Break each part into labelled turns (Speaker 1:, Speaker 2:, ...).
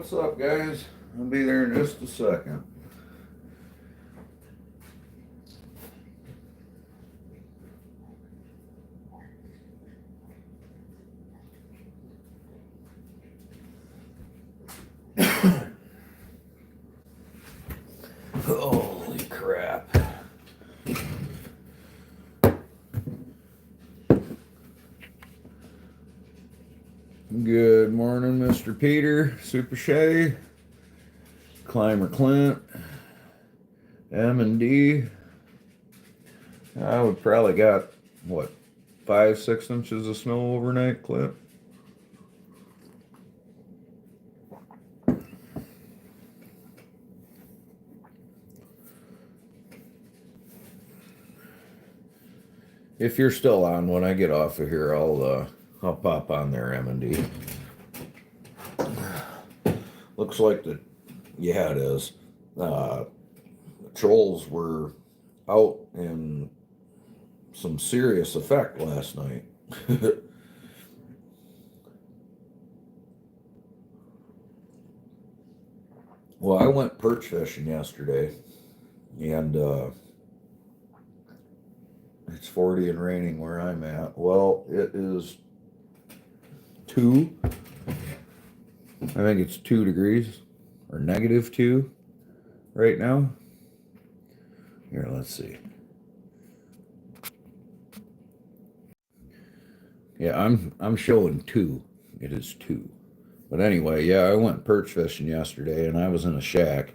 Speaker 1: What's up, guys? I'll be there in just a second. Holy crap. Good morning, Mr. Peter, Super Shay, Climber Clint, M&D. I would probably got, what, 5-6 inches of snow overnight, Clint? If you're still on, when I get off of here, I'll pop on there, M&D. Looks like yeah, it is. The trolls were out in some serious effect last night. Well, I went perch fishing yesterday, and it's 40 and raining where I'm at. Well, it is 2. I think it's 2 degrees or -2 right now. Here, let's see. Yeah, I'm showing 2. It is 2. But anyway, yeah, I went perch fishing yesterday, and I was in a shack,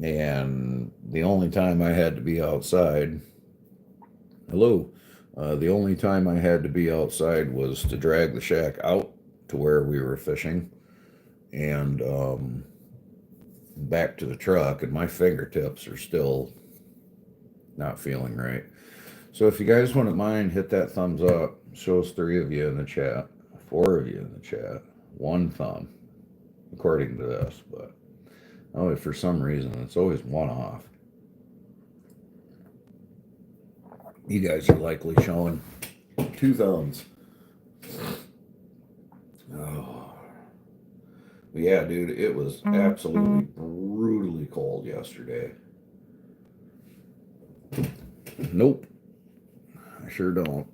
Speaker 1: and the only time I had to be outside, the only time I had to be outside was to drag the shack out to where we were fishing, and back to the truck, and my fingertips are still not feeling right. So if you guys wouldn't mind, hit that thumbs up. Shows 3 of you in the chat, 4 of you in the chat, 1 thumb, according to this, but oh, for some reason it's always 1 off. You guys are likely showing 2 thumbs. Oh, yeah, dude, it was absolutely brutally cold yesterday. Nope, I sure don't.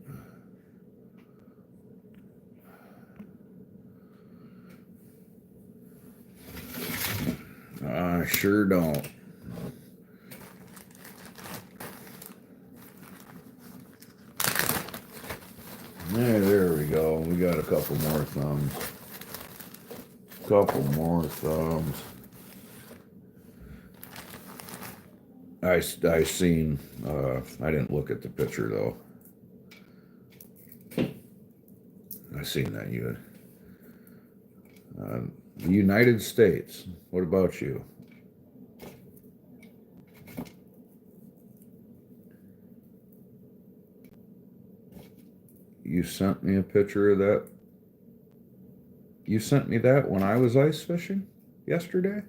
Speaker 1: I sure don't. There we go. We got a couple more thumbs. Couple more thumbs. I seen, I didn't look at the picture though. I seen that you the United States. What about you? You sent me a picture of that. You sent me that when I was ice fishing yesterday?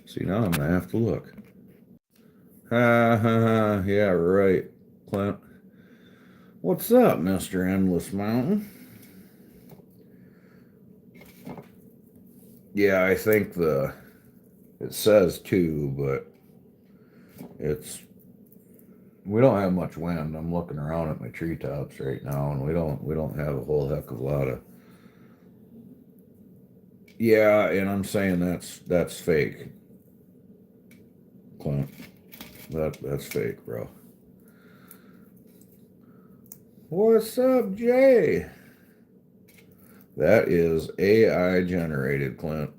Speaker 1: See, now I'm gonna have to look. Ha ha ha, yeah, right, Clint. What's up, Mr. Endless Mountain? Yeah, I think it says 2, but we don't have much wind. I'm looking around at my treetops right now, and we don't have a whole heck of a lot of. Yeah, and I'm saying that's fake, Clint. That's fake, bro. What's up, Jay? That is AI generated, Clint.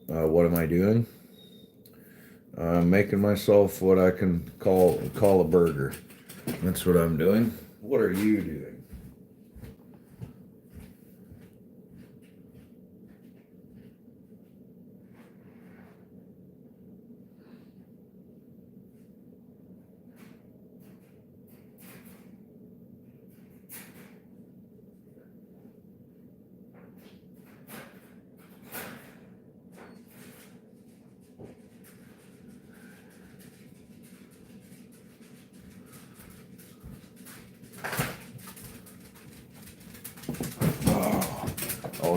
Speaker 1: What am I doing? I'm making myself what I can call a burger. That's what I'm doing. What are you doing?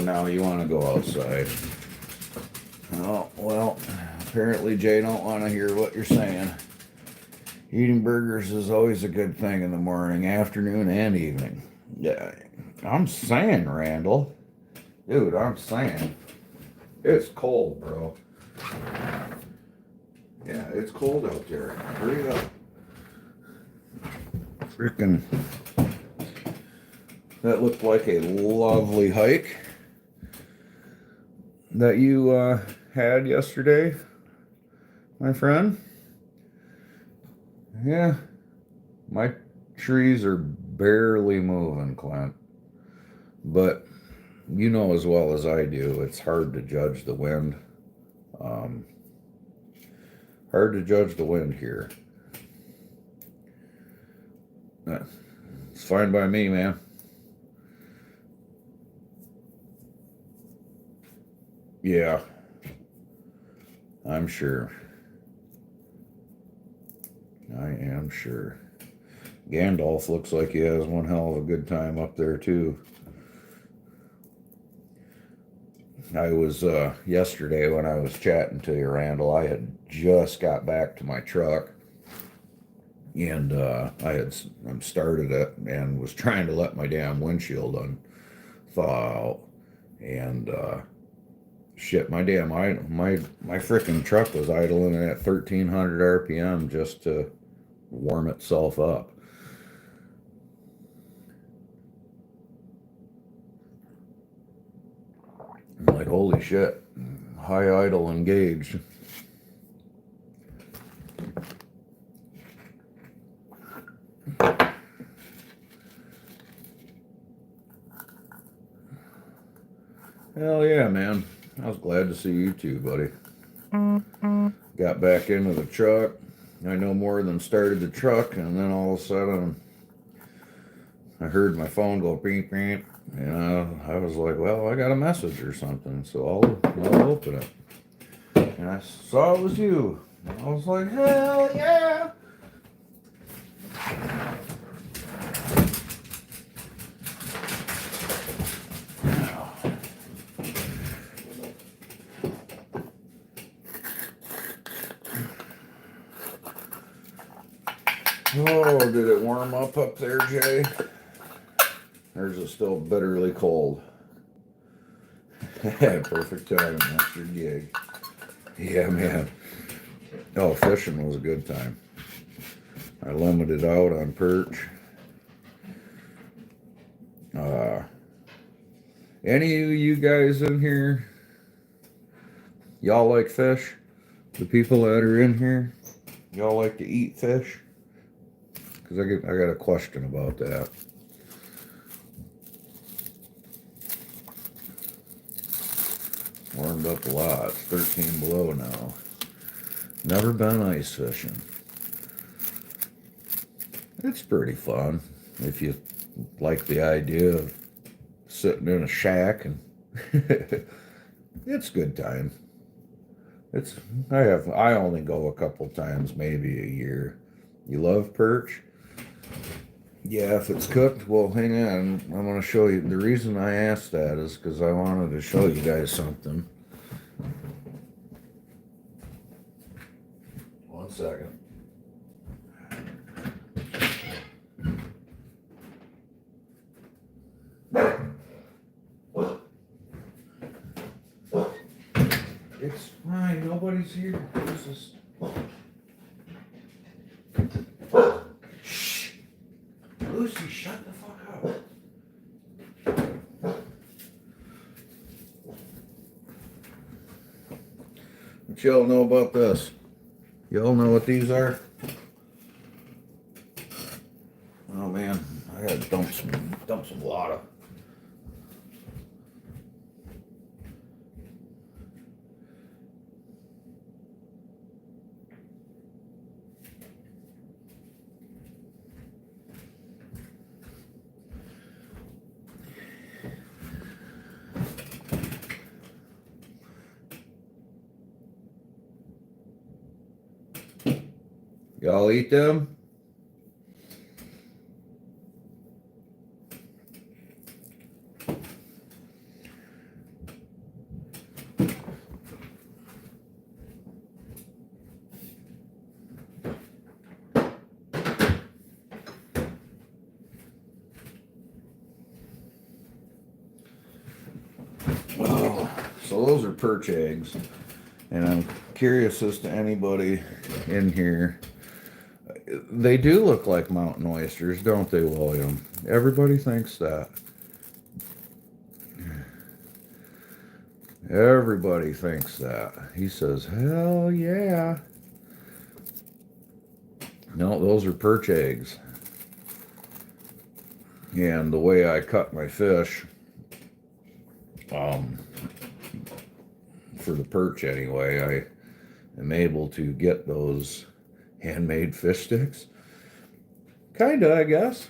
Speaker 1: now you want to go outside. Oh, well, apparently Jay don't want to hear what you're saying. Eating burgers is always a good thing in the morning, afternoon, and evening. Yeah, I'm saying, Randall. Dude, I'm saying. It's cold, bro. Yeah, it's cold out there. Hurry up. Freaking. That looked like a lovely hike that you had yesterday, my friend. Yeah, my trees are barely moving, Clint. But you know as well as I do, it's hard to judge the wind. Um, hard to judge the wind here. It's fine by me, man. Yeah, I'm sure. I am sure. Gandalf looks like he has one hell of a good time up there, too. I was, yesterday when I was chatting to you, Randall, I had just got back to my truck. And I started it and was trying to let my damn windshield thaw out. And, shit, my frickin' truck was idling at 1,300 RPM just to warm itself up. I'm like, holy shit, high idle engaged. Hell yeah, man. I was glad to see you too, buddy. Got back into the truck. I no more than started the truck, and then all of a sudden, I heard my phone go beep beep. And I was like, well, I got a message or something, so I'll open it. And I saw it was you. I was like, hell yeah! Oh, did it warm up there, Jay? Or is it still bitterly cold? Perfect timing, that's your gig. Yeah, man. Oh, fishing was a good time. I limited out on perch. Any of you guys in here, y'all like fish? The people that are in here, y'all like to eat fish? Because I got a question about that. Warmed up a lot. It's 13 below now. Never been ice fishing. It's pretty fun if you like the idea of sitting in a shack, and it's good time. I only go a couple times, maybe a year. You love perch? Yeah, if it's cooked, well, hang on. I'm going to show you. The reason I asked that is because I wanted to show you guys something. 1 second. It's fine. Nobody's here. This is... Shh. Lucy, shut the fuck up. What y'all know about this? Y'all know what these are? Oh man, I gotta dump some water. Y'all eat them? Oh, so those are perch eggs. And I'm curious as to anybody in here. They do look like mountain oysters, don't they, William? Everybody thinks that. Everybody thinks that. He says, hell yeah. No, those are perch eggs. And the way I cut my fish, for the perch anyway, I am able to get those handmade fish sticks. Kinda, I guess.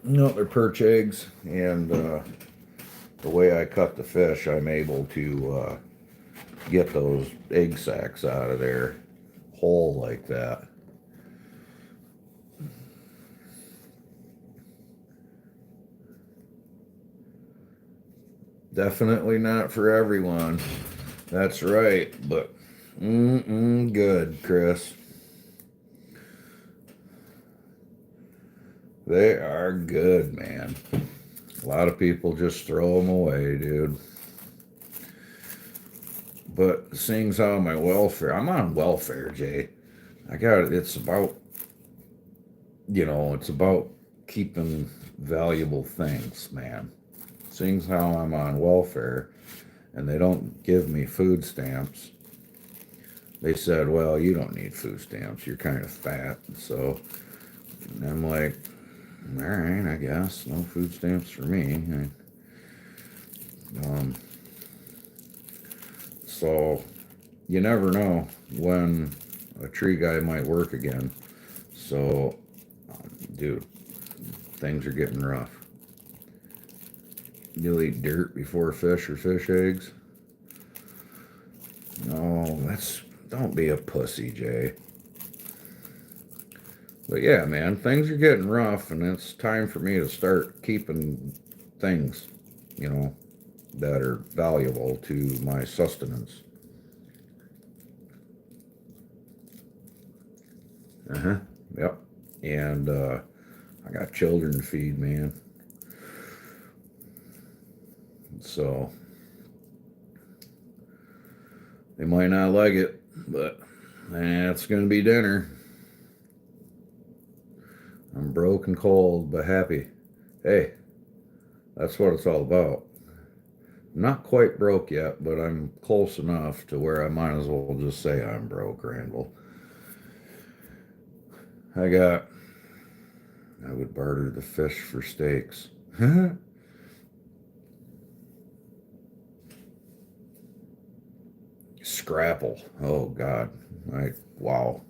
Speaker 1: No, they're perch eggs, and the way I cut the fish, I'm able to get those egg sacs out of there whole like that. Definitely not for everyone. That's right, but good, Chris. They are good, man. A lot of people just throw them away, dude. But seeing as how my welfare, I'm on welfare, Jay. It's about, it's about keeping valuable things, man. Seeing as how I'm on welfare and they don't give me food stamps, they said, well, you don't need food stamps. You're kind of fat. So I'm like, all right, I guess. No food stamps for me. So you never know when a tree guy might work again. So, dude, things are getting rough. You'll eat dirt before fish or fish eggs? No, don't be a pussy, Jay. But yeah, man, things are getting rough, and it's time for me to start keeping things, that are valuable to my sustenance. Yep. And I got children to feed, man. So they might not like it, but it's going to be dinner. I'm broke and cold, but happy. Hey, that's what it's all about. I'm not quite broke yet, but I'm close enough to where I might as well just say I'm broke, Randall. I would barter the fish for steaks. Scrapple. Oh, God. Wow.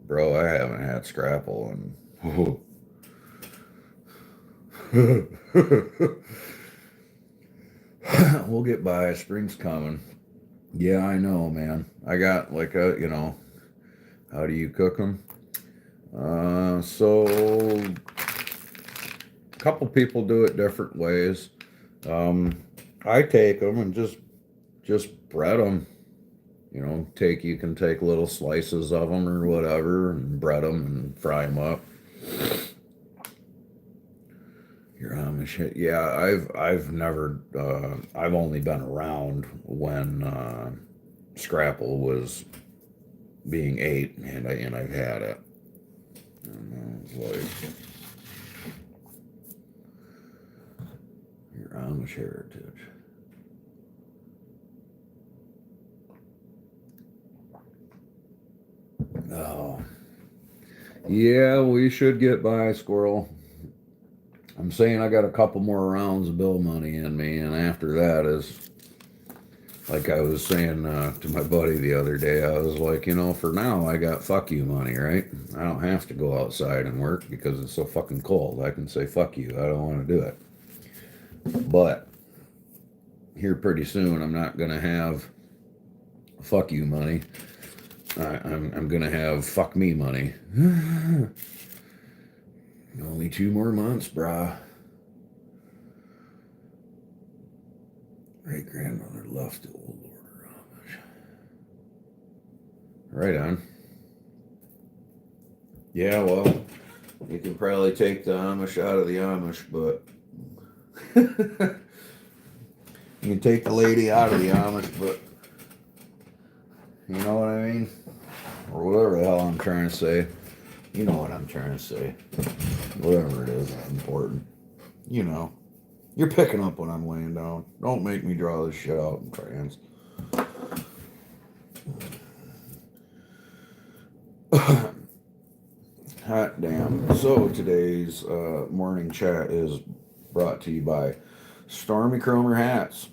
Speaker 1: Bro, I haven't had scrapple and we'll get by. Spring's coming. Yeah, I know, man. I got how do you cook them? So a couple people do it different ways. I take them and just bread them. You can take little slices of them or whatever and bread them and fry them up. Your Amish, yeah, I've never, I've only been around when scrapple was being ate, and I've had it. And it's like your Amish heritage. Oh, yeah, we should get by, squirrel. I'm saying I got a couple more rounds of bill money in me, and after that is, like I was saying to my buddy the other day, I was like, for now I got fuck you money, right? I don't have to go outside and work because it's so fucking cold. I can say fuck you, I don't want to do it. But here pretty soon I'm not going to have fuck you money. I'm going to have fuck me money. Only 2 more months, brah. Great grandmother left the old order Amish. Right on. Yeah, well, you can probably take the Amish out of the Amish, but You can take the lady out of the Amish, but you know what I mean? Or whatever the hell I'm trying to say. You know what I'm trying to say. Whatever it is important. You know. You're picking up when I'm laying down. Don't make me draw this shit out in trans. Hot damn. So today's morning chat is brought to you by Stormy Kromer Hats.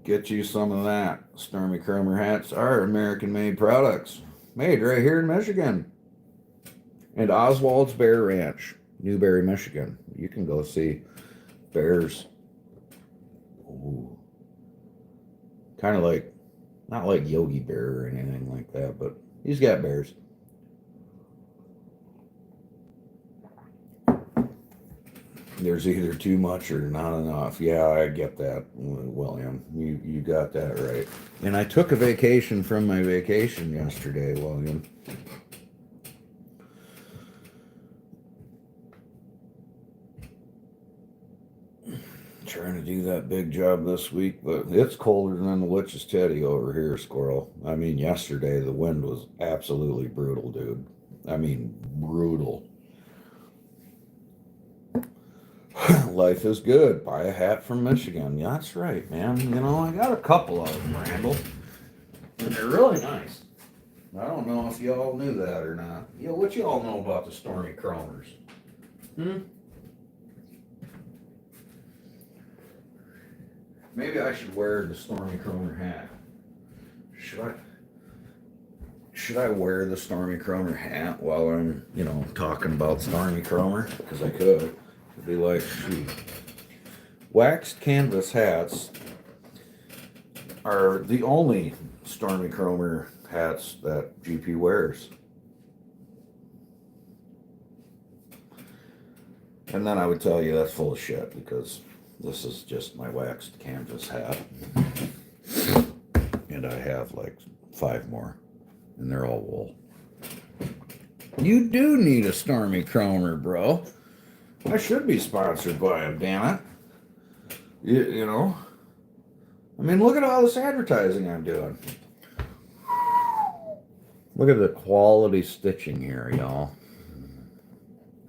Speaker 1: Get you some of that. Stormy Kromer Hats are American-made products. Made right here in Michigan. And Oswald's Bear Ranch, Newberry, Michigan. You can go see bears. Ooh. Kind of like, not like Yogi Bear or anything like that, but he's got bears. There's either too much or not enough. Yeah, I get that, William. You got that right. And I took a vacation from my vacation yesterday, William. Trying to do that big job this week, but it's colder than the witch's teddy over here, squirrel. I mean, yesterday the wind was absolutely brutal, dude. I mean, brutal. Life is good. Buy a hat from Michigan. Yeah, that's right, man. You know, I got a couple of them, Randall. And they're really nice. I don't know if y'all knew that or not. Yeah, what y'all know about the Stormy Kromers? Maybe I should wear the Stormy Kromer hat. Should I wear the Stormy Kromer hat while I'm, you know, talking about Stormy Kromer? Because I could. It'd be like, shoot. Waxed canvas hats are the only Stormy Kromer hats that GP wears. And then I would tell you that's full of shit because this is just my waxed canvas hat. And I have like 5 more. And they're all wool. You do need a Stormy Kromer, bro. I should be sponsored by him, damn it. You know? I mean, look at all this advertising I'm doing. Look at the quality stitching here, y'all.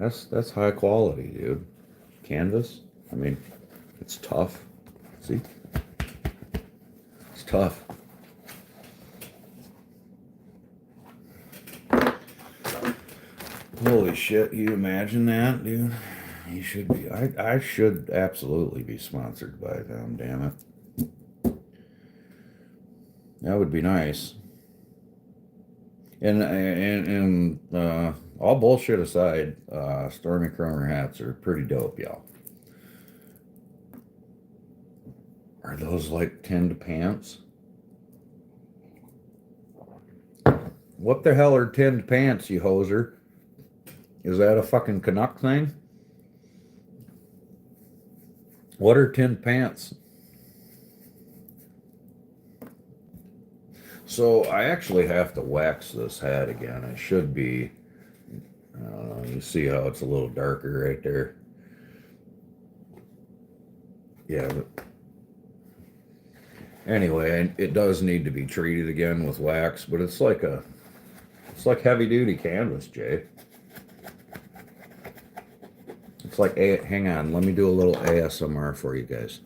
Speaker 1: That's high quality, dude. Canvas. I mean, it's tough. See? It's tough. Holy shit, you imagine that, dude? You should be. I should absolutely be sponsored by them, damn it. That would be nice. And all bullshit aside, Stormy Kromer hats are pretty dope, y'all. Are those like tinned pants? What the hell are tinned pants, you hoser? Is that a fucking Canuck thing? What are tinned pants? So I actually have to wax this hat again. It should be, you see how it's a little darker right there. Yeah, but anyway, it does need to be treated again with wax, but it's like heavy duty canvas, Jay. It's like, hang on, let me do a little ASMR for you guys.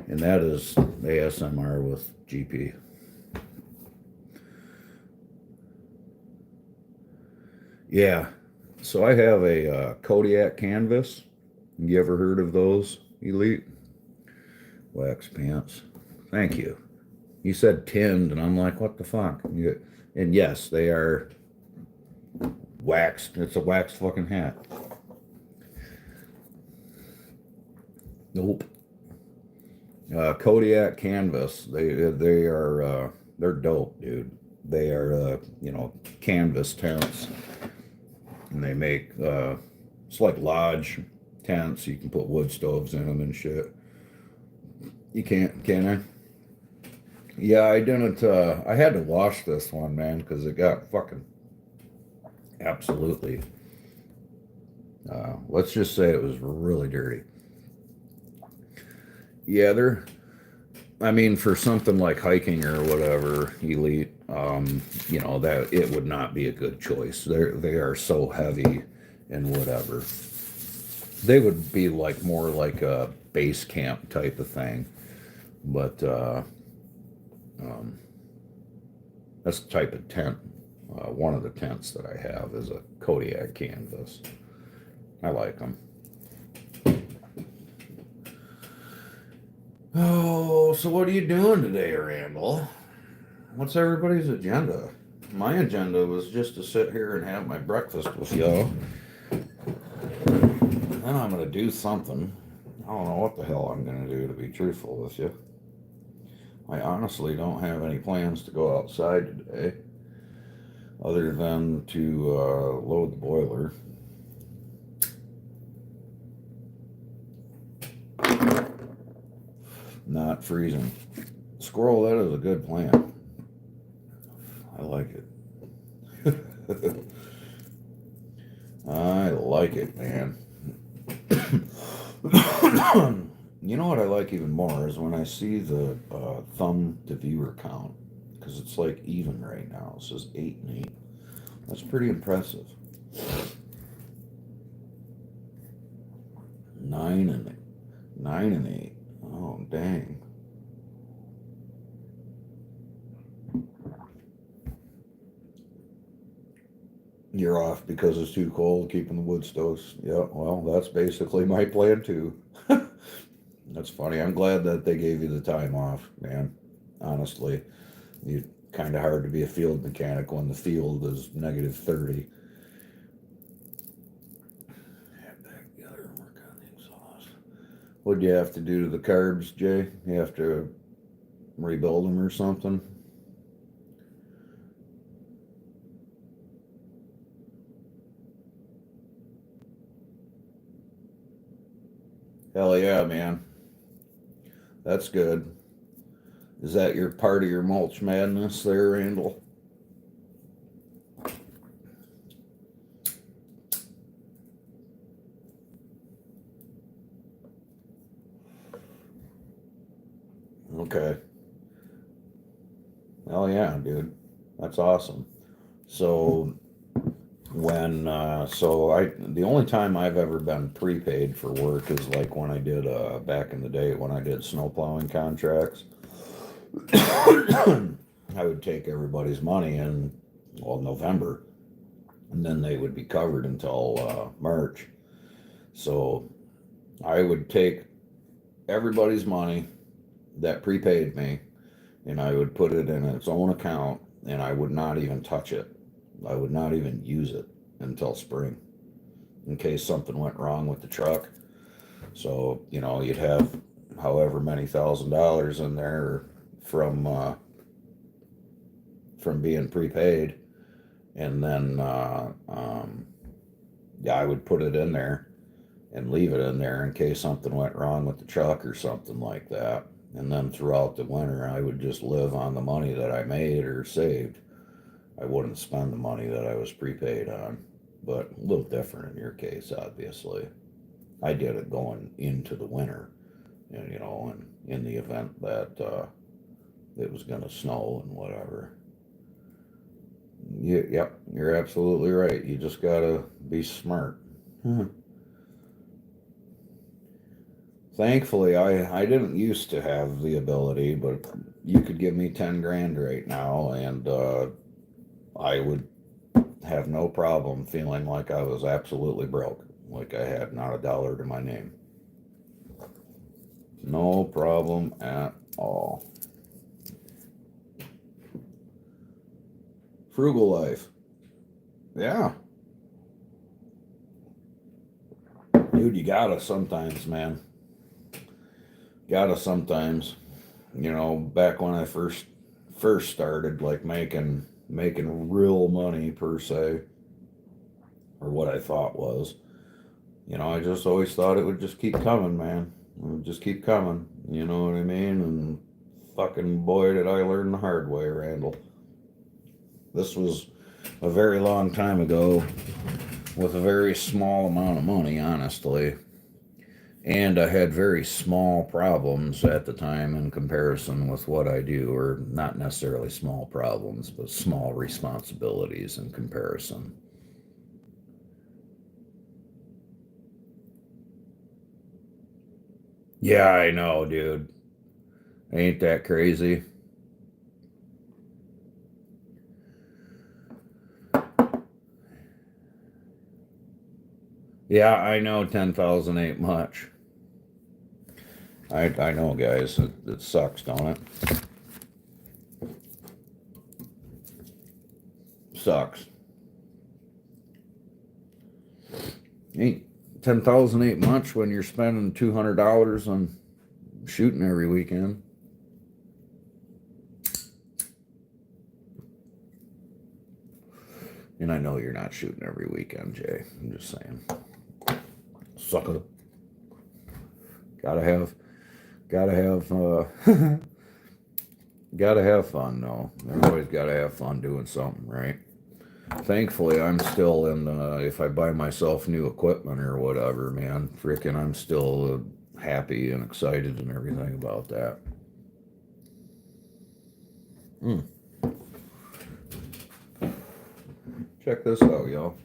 Speaker 1: And that is ASMR with GP. Yeah, so I have a Kodiak canvas. You ever heard of those, Elite? Wax pants. Thank you. You said tinned, and I'm like, what the fuck? And yes, they are waxed. It's a waxed fucking hat. Nope. Kodiak canvas. They're dope, dude. They are canvas tents. and they make it's like lodge tents. You can put wood stoves in them and shit. You can't, can I? Yeah, I didn't. I had to wash this one, man, because it got fucking absolutely. Let's just say it was really dirty. Yeah, they're. I mean, for something like hiking or whatever, elite, that it would not be a good choice. They are so heavy and whatever. They would be like more like a base camp type of thing, but um, that's the type of tent. One of the tents that I have is a Kodiak canvas. I like them. Oh, so what are you doing today, Randall? What's everybody's agenda? My agenda was just to sit here and have my breakfast with y'all. Then I'm going to do something. I don't know what the hell I'm going to do, to be truthful with you. I honestly don't have any plans to go outside today, other than to load the boiler. Not freezing. Squirrel, that is a good plan. I like it. I like it, man. You know what I like even more is when I see the thumb to viewer count, because it's like even right now. It says 8 and 8. That's pretty impressive. 9 and 8. Oh, dang. You're off because it's too cold, keeping the wood stoves. Yeah, well, that's basically my plan too. That's funny. I'm glad that they gave you the time off, man. Honestly, you kind of hard to be a field mechanic when the field is negative 30. Back together and work on the exhaust. What do you have to do to the carbs, Jay? You have to rebuild them or something? Hell yeah, man. That's good. Is that your part of your mulch madness there, Randall? Okay. Hell yeah, dude. That's awesome. So the only time I've ever been prepaid for work is like when I did back in the day when I did snow plowing contracts. I would take everybody's money in, well, November, and then they would be covered until March. So I would take everybody's money that prepaid me, and I would put it in its own account, and I would not even touch it. I would not even use it until spring in case something went wrong with the truck. So, you'd have however many $1,000s in there from being prepaid, and then yeah, I would put it in there and leave it in there in case something went wrong with the truck or something like that. And then throughout the winter, I would just live on the money that I made or saved. I wouldn't spend the money that I was prepaid on, but a little different in your case, obviously. I did it going into the winter, and and in the event that it was going to snow and whatever. Yep, you're absolutely right. You just gotta be smart. Thankfully, I didn't used to have the ability, but you could give me 10 grand right now, and I would have no problem feeling like I was absolutely broke, like I had not a dollar to my name. No problem at all. Frugal life. Yeah. Dude, you gotta sometimes, man. Gotta sometimes. Back when I first started, like making real money per se, or what I thought was. You know, I just always thought it would just keep coming, man. It would just keep coming. You know what I mean? And fucking boy, did I learn the hard way, Randall. This was a very long time ago with a very small amount of money, honestly. And I had very small problems at the time in comparison with what I do, or not necessarily small problems, but small responsibilities in comparison. Yeah, I know, dude. Ain't that crazy? Yeah, I know 10,000 ain't much. I know, guys. It sucks, don't it? Sucks. Ain't 10,000 ain't much when you're spending $200 on shooting every weekend. And I know you're not shooting every weekend, Jay. I'm just saying. Sucker. Gotta have, gotta have, gotta have fun, though. Everybody's gotta have fun doing something, right? Thankfully, I'm still in, if I buy myself new equipment or whatever, man, freaking, I'm still happy and excited and everything about that. Mm. Check this out, y'all.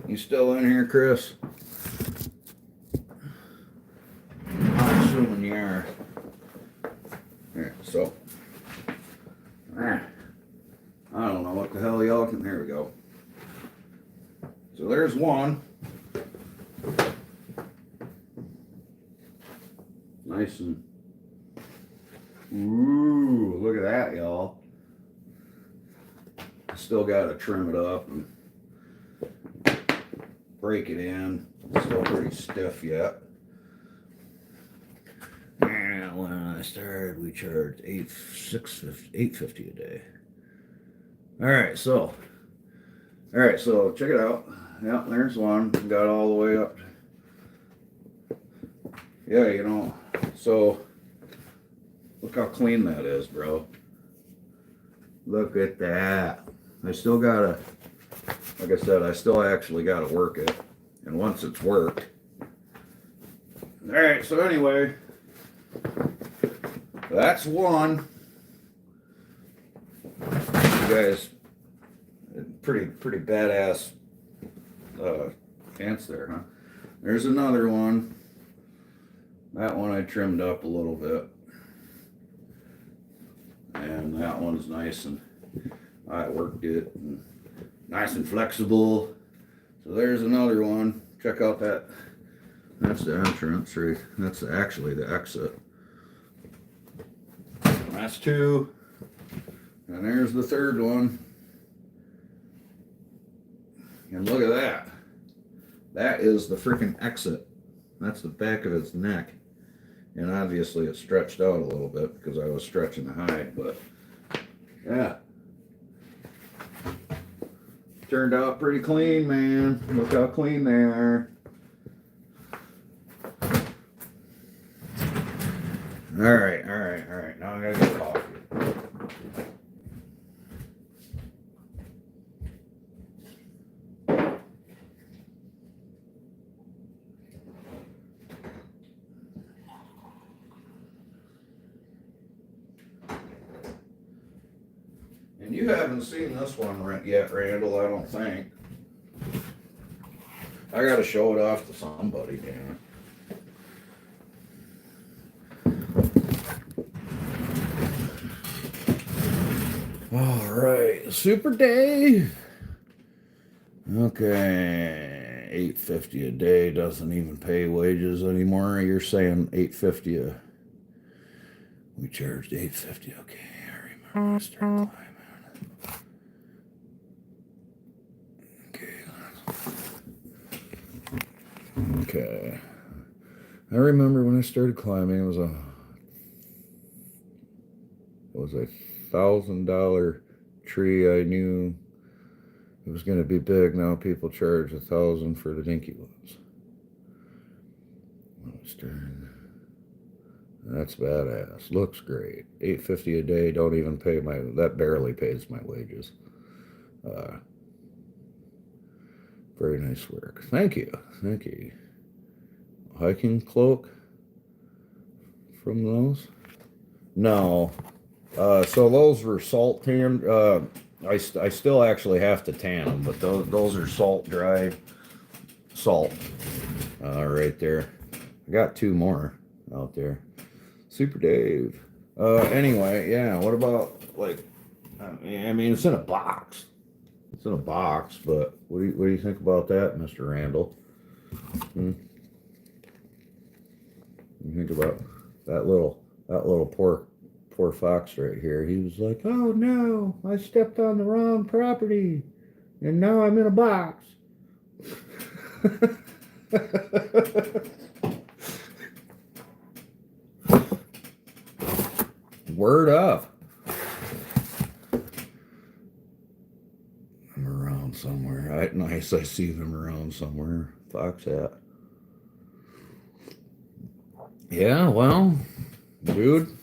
Speaker 1: You still in here, Chris? I'm assuming you are. Here, so. I don't know what the hell y'all can. Here we go. So there's one. Nice and. Ooh, look at that, y'all. Still got to trim it up and break it in. It's still pretty stiff yet. And when I started, we charged $8.50 a day. All right, so check it out. Yeah, there's one. Got all the way up. Yeah, you know. So look how clean that is, bro. Look at that. I still gotta, like I said, I still actually gotta work it. And once it's worked. Alright, so anyway, that's one. You guys, pretty badass ants there, huh? There's another one. That one I trimmed up a little bit. And that one's nice and I worked it and nice and flexible. So there's another one. Check out that. That's the entrance, right? That's actually the exit. That's two. And there's the third one. And look at that. That is the freaking exit. That's the back of its neck. And obviously it stretched out a little bit because I was stretching the hide, but yeah. Turned out pretty clean, man. Look how clean they are. Alright. Now I gotta get coffee. And you haven't seen this one yet, Randall, I don't think. I gotta show it off to somebody, damn it. right, Super Dave. Okay, $8.50 a day doesn't even pay wages anymore. You're saying $8.50 a. We charged $8.50. Okay, I remember. I started climbing. Okay. I remember when I started climbing, it was a $1,000 tree. I knew it was going to be big. Now people charge $1,000 for the dinky ones. That's badass. Looks great. $8.50 a day. Don't even pay my. That barely pays my wages. Very nice work. Thank you. Thank you. Hiking cloak from those? No. So those were salt tan. I still actually have to tan them, but those are salt dry salt. Right there. I got 2 more out there. Super Dave. Anyway, yeah. What about like? I mean, it's in a box. It's in a box, but what do you think about that, Mr. Randall? Hmm? You think about that little poor fox right here. He was like, "Oh no, I stepped on the wrong property, and now I'm in a box." Word up. I'm around somewhere. Nice, I see them around somewhere. Fox hat. Yeah, well, dude.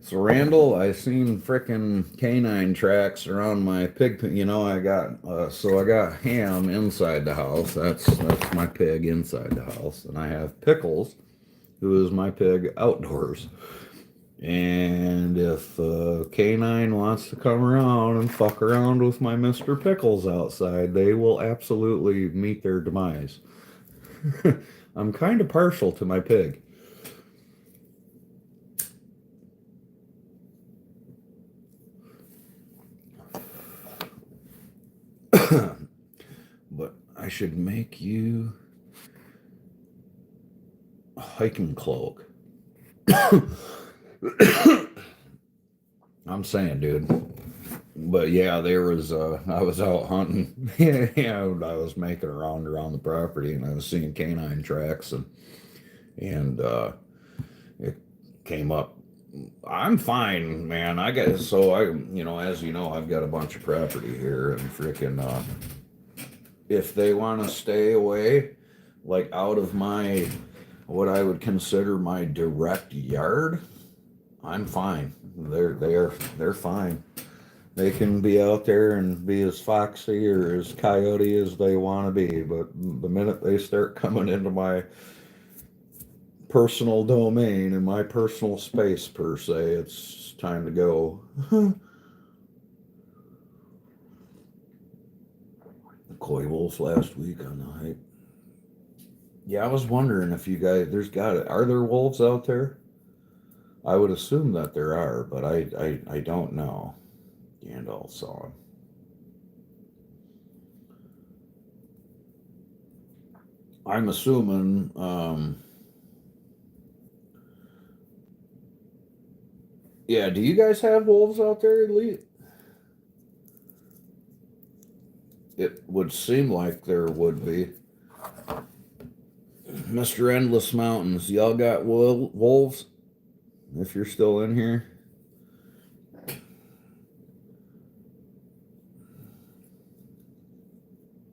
Speaker 1: So Randall, I seen frickin' canine tracks around my pig. I got Ham inside the house. That's my pig inside the house, and I have Pickles, who is my pig outdoors. And if canine wants to come around and fuck around with my Mr. Pickles outside, they will absolutely meet their demise. I'm kind of partial to my pig. But I should make you a hiking cloak. I'm saying, dude. But yeah, I was out hunting. Yeah, I was making around the property, and I was seeing canine tracks, and it came up. I'm fine, man. As you know, I've got a bunch of property here, and freaking, if they want to stay away, like out of what I would consider my direct yard, I'm fine. They're fine. They can be out there and be as foxy or as coyote as they want to be, but the minute they start coming into my personal domain and my personal space per se, it's time to go. The coy wolves last week on the hike. Yeah, I was wondering if you guys, are there wolves out there? I would assume that there are, but I don't know. Gandalf saw him. I'm assuming, yeah, do you guys have wolves out there, Elite? It would seem like there would be. Mr. Endless Mountains, y'all got wolves? If you're still in here.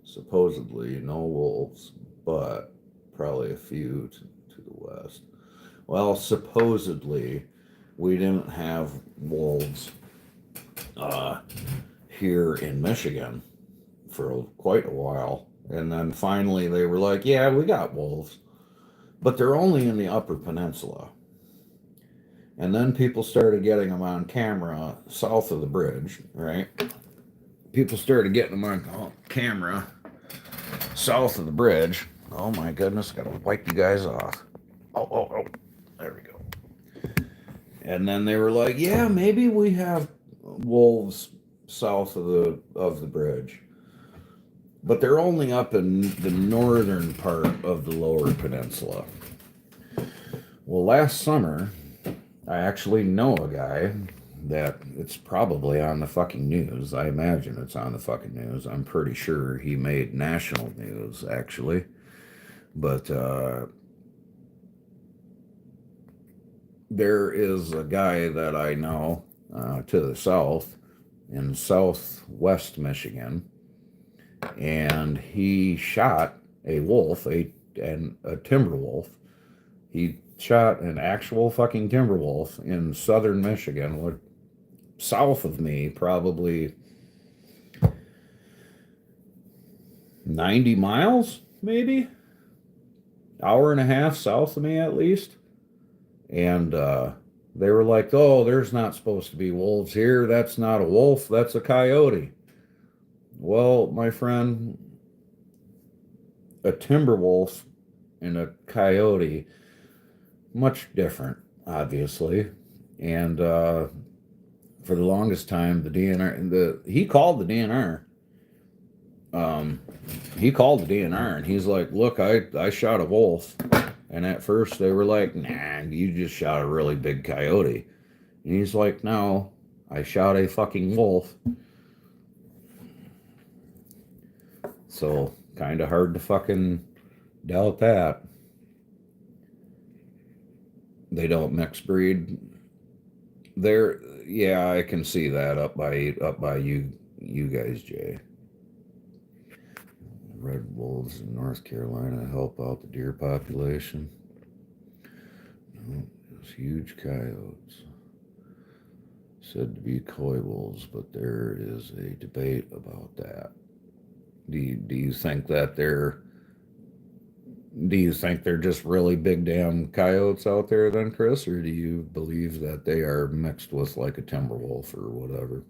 Speaker 1: Supposedly no wolves, but probably a few to the west. Well, supposedly we didn't have wolves here in Michigan for quite a while. And then finally they were like, yeah, we got wolves, but they're only in the Upper Peninsula. And then people started getting them on camera south of the bridge, right? People started getting them on camera south of the bridge. Oh my goodness, gotta wipe you guys off. Oh, there we go. And then they were like, yeah, maybe we have wolves south of the bridge, but they're only up in the northern part of the lower peninsula. Well, last summer, I actually know a guy that it's probably on the fucking news. I imagine it's on the fucking news. I'm pretty sure he made national news, actually. But there is a guy that I know to the south in southwest Michigan, and he shot a wolf, a timber wolf. He shot an actual fucking timber wolf in southern Michigan, south of me, probably 90 miles, maybe hour and a half south of me at least. And they were like, oh, there's not supposed to be wolves here. That's not a wolf, that's a coyote. Well, my friend, a timber wolf and a coyote, much different, obviously. And for the longest time, the DNR, he called the DNR. He called the DNR and he's like, look, I shot a wolf. And at first they were like, nah, you just shot a really big coyote. And he's like, no, I shot a fucking wolf. So kind of hard to fucking doubt that. They don't mix breed. There, yeah, I can see that up by you guys, Jay. Red wolves in North Carolina help out the deer population. No, those huge coyotes. Said to be coy wolves, but there is a debate about that. Do you think that do you think they're just really big damn coyotes out there then, Chris? Or do you believe that they are mixed with like a timber wolf or whatever?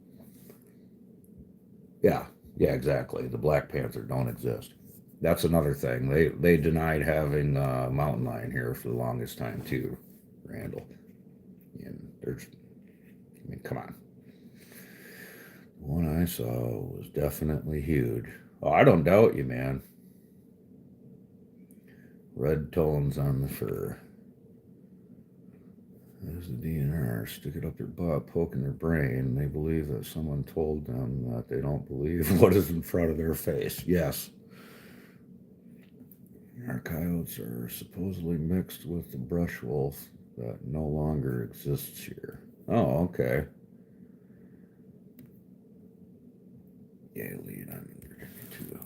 Speaker 1: Yeah, exactly. The Black Panther don't exist. That's another thing. They denied having mountain lion here for the longest time too, Randall. And I mean, come on. The one I saw was definitely huge. Oh, I don't doubt you, man. Red tones on the fur. There's the DNR. Stick it up their butt, poking their brain. They believe that someone told them that they don't believe what is in front of their face. Yes. Our coyotes are supposedly mixed with the brush wolf that no longer exists here. Oh, okay. Yeah, lead on too.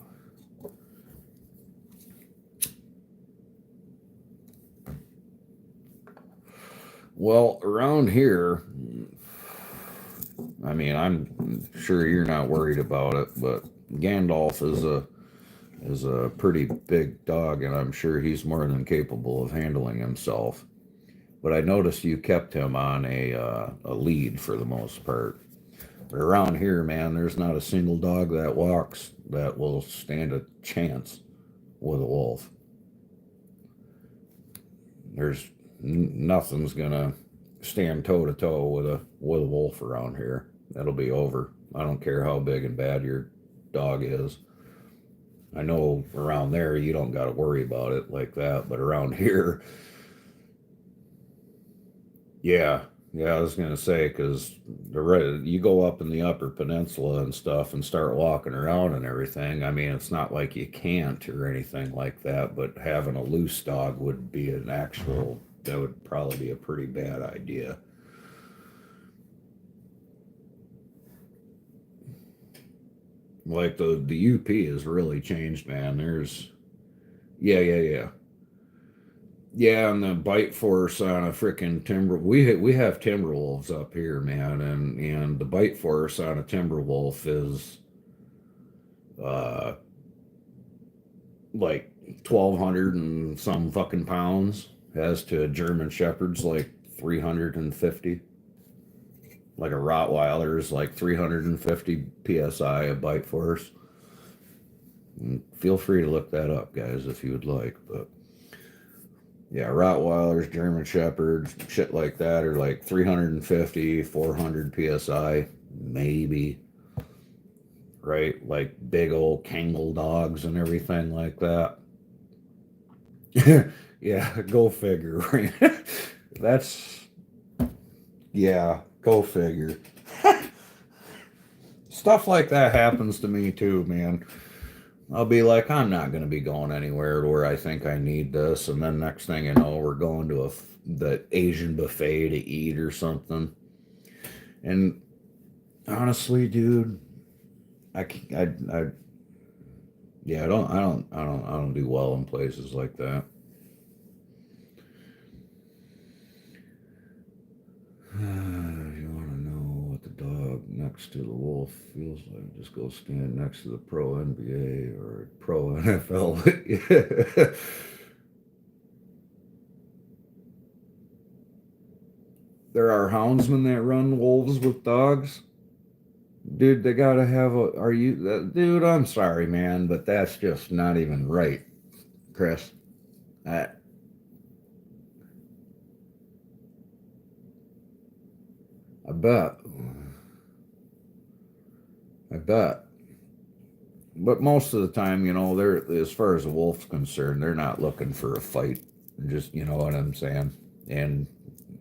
Speaker 1: Well, around here, I mean, I'm sure you're not worried about it, but Gandalf is a pretty big dog, and I'm sure he's more than capable of handling himself. But I noticed you kept him on a lead for the most part. But around here, man, there's not a single dog that walks that will stand a chance with a wolf. There's nothing's gonna stand toe to toe with a wolf around here. That'll be over. I don't care how big and bad your dog is. I know around there you don't got to worry about it like that, but around here, yeah, I was gonna say because you go up in the Upper Peninsula and stuff and start walking around and everything. I mean, it's not like you can't or anything like that, but having a loose dog would be that would probably be a pretty bad idea. Like the UP has really changed, man. There's yeah. Yeah, and the bite force on a freaking timber. We have timber wolves up here, man, and the bite force on a timber wolf is uh like 1,200 and some fucking pounds. As to German shepherds, like 350. Like a Rottweiler is like 350 psi of bite force. And feel free to look that up, guys, if you would like, but. Yeah, Rottweilers, German Shepherds, shit like that are like 350, 400 psi. maybe, right? Like big old Kangal dogs and everything like that. Yeah, go figure, right? That's, yeah, go figure. Stuff like that happens to me too, man. I'll be like, I'm not going to be going anywhere where I think I need this, and then next thing you know, we're going to the Asian buffet to eat or something. And honestly, dude, I yeah, I don't do well in places like that. You want to know what the dog next to the wolf feels like? Just go stand next to the pro NBA or pro NFL. There are houndsmen that run wolves with dogs. Dude, they gotta have a. Are you. Dude, I'm sorry, man, but that's just not even right, Chris. I, I bet. I bet. But most of the time, they're, as far as the wolf's concerned, they're not looking for a fight. Just, you know what I'm saying? And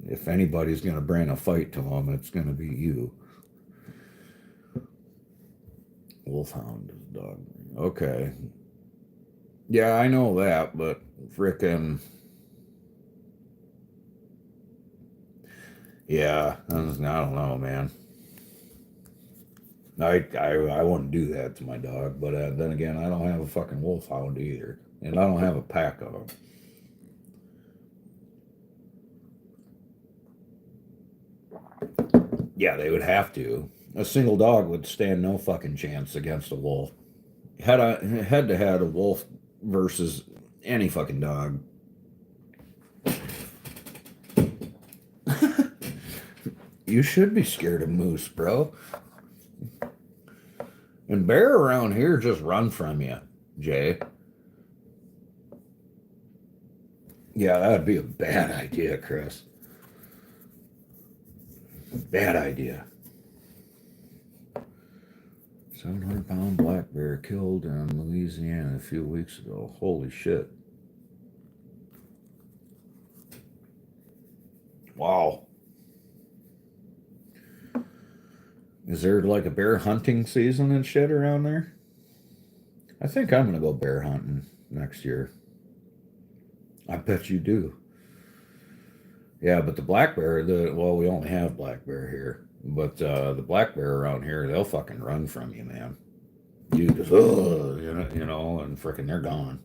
Speaker 1: if anybody's going to bring a fight to them, it's going to be you. Wolfhound is dog. Okay. Yeah, I know that, but frickin'. Yeah, I don't know, man. I wouldn't do that to my dog, but then again, I don't have a fucking wolfhound either, and I don't have a pack of them. Yeah, they would have to. A single dog would stand no fucking chance against a wolf. Head to head, a wolf versus any fucking dog. You should be scared of moose, bro. And bear around here just run from you, Jay. Yeah, that would be a bad idea, Chris. Bad idea. 700-pound black bear killed in Louisiana a few weeks ago. Holy shit. Wow. Is there like a bear hunting season and shit around there? I think I'm gonna go bear hunting next year. I bet you do. Yeah, but the black bear, well, we only have black bear here, but the black bear around here, they'll fucking run from you, man. You just, and frickin' they're gone.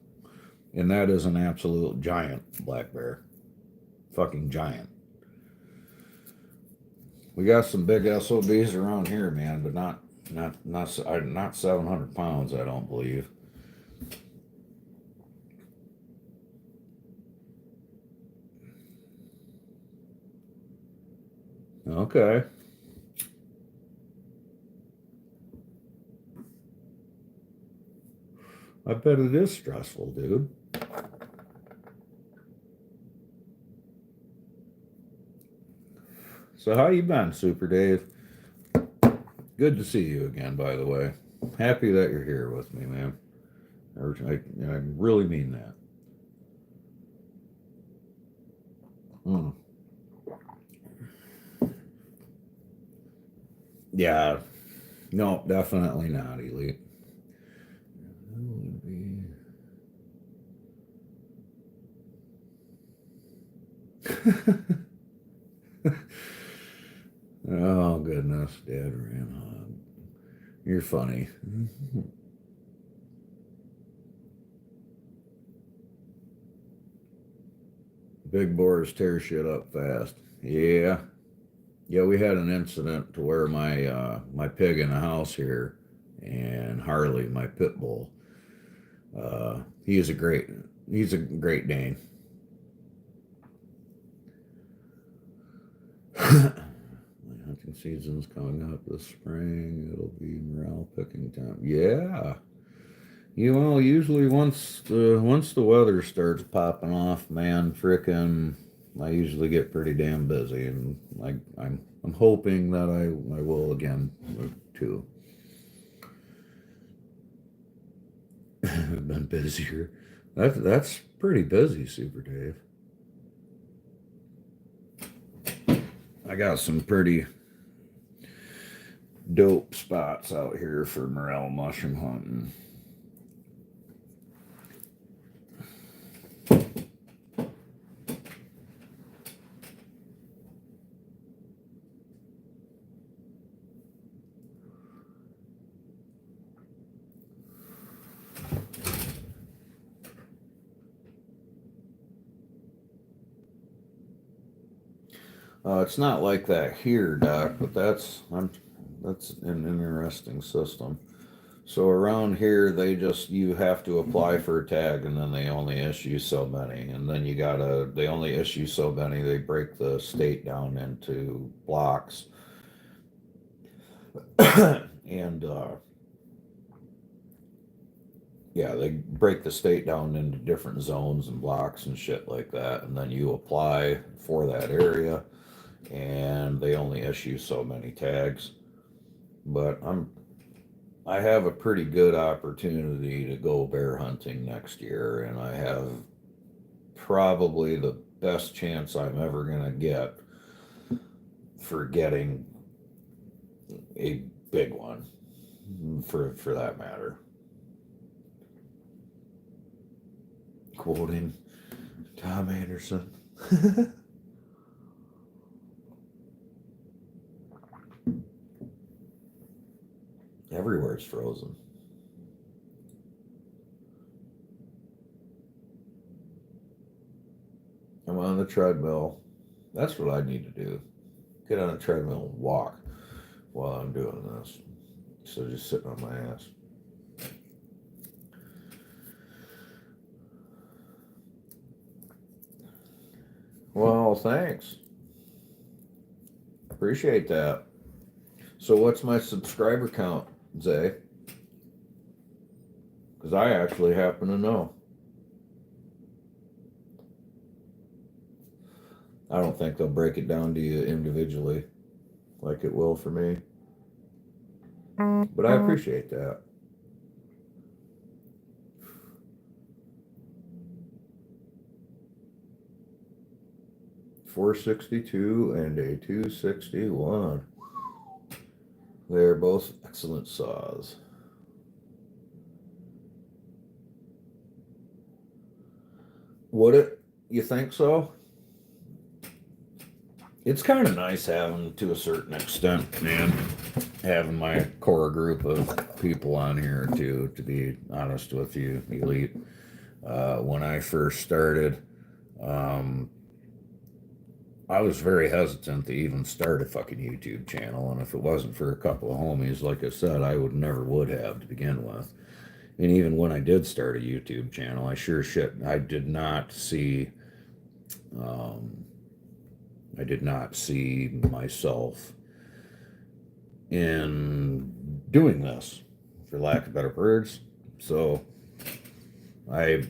Speaker 1: And that is an absolute giant black bear, fucking giant. We got some big SOBs around here, man, but not 700 pounds. I don't believe. Okay. I bet it is stressful, dude. So how you been, Super Dave? Good to see you again, by the way. Happy that you're here with me, man. I really mean that. Mm. Yeah, no, definitely not, Elite. Oh goodness, Dad ran hog. You're funny. Big boars tear shit up fast. Yeah, yeah. We had an incident to where my pig in the house here, and Harley, my pit bull. He is a great. He's a Great Dane. My hunting season's coming up this spring. It'll be morale picking time. Yeah. Usually once the weather starts popping off, man, frickin' I usually get pretty damn busy, and I'm hoping that I will again too. I've been busier. That's pretty busy, Super Dave. I got some pretty dope spots out here for morel mushroom hunting. It's not like that here, Doc, but that's an interesting system. So around here, you have to apply for a tag, and then they only issue so many, and then they only issue so many. They break the state down into blocks, and yeah, they break the state down into different zones and blocks and shit like that, and then you apply for that area, and they only issue so many tags. But I have a pretty good opportunity to go bear hunting next year, and I have probably the best chance I'm ever going to get for getting a big one, for that matter. Quoting Tom Anderson. Everywhere's frozen. I'm on the treadmill. That's what I need to do. Get on a treadmill and walk while I'm doing this. So just sitting on my ass. Well, thanks. Appreciate that. So what's my subscriber count, Zay? Because I actually happen to know. I don't think they'll break it down to you individually like it will for me. But I appreciate that. .462 and a .261. They're both excellent saws. Would it? You think so? It's kind of nice having, to a certain extent, man, having my core group of people on here too, to be honest with you, Elite. When I first started, I was very hesitant to even start a fucking YouTube channel, and if it wasn't for a couple of homies, like I said, I would have to begin with. And even when I did start a YouTube channel, I did not see, myself in doing this, for lack of better words. So I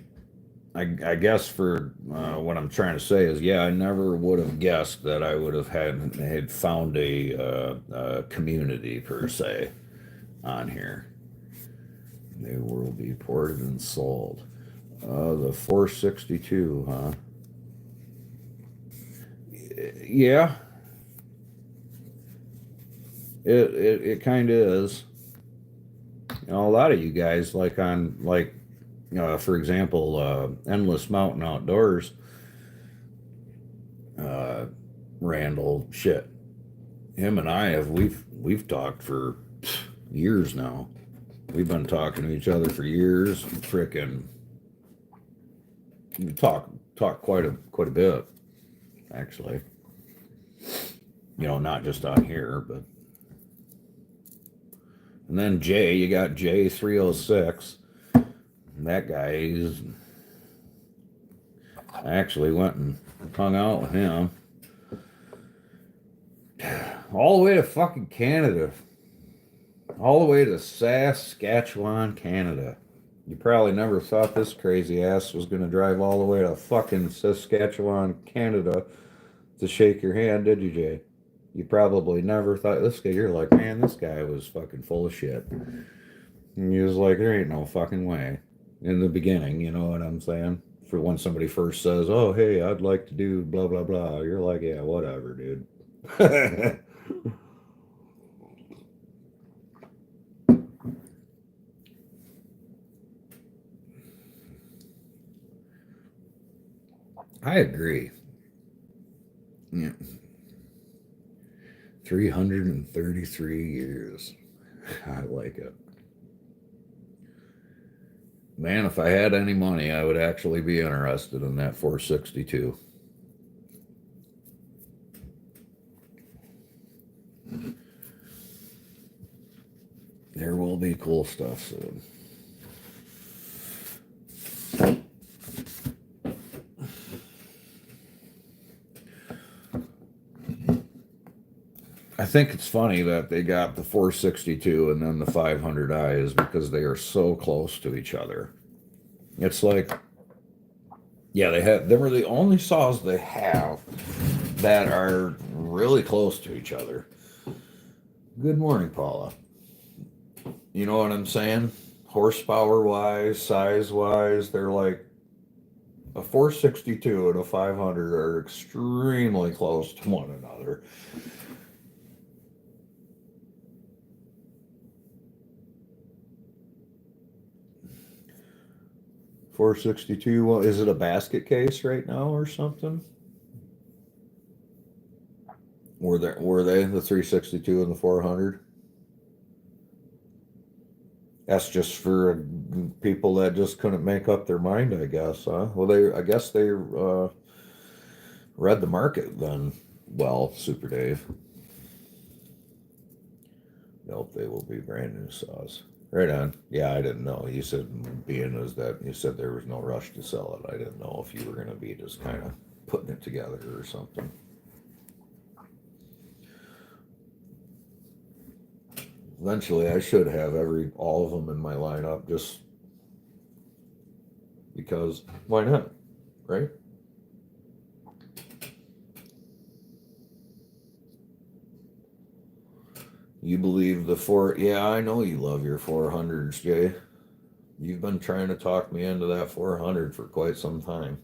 Speaker 1: guess for what I'm trying to say is, yeah, I never would have guessed that I would have had found a community per se on here. They will be ported and sold. The 462, huh? Yeah, it kind of is. You know, a lot of you guys for example, Endless Mountain Outdoors, Randall, shit. Him and we've talked for years now. We've been talking to each other for years. Frickin' talk quite a bit, actually. You know, not just on here, but. And then you got J306. That guy I actually went and hung out with him all the way to fucking Canada, all the way to Saskatchewan, Canada. You probably never thought this crazy ass was going to drive all the way to fucking Saskatchewan, Canada to shake your hand, did you, Jay? You probably never thought this guy, you're like, man, this guy was fucking full of shit. And you was like, there ain't no fucking way. In the beginning, you know what I'm saying? For when somebody first says, oh, hey, I'd like to do blah, blah, blah. You're like, yeah, whatever, dude. I agree. Yeah. 333 years. I like it. Man, if I had any money, I would actually be interested in that 462. There will be cool stuff soon. I think it's funny that they got the 462 and then the 500i is because they are so close to each other. It's like, yeah, they were the only saws they have that are really close to each other. Good morning, Paula. You know what I'm saying? Horsepower wise, size wise, they're like a 462 and a 500 are extremely close to one another. $462. Well, is it a basket case right now or something? Were they the 362 and the 400? That's just for people that just couldn't make up their mind, I guess, huh? Well, I guess they read the market then. Well, Super Dave. Nope, they will be brand new saws. Right on. Yeah, I didn't know. You said being as that you said there was no rush to sell it. I didn't know if you were going to be just kind of putting it together or something. Eventually, I should have all of them in my lineup just because why not, right? You believe the four? Yeah, I know you love your 400s, Jay. You've been trying to talk me into that 400 for quite some time.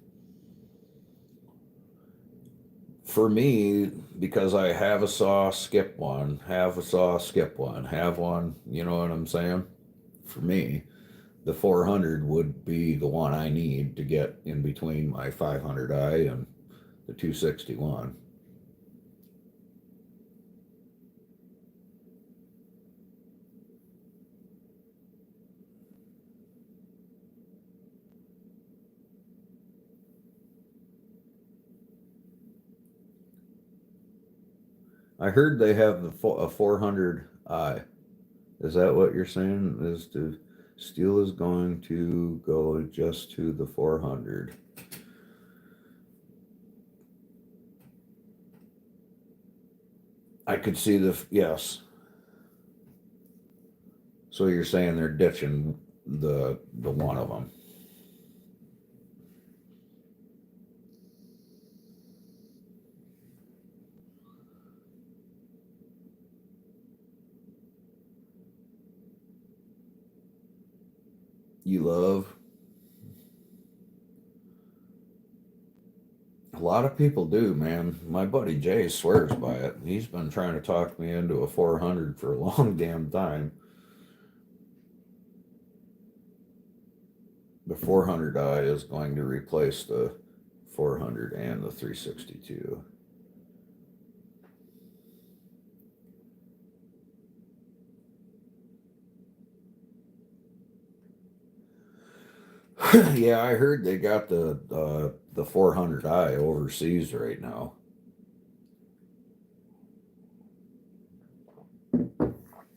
Speaker 1: For me, because I have a saw, skip one, have a saw, skip one, have one, you know what I'm saying? For me, the 400 would be the one I need to get in between my 500i and the 261. I heard they have a 400i. Is that what you're saying? Is to steel is going to go just to the 400? I could see yes. So you're saying they're ditching the one of them. You love. A lot of people do, man. My buddy Jay swears by it. He's been trying to talk me into a 400 for a long damn time. The 400i is going to replace the 400 and the 362. Yeah, I heard they got the 400i overseas right now.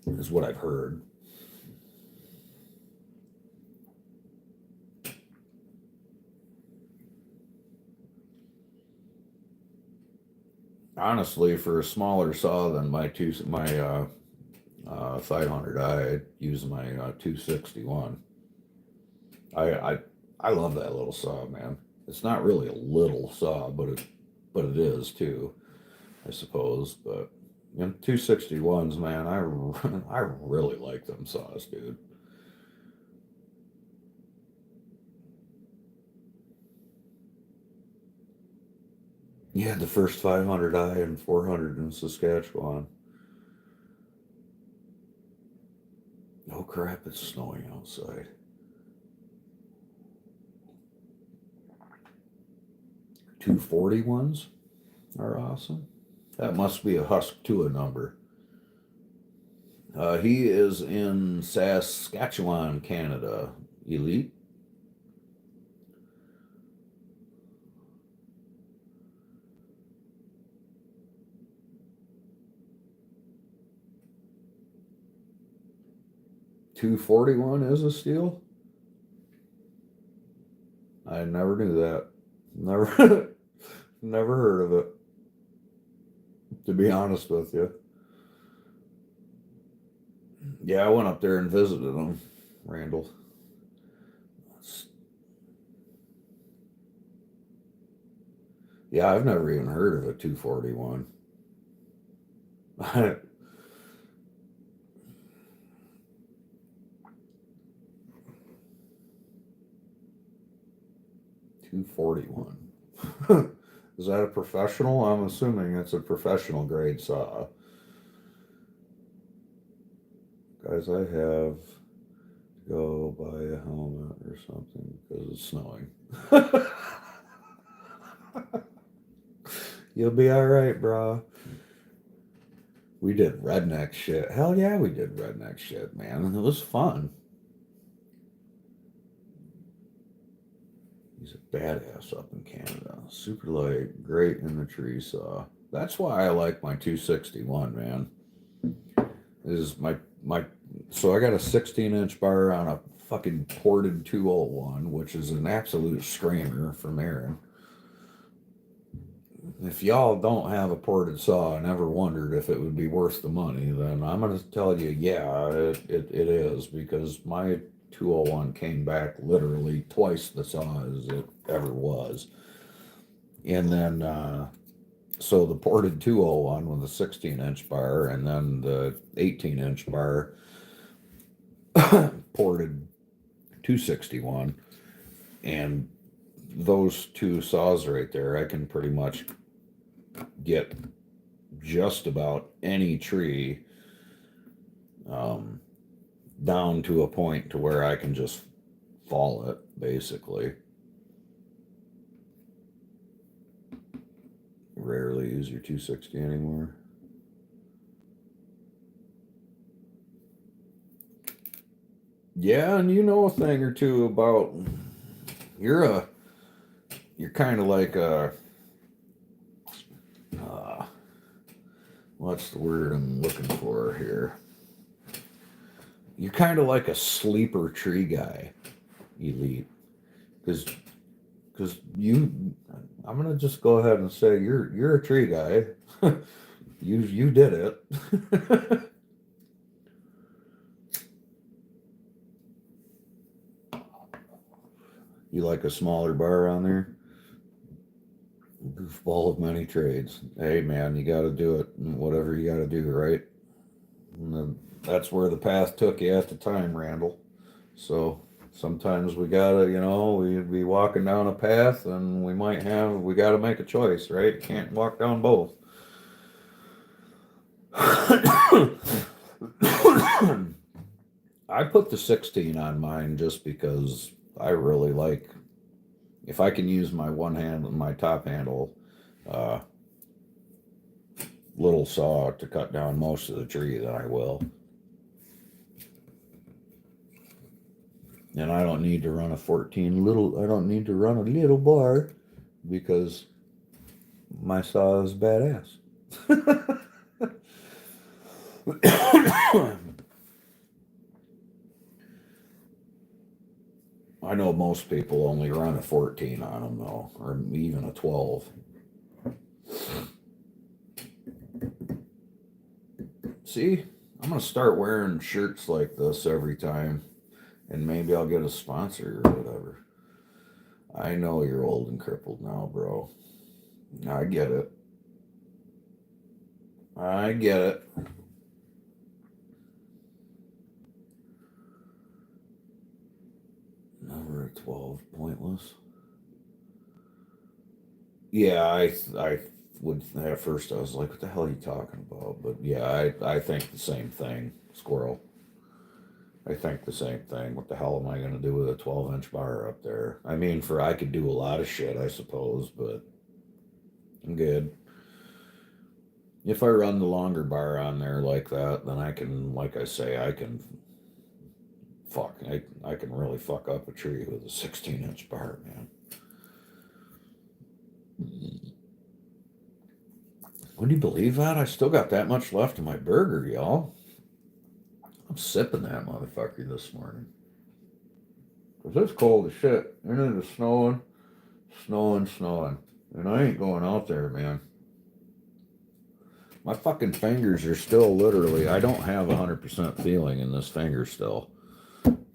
Speaker 1: Is what I've heard. Honestly, for a smaller saw than my 500i, I'd use my 261. I I love that little saw, man. It's not really a little saw, but it is too, I suppose. But 261s, man, I really like them saws, dude. You had the first 500i and 400 in Saskatchewan. Oh crap, it's snowing outside. 241s are awesome. That must be a Husk to a number. He is in Saskatchewan, Canada. Elite. $241 is a steal. I never knew that. Never, never heard of it. To be honest with you. Yeah, I went up there and visited him, Randall. Yeah, I've never even heard of a 241. 241. Is that a professional? I'm assuming it's a professional grade saw. Guys, I have to go buy a helmet or something because it's snowing. You'll be all right, bro. We did redneck shit. Hell yeah, we did redneck shit, man. It was fun. He's a badass up in Canada. Super light, great in the tree saw. That's why I like my 261, man. Is my so I got a 16-inch bar on a fucking ported 201, which is an absolute screamer from Aaron. If y'all don't have a ported saw and ever wondered if it would be worth the money, then I'm going to tell you, yeah, it is, because my 201 came back literally twice the saw as it ever was. And then, so the ported 201 with a 16-inch bar, and then the 18-inch bar ported 261. And those two saws right there, I can pretty much get just about any tree down to a point to where I can just fall it, basically. Rarely use your 260 anymore. Yeah, and you know a thing or two about you're kind of like a what's the word I'm looking for here? You're kind of like a sleeper tree guy, Elite, because I'm gonna just go ahead and say you're a tree guy. You did it. You like a smaller bar on there? Goofball of many trades. Hey man, you got to do it. Whatever you got to do, right? And that's where the path took you at the time, Randall. So sometimes we gotta, we'd be walking down a path, and we gotta make a choice, right? You can't walk down both. I put the 16 on mine just because I really like, if I can use my one hand, my top handle, uh, little saw to cut down most of the tree, then I will. And I don't need to run a 14 little, I don't need to run a little bar because my saw is badass. I know most people only run a 14 on them though, or even a 12. See, I'm gonna start wearing shirts like this every time, And maybe I'll get a sponsor or whatever. I know you're old and crippled now, bro. I get it. I get it. Number 12, pointless. Yeah, I would, at first I was like, what the hell are you talking about? But yeah, I think the same thing, squirrel. I think the same thing. What the hell am I going to do with a 12-inch bar up there? I mean, I could do a lot of shit, I suppose, but I'm good. If I run the longer bar on there like that, then I can, like I say, I can really fuck up a tree with a 16-inch bar, man. Would you believe that? I still got that much left in my burger, y'all. I'm sipping that motherfucker this morning. Because it's cold as shit. And it is snowing, snowing. And I ain't going out there, man. My fucking fingers are still literally, I don't have 100% feeling in this finger still.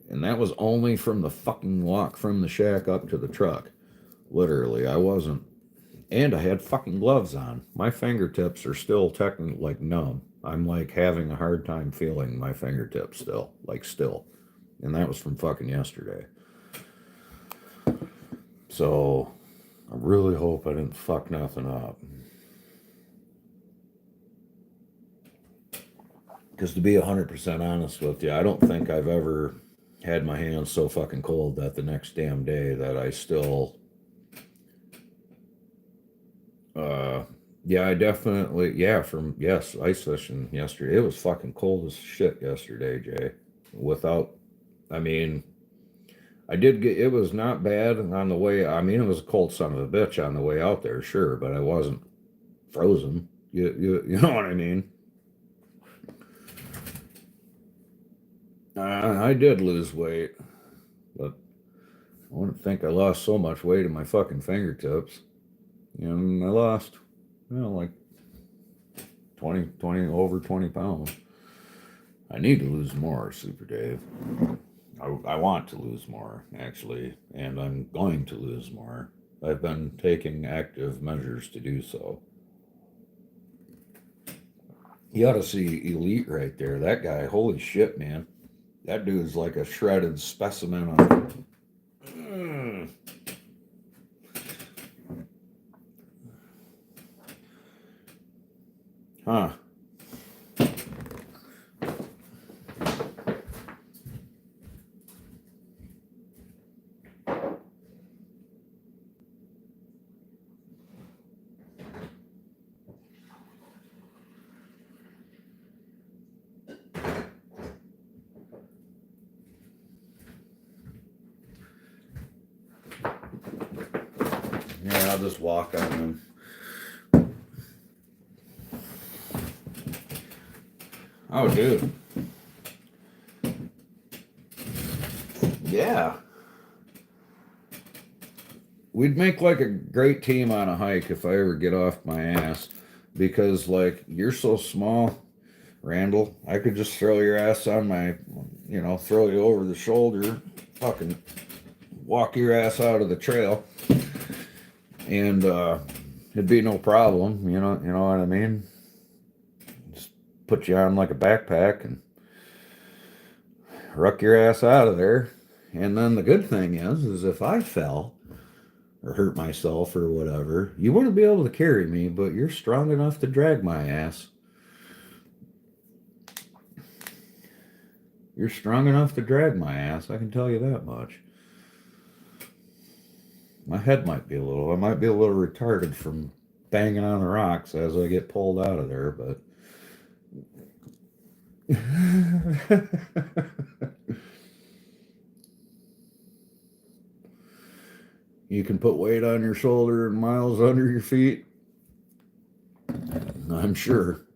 Speaker 1: And that was only from the fucking walk from the shack up to the truck. Literally, I wasn't. And I had fucking gloves on. My fingertips are still technically like numb. I'm like having a hard time feeling my fingertips still. Like still. And that was from fucking yesterday. So I really hope I didn't fuck nothing up. Because to be 100% honest with you, I don't think I've ever had my hands so fucking cold that the next damn day that I still yeah, I definitely, yes, ice fishing yesterday. It was fucking cold as shit yesterday, Jay. Without, I mean, I did get, it was not bad on the way. I mean, it was a cold son of a bitch on the way out there, sure, but I wasn't frozen. You know what I mean? I did lose weight, but I wouldn't think I lost so much weight in my fucking fingertips. And I lost, like 20, over 20 pounds. I need to lose more, Super Dave. I want to lose more, actually, and I'm going to lose more. I've been taking active measures to do so. You ought to see Elite right there. That guy, holy shit, man. That dude's like a shredded specimen of. Huh. Yeah, I'll just walk on them. Oh, dude. Yeah. We'd make like a great team on a hike if I ever get off my ass. Because, like, you're so small, Randall. I could just throw your ass on my, throw you over the shoulder, fucking walk your ass out of the trail. And it'd be no problem, you know what I mean? Just put you on like a backpack and ruck your ass out of there. And then the good thing is if I fell or hurt myself or whatever, you wouldn't be able to carry me, but you're strong enough to drag my ass. You're strong enough to drag my ass, I can tell you that much. My head might be I might be a little retarded from banging on the rocks as I get pulled out of there, but. You can put weight on your shoulder and miles under your feet. I'm sure.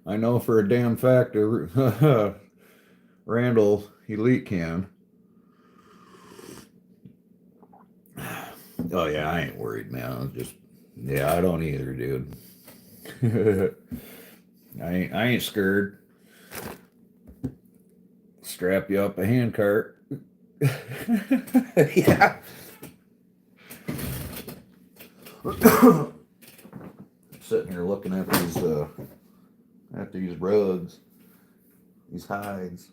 Speaker 1: I know for a damn fact Randall Elite can. Oh yeah, I ain't worried, man. I don't either, dude. I ain't scared. strap you up a hand cart. Yeah. Sitting here looking at these rugs, these hides.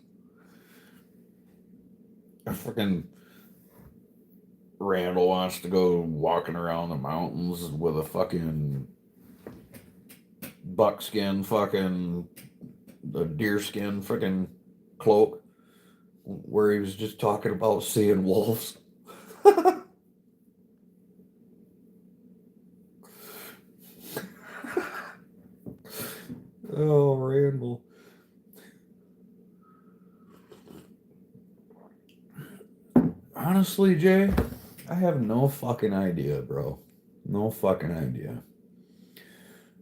Speaker 1: Freaking Randall wants to go walking around the mountains with a fucking buckskin fucking a deerskin fucking cloak where he was just talking about seeing wolves. Oh, Randall. Honestly, Jay, I have no fucking idea, bro. No fucking idea.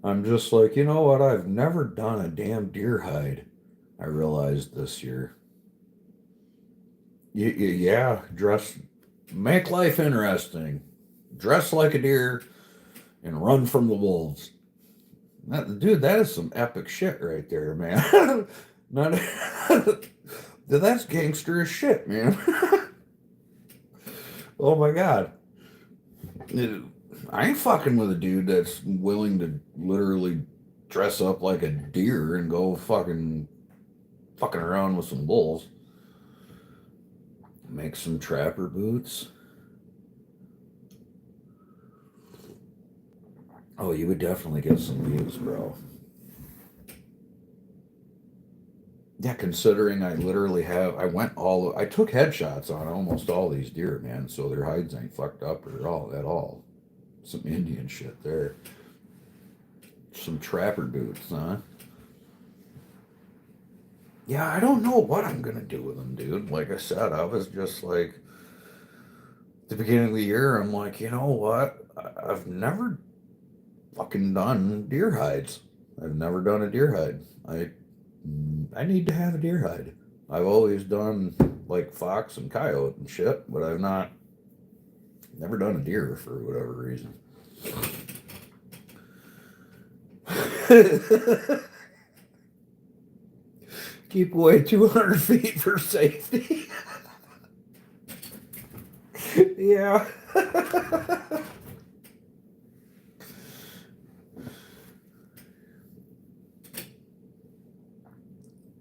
Speaker 1: I'm just like, you know what? I've never done a damn deer hide. I realized this year. Yeah, make life interesting. Dress like a deer and run from the wolves. Dude, that is some epic shit right there, man. Not, that's gangster as shit, man. Oh my god. I ain't fucking with a dude that's willing to literally dress up like a deer and go fucking around with some wolves. Make some trapper boots. Oh, you would definitely get some views, bro. Yeah, considering I took headshots on almost all these deer, man, so their hides ain't fucked up at all. Some Indian shit there. Some trapper boots, huh? Yeah, I don't know what I'm gonna do with them, dude. Like I said, I was just like, at the beginning of the year, I'm like, you know what? I've never fucking done deer hides. I've never done a deer hide. I need to have a deer hide. I've always done like fox and coyote and shit, but I've never done a deer for whatever reason. Keep away 200 feet for safety. Yeah.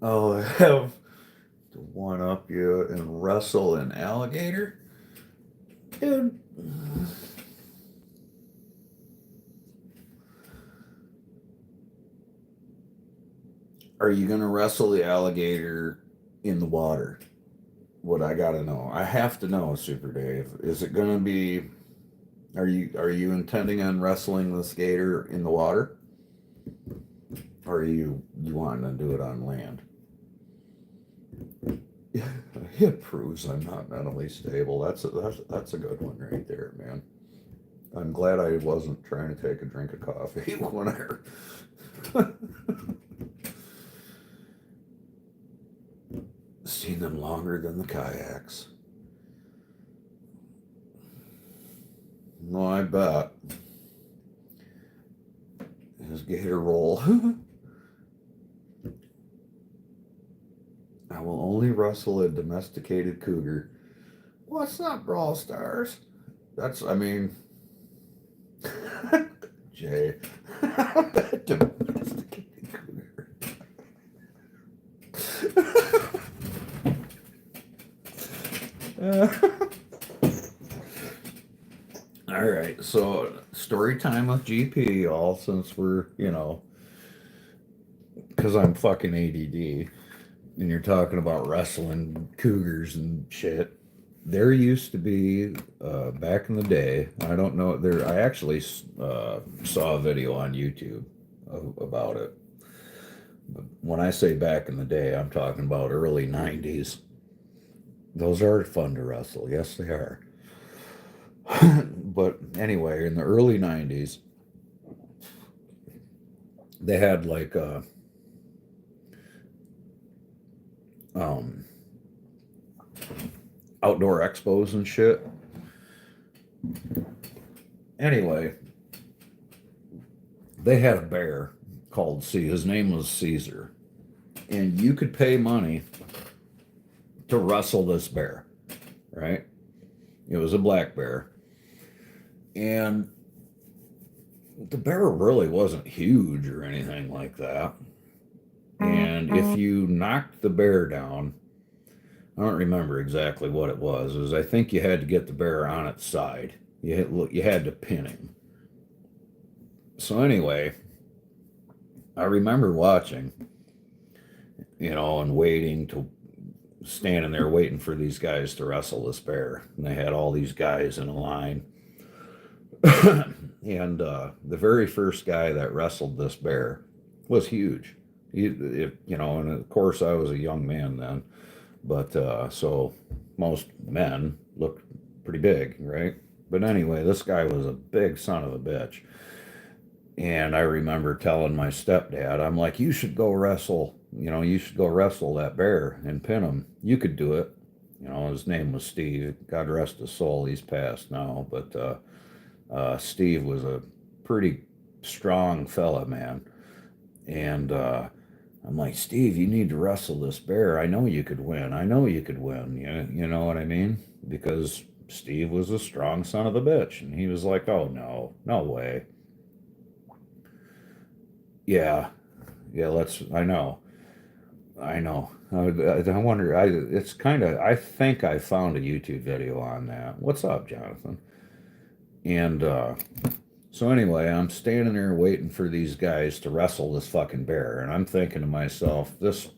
Speaker 1: Oh, I have to one up you and wrestle an alligator? Dude. Are you going to wrestle the alligator in the water? What I got to know. I have to know, Super Dave. Is it going to be are you intending on wrestling this gator in the water? Or are you wanting to do it on land? It proves I'm not mentally stable. That's a good one right there, man. I'm glad I wasn't trying to take a drink of coffee when I seen them longer than the kayaks. No, I bet. His gator roll. I will only wrestle a domesticated cougar. What's up, Brawl Stars? I mean, Jay. Domesticated cougar. All right, so story time with GP, y'all, since we're, because I'm fucking ADD, and you're talking about wrestling cougars and shit. There used to be, back in the day, I don't know, I actually saw a video on YouTube about it. But when I say back in the day, I'm talking about early 90s. Those are fun to wrestle. Yes, they are. But anyway, in the early 90s, they had like um, outdoor expos and shit. Anyway, they had a bear called his name was Caesar. And you could pay money to wrestle this bear, right? It was a black bear. And the bear really wasn't huge or anything like that. And if you knocked the bear down, I don't remember exactly what it was. It was, I think you had to get the bear on its side. You had to pin him. So anyway, I remember watching, and standing there waiting for these guys to wrestle this bear. And they had all these guys in a line. And the very first guy that wrestled this bear was huge. And of course I was a young man then, but so most men looked pretty big, right? But anyway, this guy was a big son of a bitch. And I remember telling my stepdad, I'm like, you should go wrestle that bear and pin him. You could do it. His name was Steve. God rest his soul. He's passed now. But Steve was a pretty strong fella, man. And I'm like, Steve, you need to wrestle this bear. I know you could win. I know you could win. You know what I mean? Because Steve was a strong son of a bitch. And he was like, oh, no way. Yeah, I know. I know. I wonder, I think I found a YouTube video on that. What's up, Jonathan? And so anyway, I'm standing there waiting for these guys to wrestle this fucking bear. And I'm thinking to myself, this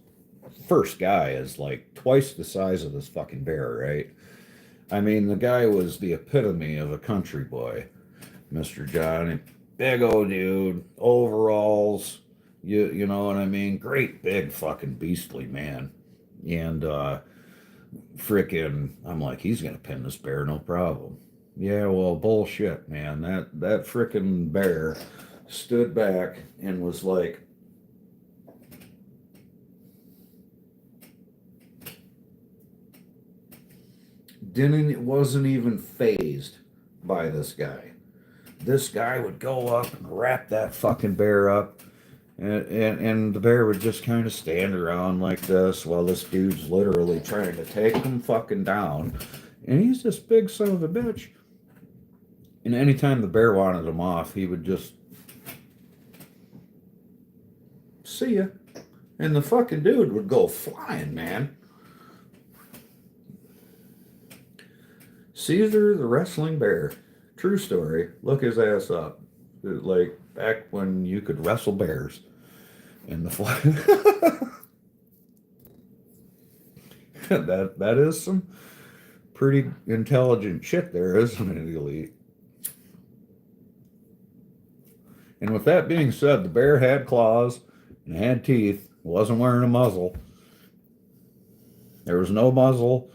Speaker 1: first guy is like twice the size of this fucking bear, right? I mean, the guy was the epitome of a country boy, Mr. John. Big old dude, overalls, you know what I mean? Great big fucking beastly man. And I'm like, he's gonna pin this bear, no problem. Yeah, well, bullshit, man. That frickin' bear stood back and was like, wasn't even phased by this guy. This guy would go up and wrap that fucking bear up, and the bear would just kind of stand around like this while this dude's literally trying to take him fucking down. And he's this big son of a bitch. And anytime the bear wanted him off, he would just see ya. And the fucking dude would go flying, man. Caesar the wrestling bear. True story. Look his ass up. Like back when you could wrestle bears in the fly. that is some pretty intelligent shit there, isn't it, Elite? And with that being said, the bear had claws and had teeth. Wasn't wearing a muzzle. There was no muzzle.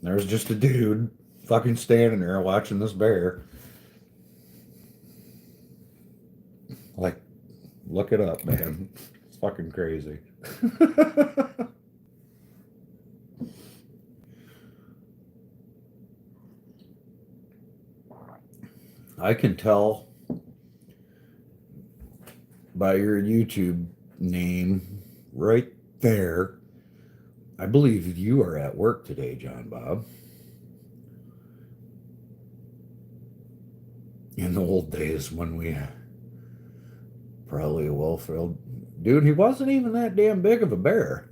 Speaker 1: There was just a dude fucking standing there watching this bear. Like, look it up, man. It's fucking crazy. I can tell by your YouTube name right there. I believe you are at work today, John Bob. In the old days when we probably a well-filled dude, he wasn't even that damn big of a bear.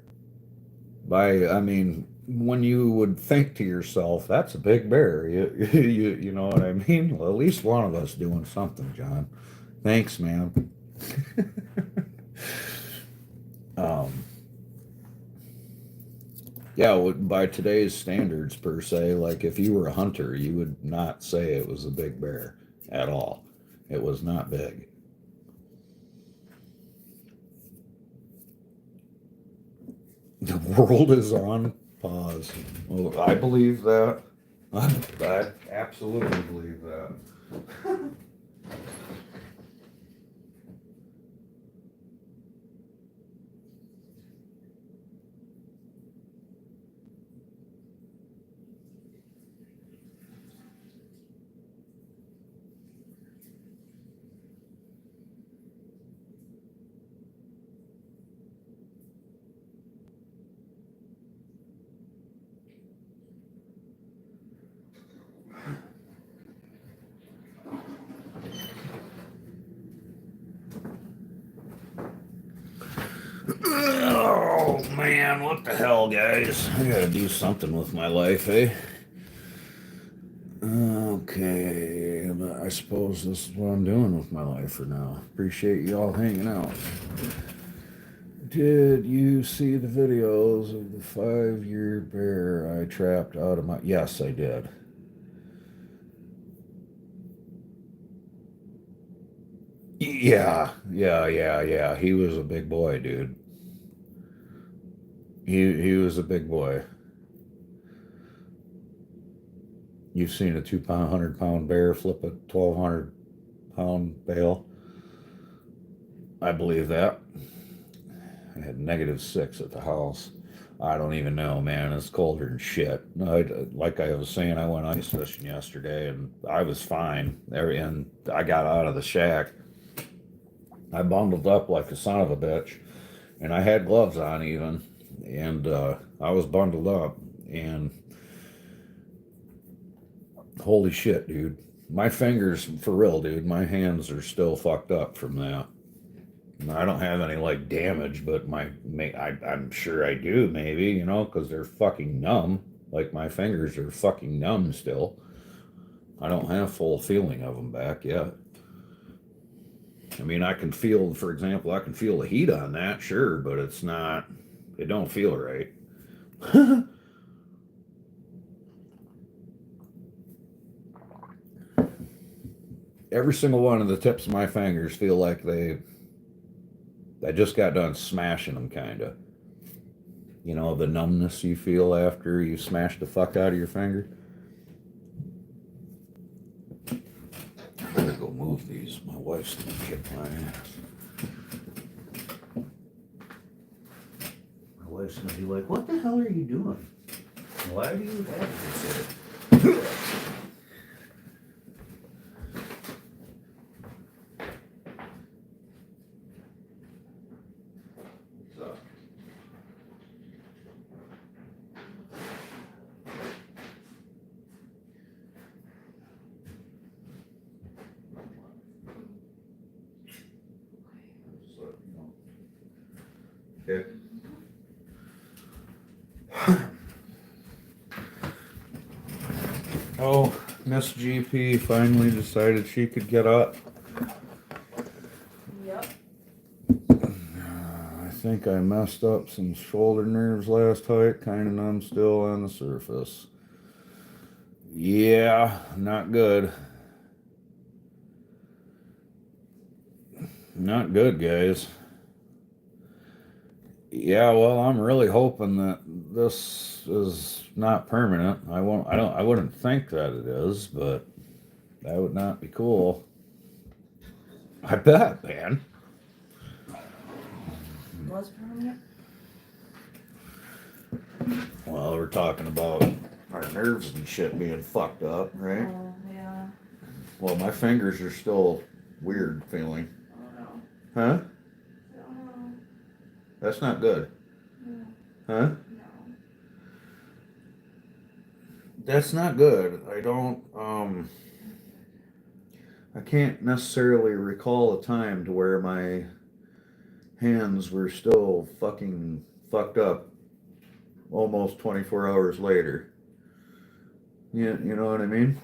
Speaker 1: I mean, when you would think to yourself, that's a big bear, you know what I mean? Well, at least one of us doing something, John. Thanks, man. Yeah, by today's standards per se, like if you were a hunter, you would not say it was a big bear at all. It was not big. The world is on pause. Well, I believe that. I absolutely believe that. Oh man, what the hell, guys? I gotta do something with my life, eh? Okay, I suppose this is what I'm doing with my life for now. Appreciate you all hanging out. Did you see the videos of the 5-year bear I trapped out of my... Yes, I did. Yeah. He was a big boy, dude. He was a big boy. You've seen a 200-pound bear flip a 1,200-pound bale? I believe that. I had -6 at the house. I don't even know, man. It's colder than shit. Like I was saying, I went ice fishing yesterday and I was fine. And I got out of the shack. I bundled up like a son of a bitch. And I had gloves on even. And I was bundled up. And holy shit, dude. My fingers, for real, dude, my hands are still fucked up from that. I don't have any like damage, but I'm sure I do maybe, because they're fucking numb. Like my fingers are fucking numb still. I don't have full feeling of them back yet. I mean, I can feel, for example, I can feel the heat on that, sure, but it don't feel right. Every single one of the tips of my fingers feel like I just got done smashing them, kind of. The numbness you feel after you smash the fuck out of your finger. I better go move these. My wife's gonna kick my ass. My wife's gonna be like, "What the hell are you doing? Why do you have this?" Okay. Oh, Miss GP finally decided she could get up.
Speaker 2: Yep.
Speaker 1: I think I messed up some shoulder nerves last hike, kind of numb still on the surface. Yeah, not good. Not good, guys. Yeah, well, I'm really hoping that this is not permanent. I wouldn't think that it is, but that would not be cool. I bet, man.
Speaker 2: Was permanent?
Speaker 1: Well, we're talking about our nerves and shit being fucked up, right?
Speaker 2: Oh, yeah.
Speaker 1: Well, my fingers are still weird feeling.
Speaker 2: Oh, no.
Speaker 1: Huh?
Speaker 2: Oh,
Speaker 1: That's not good.
Speaker 2: no.
Speaker 1: Huh?
Speaker 2: No.
Speaker 1: That's not good. I can't necessarily recall a time to where my hands were still fucking fucked up almost 24 hours later. You know what I mean?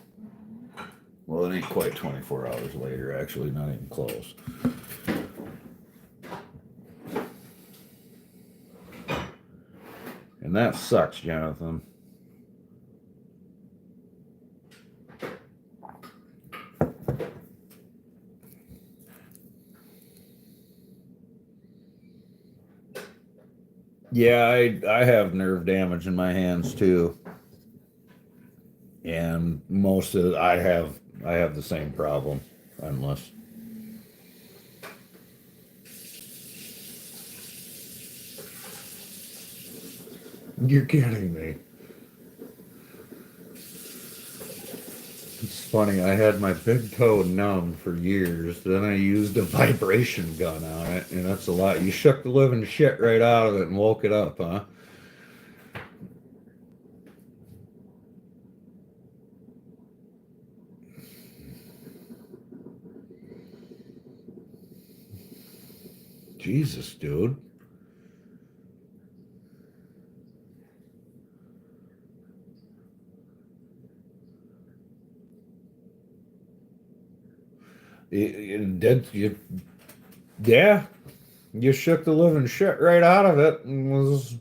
Speaker 1: Well, it ain't quite 24 hours later, actually, not even close. And that sucks, Jonathan. Yeah, I have nerve damage in my hands too. And I have the same problem, unless you're kidding me. It's funny, I had my big toe numb for years, then I used a vibration gun on it, and that's a lot. You shook the living shit right out of it and woke it up, huh? Jesus, dude. Yeah, you shook the living shit right out of it, and was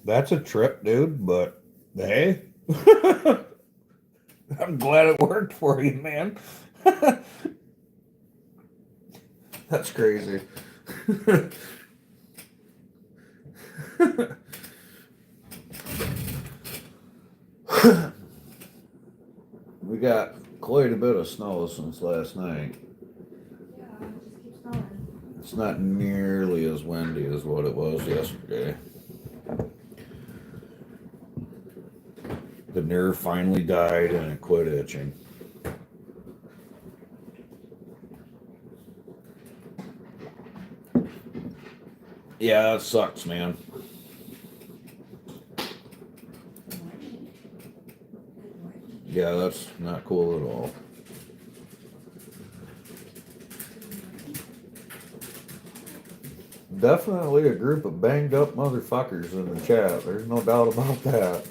Speaker 1: that's a trip, dude. But hey, I'm glad it worked for you, man. That's crazy. We got quite a bit of snow since last night.
Speaker 2: Yeah, it just keeps going.
Speaker 1: It's not nearly as windy as what it was yesterday. The nerve finally died and it quit itching. Yeah, that sucks, man. Yeah, that's not cool at all. Definitely a group of banged up motherfuckers in the chat. There's no doubt about that.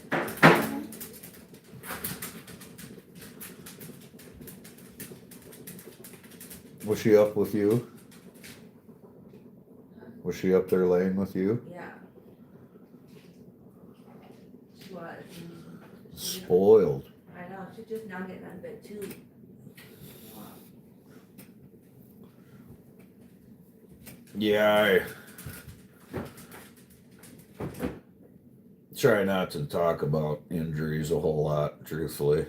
Speaker 1: Was she up with you? Was she up there laying with you?
Speaker 2: Yeah. She was.
Speaker 1: Spoiled.
Speaker 2: I know. She's just now getting out of bed too.
Speaker 1: Yeah, I try not to talk about injuries a whole lot, truthfully.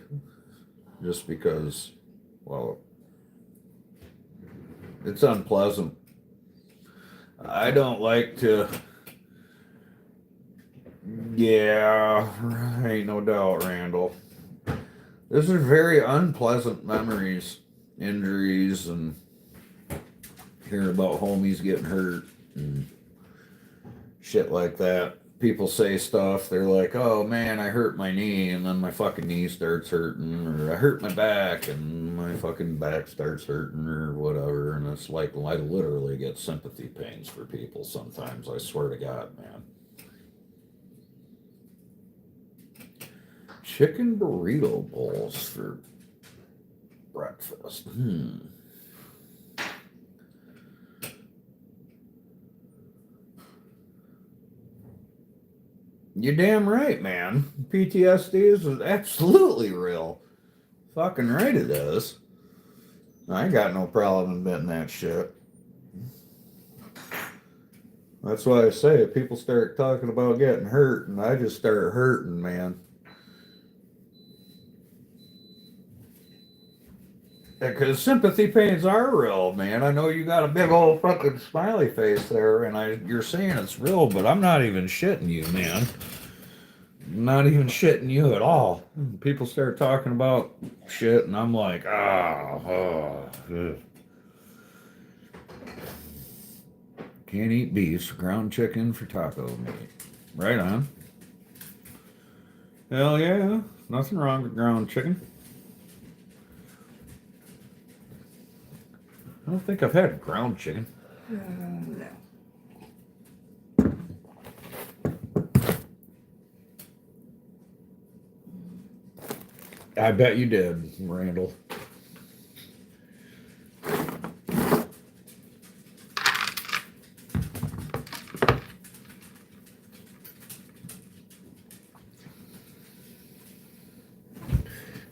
Speaker 1: Just because, well, it's unpleasant. I don't like to. Yeah, ain't no doubt, Randall. Those are very unpleasant memories, injuries, and hearing about homies getting hurt and shit like that. People say stuff, they're like, oh man, I hurt my knee, and then my fucking knee starts hurting, or I hurt my back, and my fucking back starts hurting, or whatever. And it's like, I literally get sympathy pains for people sometimes, I swear to God, man. Chicken burrito bowls for breakfast. You're damn right, man. PTSD is absolutely real. Fucking right it is. I ain't got no problem admitting that shit. That's why I say if people start talking about getting hurt, and I just start hurting, man. Because sympathy pains are real, man. I know you got a big old fucking smiley face there, and you're saying it's real, but I'm not even shitting you, man. I'm not even shitting you at all. People start talking about shit, and I'm like, ugh. Can't eat beef, ground chicken for taco meat. Right on. Hell yeah, nothing wrong with ground chicken. I don't think I've had ground chicken.
Speaker 2: No.
Speaker 1: I bet you did, Randall.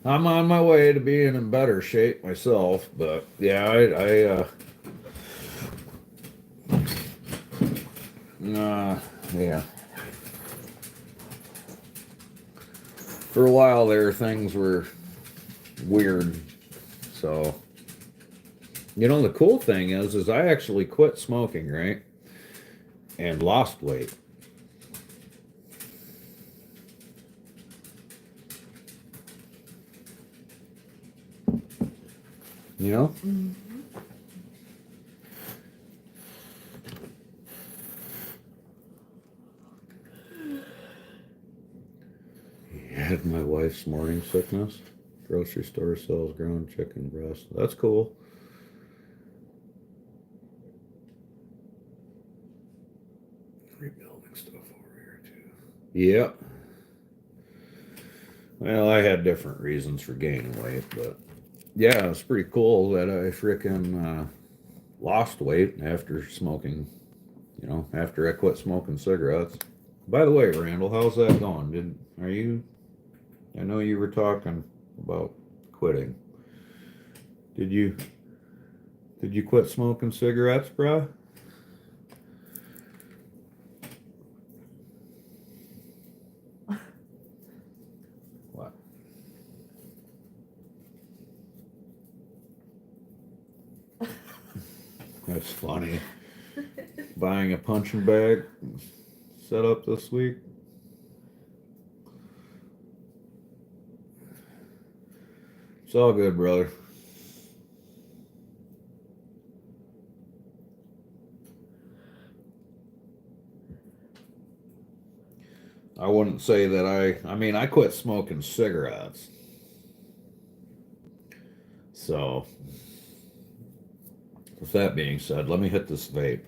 Speaker 1: I'm on my way to being in better shape myself, but yeah, yeah. For a while there, things were weird. So, the cool thing is I actually quit smoking, right? And lost weight.
Speaker 2: Mm-hmm.
Speaker 1: Had my wife's morning sickness. Grocery store sells ground chicken breast. That's cool. Rebuilding stuff over here too. Yep. Well, I had different reasons for gaining weight, but Yeah, it's pretty cool that I frickin' lost weight after smoking, after I quit smoking cigarettes. By the way, Randall, how's that going? I know you were talking about quitting. Did you, did you quit smoking cigarettes, bruh? What? That's funny. Buying a punching bag set up this week. It's all good, brother. I wouldn't say that I mean, I quit smoking cigarettes. So, with that being said, let me hit this vape.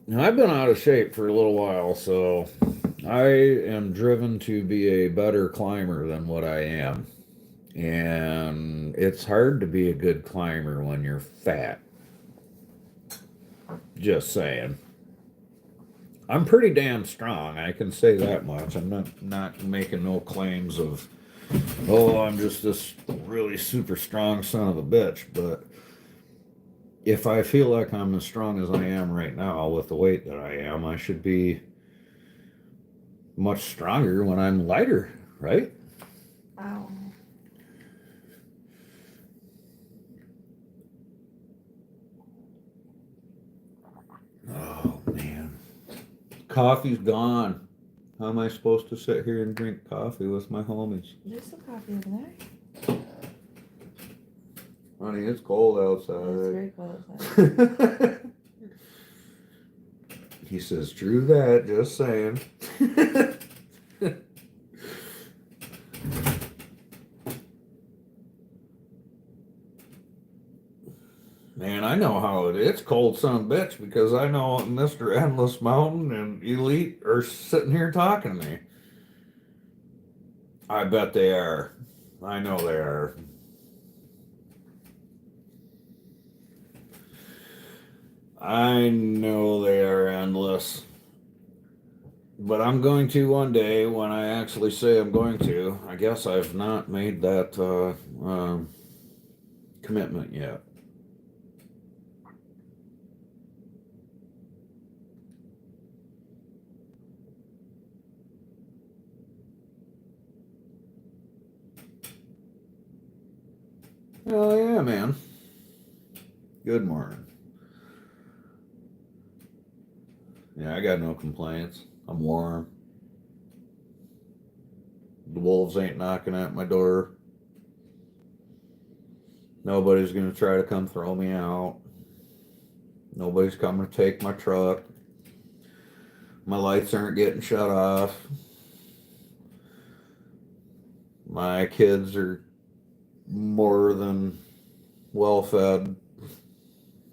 Speaker 1: Now, I've been out of shape for a little while, so I am driven to be a better climber than what I am. And it's hard to be a good climber when you're fat. Just saying. I'm pretty damn strong, I can say that much. I'm not making no claims of, oh, I'm just this really super strong son of a bitch, but if I feel like I'm as strong as I am right now with the weight that I am, I should be much stronger when I'm lighter, right?
Speaker 2: Ow.
Speaker 1: Oh man. Coffee's gone. How am I supposed to sit here and drink coffee with my homies?
Speaker 2: There's some coffee over there.
Speaker 1: Honey, it's cold
Speaker 2: It's
Speaker 1: outside.
Speaker 2: very cold outside.
Speaker 1: He says, true that, just saying. Man, I know how it is. It's cold son of a bitch because I know Mr. Endless Mountain and Elite are sitting here talking to me. I bet they are. I know they are. I know they are endless. But I'm going to one day when I actually say I'm going to. I guess I've not made that commitment yet. Oh, yeah, man. Good morning. Yeah, I got no complaints. I'm warm. The wolves ain't knocking at my door. Nobody's gonna try to come throw me out. Nobody's coming to take my truck. My lights aren't getting shut off. My kids are more than well fed.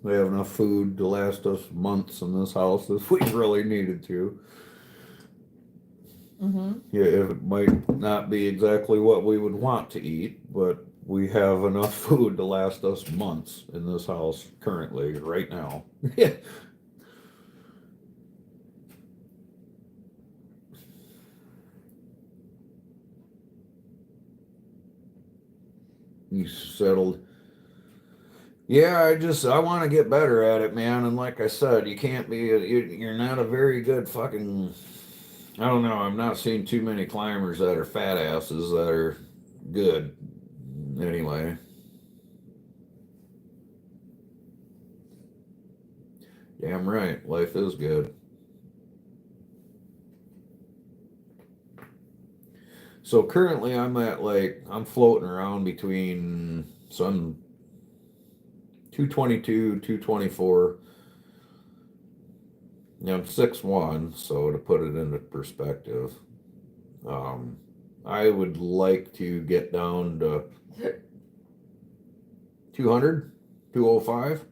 Speaker 1: They have enough food to last us months in this house if we really needed to.
Speaker 2: Mm-hmm.
Speaker 1: Yeah, it might not be exactly what we would want to eat, but we have enough food to last us months in this house currently, right now. Yeah. You settled. Yeah, I want to get better at it, man. And like I said, you can't be, you're not a very good fucking, I don't know. I'm not seeing too many climbers that are fat asses that are good. Anyway, damn right. Life is good. So currently I'm floating around between some 222, 224. I'm 6'1", so to put it into perspective, um, I would like to get down to 200, 205.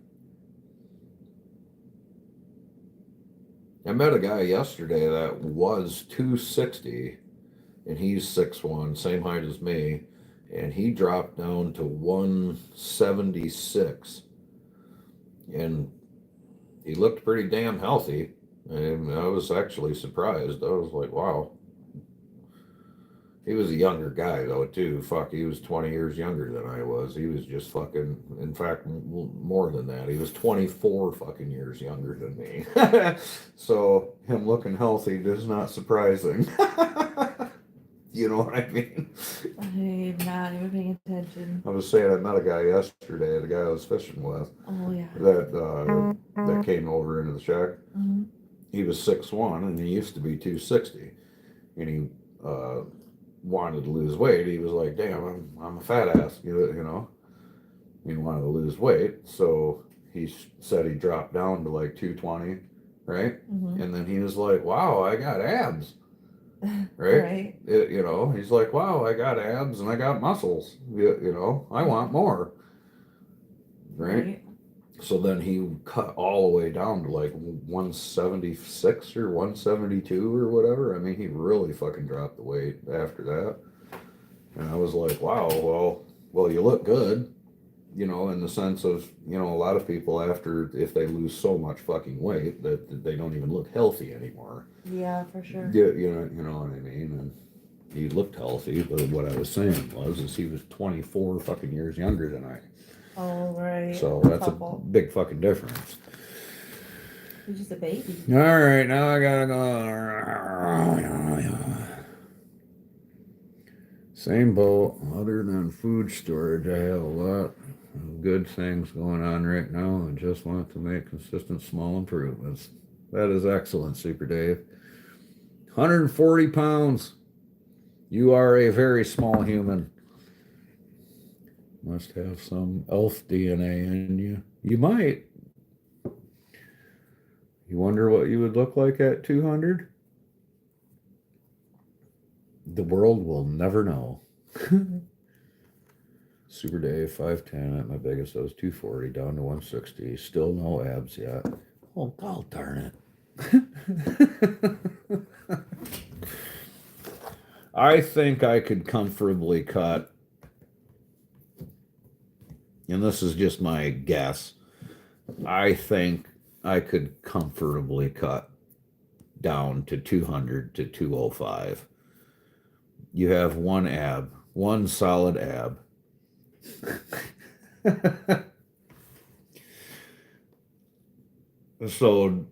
Speaker 1: I met a guy yesterday that was 260, and he's 6'1", same height as me, and he dropped down to 176, and he looked pretty damn healthy. And I was actually surprised. I was like, wow. He was a younger guy though too. Fuck, he was 20 years younger than I was. He was just fucking. In fact, more than that. He was 24 fucking years younger than me. So him looking healthy is not surprising. You know what I mean?
Speaker 2: I'm not even paying attention.
Speaker 1: I was saying I met a guy yesterday, the guy I was fishing with,
Speaker 2: Oh yeah.
Speaker 1: that came over into the shack.
Speaker 2: Mm-hmm.
Speaker 1: He was 6'1", and he used to be 260, and he wanted to lose weight. He was like, damn, I'm a fat ass, you know. He wanted to lose weight, so he said he dropped down to like 220, right?
Speaker 2: Mm-hmm.
Speaker 1: And then he was like, wow, I got abs, right?
Speaker 2: Right.
Speaker 1: You know, he's like, wow, I got abs and I got muscles, you know, I want more, right? So then he cut all the way down to like 176 or 172 or whatever. I mean, he really fucking dropped the weight after that. And I was like, wow, well, you look good, you know, in the sense of, you know, a lot of people after, if they lose so much fucking weight that they don't even look healthy anymore.
Speaker 2: Yeah, for sure.
Speaker 1: Yeah, you know what I mean? And he looked healthy, but what I was saying is he was 24 fucking years younger than I.
Speaker 2: Oh, right.
Speaker 1: So that's a big fucking difference.
Speaker 2: He's just a baby.
Speaker 1: All right, now I gotta go. Same boat, other than food storage. I have a lot of good things going on right now and just want to make consistent small improvements. That is excellent, Super Dave. 140 pounds. You are a very small human. Must have some elf DNA in you. You might. You wonder what you would look like at 200? The world will never know. Super Dave, 5'10". At my biggest, I was 240, down to 160. Still no abs yet. Oh, God darn it. I think I could comfortably cut, and this is just my guess, I think I could comfortably cut down to 200 to 205. You have one solid ab. So,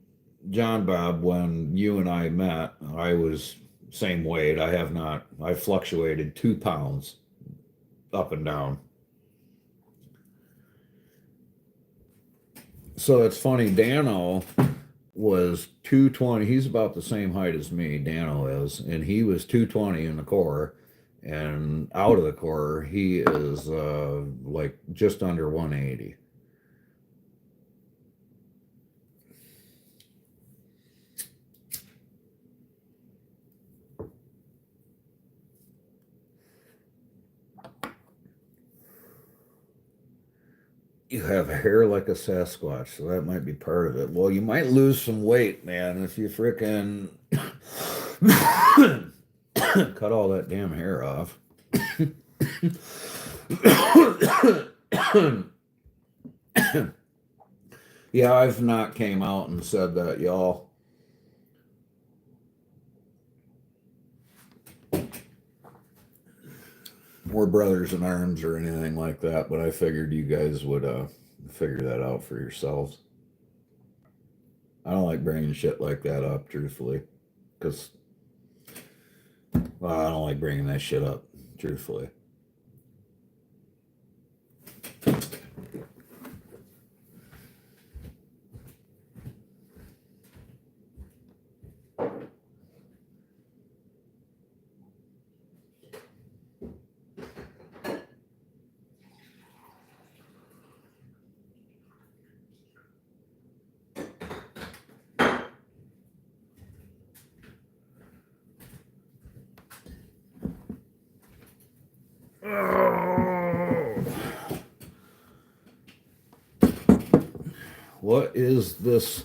Speaker 1: John Bob, when you and I met, I was same weight. I fluctuated 2 pounds up and down. So it's funny, Dano was 220. He's about the same height as me, Dano is, and he was 220 in the core, and out of the core, he is like just under 180. You have hair like a Sasquatch, so that might be part of it. Well, you might lose some weight, man, if you frickin' cut all that damn hair off. Yeah, I've not came out and said that, y'all. We're brothers in arms or anything like that, but I figured you guys would figure that out for yourselves. I don't like bringing shit like that up, truthfully, because, well, I don't like bringing that shit up, truthfully. What is this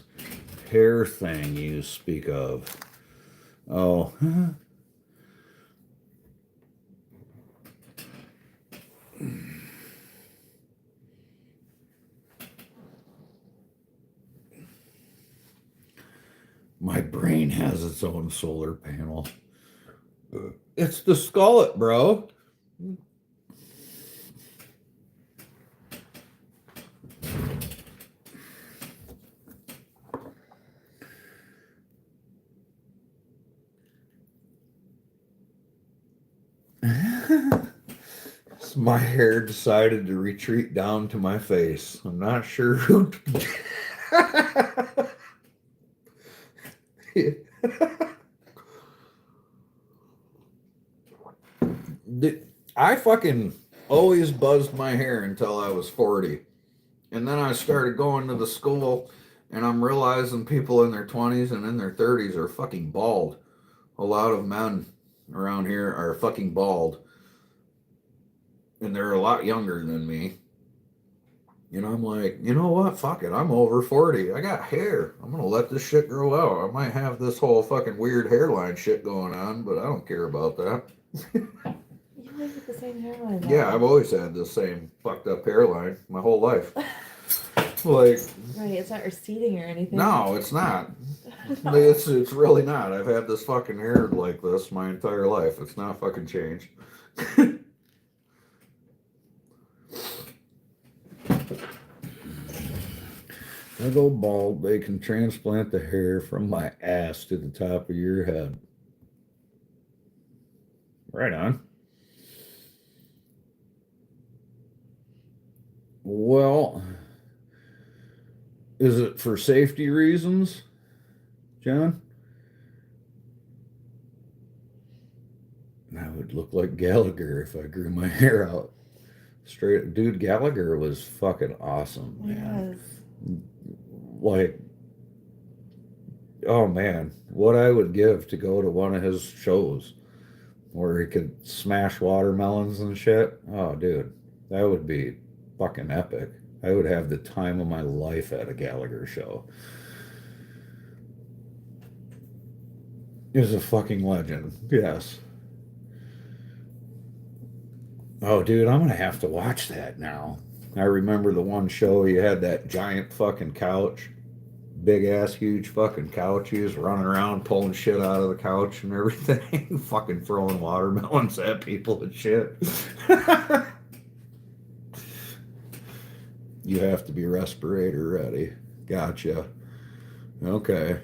Speaker 1: hair thing you speak of? Oh, my brain has its own solar panel. It's the skullet, bro. My hair decided to retreat down to my face. I'm not sure who. I fucking always buzzed my hair until I was 40. And then I started going to the school, and I'm realizing people in their 20s and in their 30s are fucking bald. A lot of men around here are fucking bald. And they're a lot younger than me. And I'm like, you know what? Fuck it. I'm over 40. I got hair. I'm going to let this shit grow out. I might have this whole fucking weird hairline shit going on, but I don't care about that.
Speaker 2: You always have the same hairline. though.
Speaker 1: Yeah, I've always had the same fucked up hairline my whole life. Like,
Speaker 2: Right, it's not receding or anything.
Speaker 1: no, it's not.
Speaker 2: No.
Speaker 1: It's really not. I've had this fucking hair like this my entire life. It's not fucking changed. I go bald, they can transplant the hair from my ass to the top of your head. Right on. Well, is it for safety reasons, John? I would look like Gallagher if I grew my hair out. Straight, dude, Gallagher was fucking awesome, man.
Speaker 2: Yes.
Speaker 1: Like, oh man, what I would give to go to one of his shows where he could smash watermelons and shit. Oh, dude, that would be fucking epic. I would have the time of my life at a Gallagher show. He was a fucking legend. Yes. Oh, dude, I'm gonna have to watch that now. I remember the one show he had that giant fucking couch, big ass, huge fucking couch. He was running around pulling shit out of the couch and everything, fucking throwing watermelons at people and shit. You have to be respirator ready. Gotcha. Okay.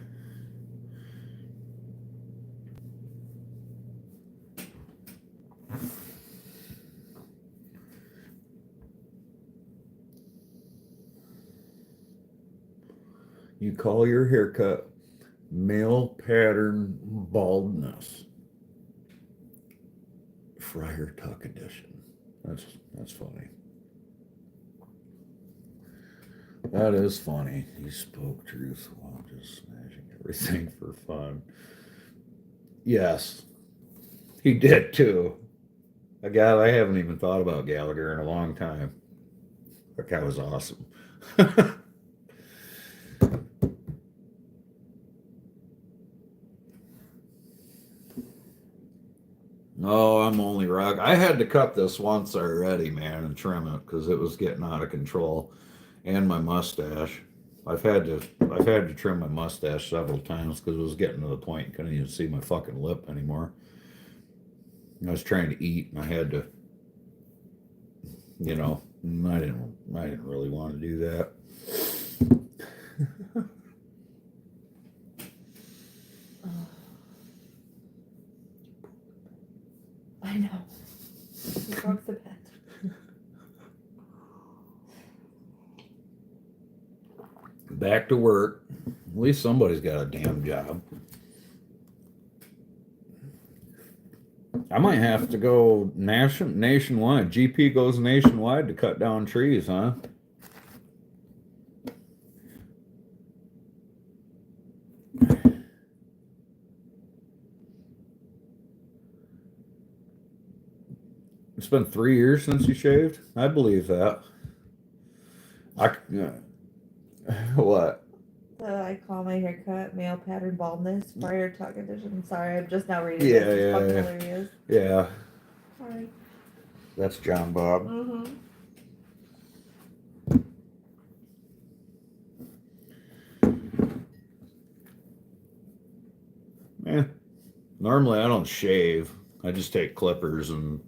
Speaker 1: You call your haircut male pattern baldness. Friar Tuck edition. That's funny. That is funny. He spoke truth while just smashing everything for fun. Yes, he did too. A guy I haven't even thought about Gallagher in a long time. That guy was awesome. Oh, I'm only rock. I had to cut this once already, man, and trim it because it was getting out of control. And my mustache. I've had to trim my mustache several times because it was getting to the point you couldn't even see my fucking lip anymore. I was trying to eat and I had to, I didn't really want to do that.
Speaker 2: I know. You broke the bed.
Speaker 1: Back to work. At least somebody's got a damn job. I might have to go nationwide. GP goes nationwide to cut down trees, huh? It's been 3 years since you shaved. I believe that. What?
Speaker 2: I I call my haircut male pattern baldness prior talk condition. I'm sorry, I'm just now reading
Speaker 1: Yeah,
Speaker 2: this. It's fucking
Speaker 1: yeah.
Speaker 2: hilarious.
Speaker 1: Yeah,
Speaker 2: Sorry.
Speaker 1: that's John Bob.
Speaker 2: Mm-hmm.
Speaker 1: Yeah. Normally I don't shave. I just take clippers and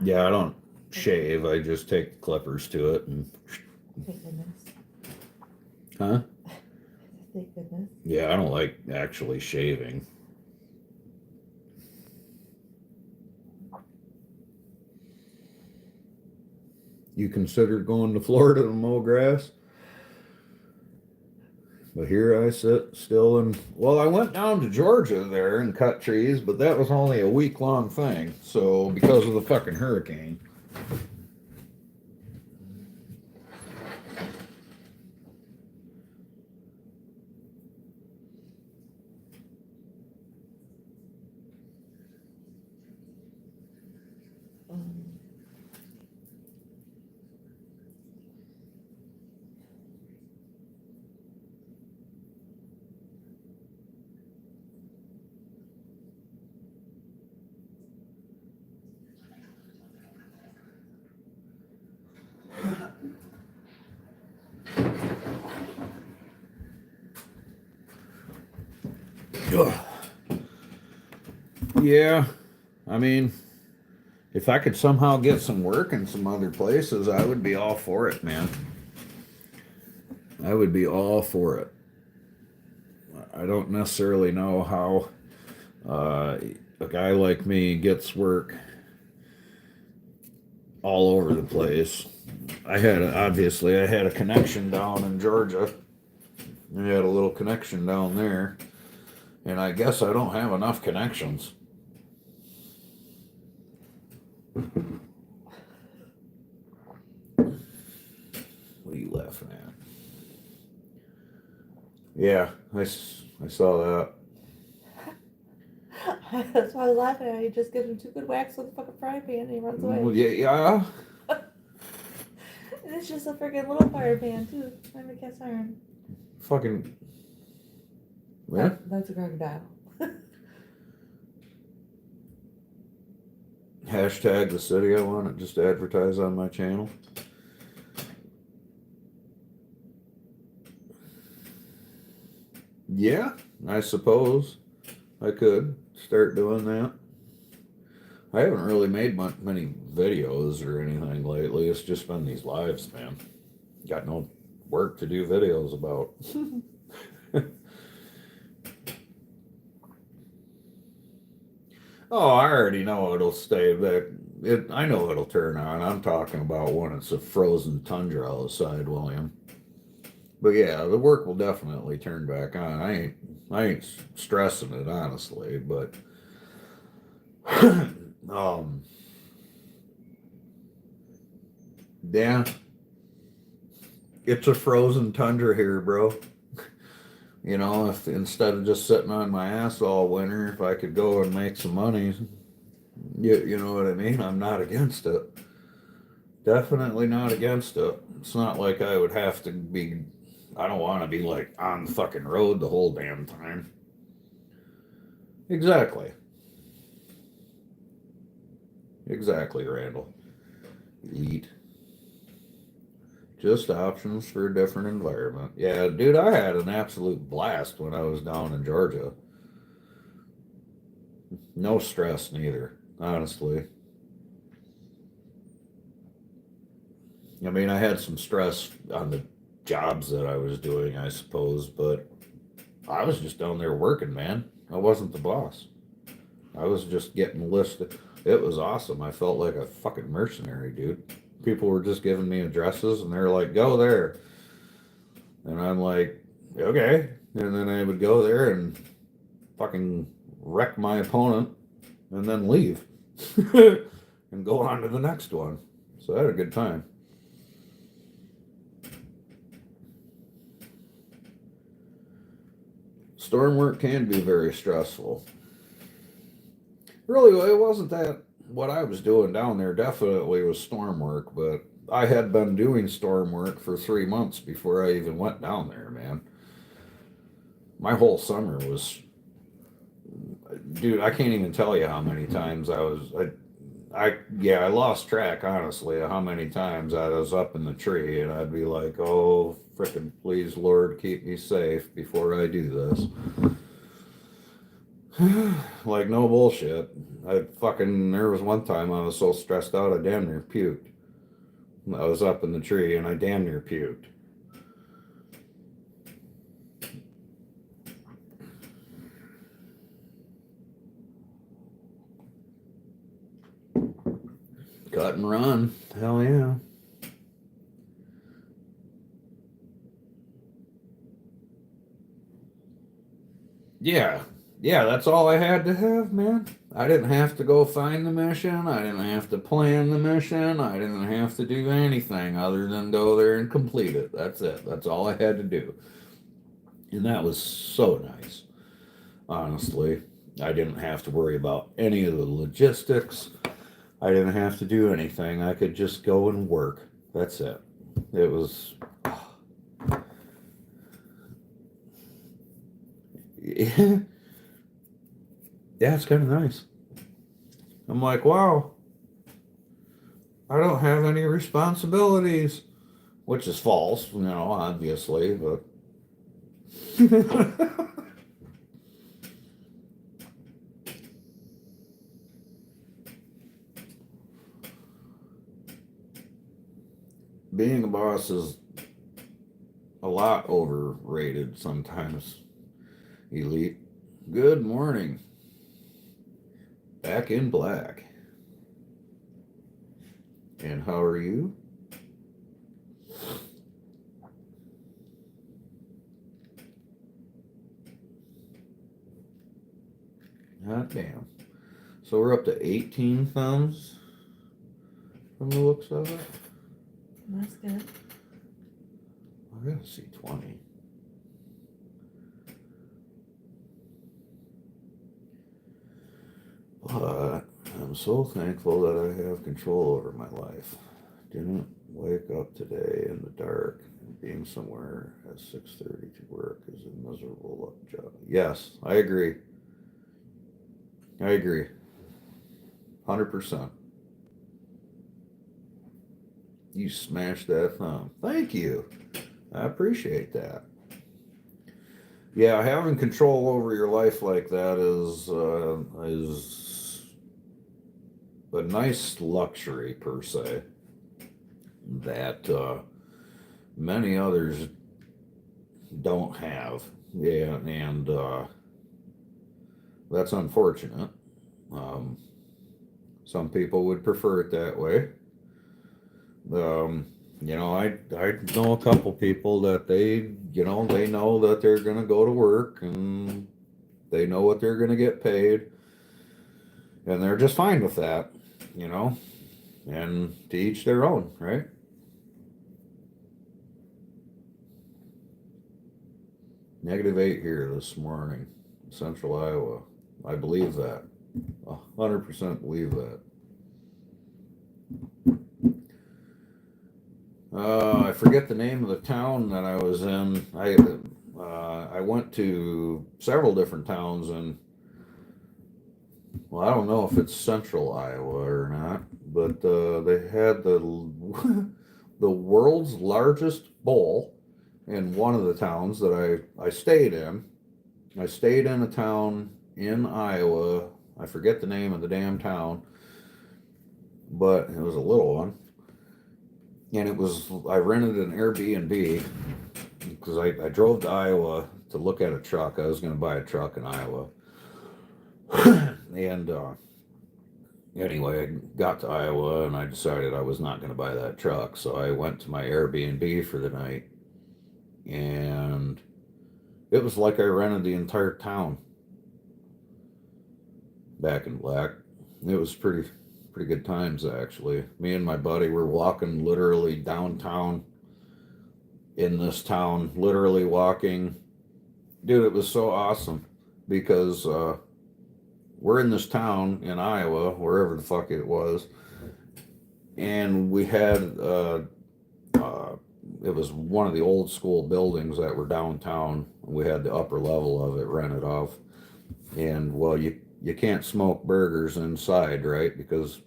Speaker 1: yeah, I don't shave. I just take clippers to it and
Speaker 2: Thank goodness.
Speaker 1: huh?
Speaker 2: Thank goodness.
Speaker 1: Yeah, I don't like actually shaving. You considered going to Florida to mow grass? But here I sit still and well, I went down to Georgia there and cut trees, but that was only a week-long thing. So because of the fucking hurricane.
Speaker 2: Um,
Speaker 1: Ugh. Yeah, I mean, if I could somehow get some work in some other places, I would be all for it, man. I would be all for it. I don't necessarily know how a guy like me gets work all over the place. I had a connection down in Georgia. I had a little connection down there, and I guess I don't have enough connections. What are you laughing at? Yeah, I saw that.
Speaker 2: That's why I was laughing at. He just gives him 2 good whacks with a fucking frying pan and he runs away.
Speaker 1: Well, yeah.
Speaker 2: And it's just a freaking little fire pan too. I'm a cast iron.
Speaker 1: Fucking. Yeah.
Speaker 2: That's a crocodile.
Speaker 1: Hashtag the city I want it just to advertise on my channel. Yeah, I suppose I could start doing that. I haven't really made many videos or anything lately. It's just been these lives, man. Got no work to do videos about. Oh, I already know it'll stay back. I know it'll turn on. I'm talking about when it's a frozen tundra outside, William. But yeah, the work will definitely turn back on. I ain't stressing it honestly, but yeah, it's a frozen tundra here, bro. You know, if instead of just sitting on my ass all winter, if I could go and make some money, you know what I mean? I'm not against it. Definitely not against it. It's not like I would have to be, I don't want to be like on the fucking road the whole damn time. Exactly. Exactly, Randall. Eat. Just options for a different environment. Yeah, dude, I had an absolute blast when I was down in Georgia. No stress, neither, honestly. I mean, I had some stress on the jobs that I was doing, I suppose, but I was just down there working, man. I wasn't the boss. I was just getting listed. It was awesome. I felt like a fucking mercenary, dude. People were just giving me addresses and they're like, go there. And I'm like, okay. And then I would go there and fucking wreck my opponent and then leave and go on to the next one. So I had a good time. Storm work can be very stressful. Really, it wasn't that what I was doing down there definitely was storm work, but I had been doing storm work for 3 months before I even went down there, man. My whole summer was, dude, I can't even tell you how many times I lost track, honestly, of how many times I was up in the tree and I'd be like, oh, frickin' please, Lord, keep me safe before I do this. Like, no bullshit. There was one time I was so stressed out, I damn near puked. I was up in the tree and I damn near puked. Cut and run. Hell yeah. Yeah. Yeah, that's all I had to have, man. I didn't have to go find the mission. I didn't have to plan the mission. I didn't have to do anything other than go there and complete it. That's it. That's all I had to do. And that was so nice. Honestly, I didn't have to worry about any of the logistics. I didn't have to do anything. I could just go and work. That's it. It was. Yeah, it's kind of nice. I'm like, wow, I don't have any responsibilities, which is false, obviously, but. Being a boss is a lot overrated sometimes. Elite. Good morning. Back in black. And how are you? Hot damn. So we're up to 18 thumbs from the looks of it.
Speaker 2: That's good.
Speaker 1: I gotta see 20. But I'm so thankful that I have control over my life. Didn't wake up today in the dark and being somewhere at 6:30 to work is a miserable job. Yes, I agree. I agree. 100%. You smashed that thumb. Thank you. I appreciate that. Yeah, having control over your life like that is a nice luxury per se that many others don't have. Yeah, and that's unfortunate. Um, some people would prefer it that way. I know a couple people that they know that they're gonna go to work and they know what they're gonna get paid, and they're just fine with that, you know. And to each their own, right? -8 here this morning, Central Iowa. I believe that. 100% believe that. I forget the name of the town that I was in. I went to several different towns, and well, I don't know if it's Central Iowa or not, but they had the the world's largest bowl in one of the towns that I stayed in. I stayed in a town in Iowa. I forget the name of the damn town, but it was a little one. And I rented an Airbnb because I drove to Iowa to look at a truck. I was going to buy a truck in Iowa. And anyway, I got to Iowa and I decided I was not going to buy that truck. So I went to my Airbnb for the night. And it was like I rented the entire town back in black. It was pretty good times, actually. Me and my buddy were walking literally downtown in this town, literally walking. Dude, it was so awesome because we're in this town in Iowa, wherever the fuck it was, and we had it was one of the old school buildings that were downtown. We had the upper level of it rented off, and well, you can't smoke burgers inside, right? Because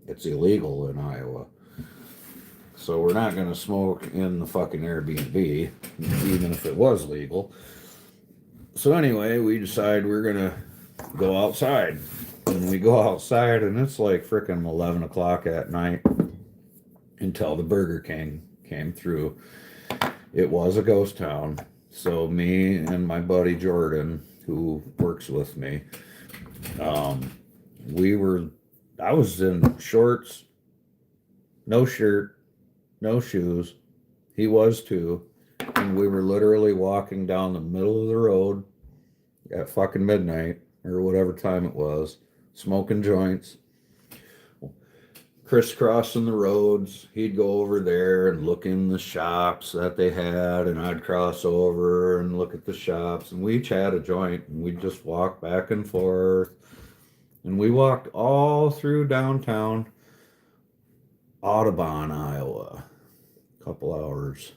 Speaker 1: it's illegal in Iowa. So we're not going to smoke in the fucking Airbnb, even if it was legal. So anyway, we decide we're going to go outside. And we go outside, and it's like frickin' 11 o'clock at night until the Burger King came through. It was a ghost town. So me and my buddy Jordan, who works with me, I was in shorts, no shirt, no shoes. He was too. And we were literally walking down the middle of the road at fucking midnight or whatever time it was, smoking joints, crisscrossing the roads. He'd go over there and look in the shops that they had, and I'd cross over and look at the shops. And we each had a joint, and we'd just walk back and forth. And we walked all through downtown Audubon, Iowa. A couple hours.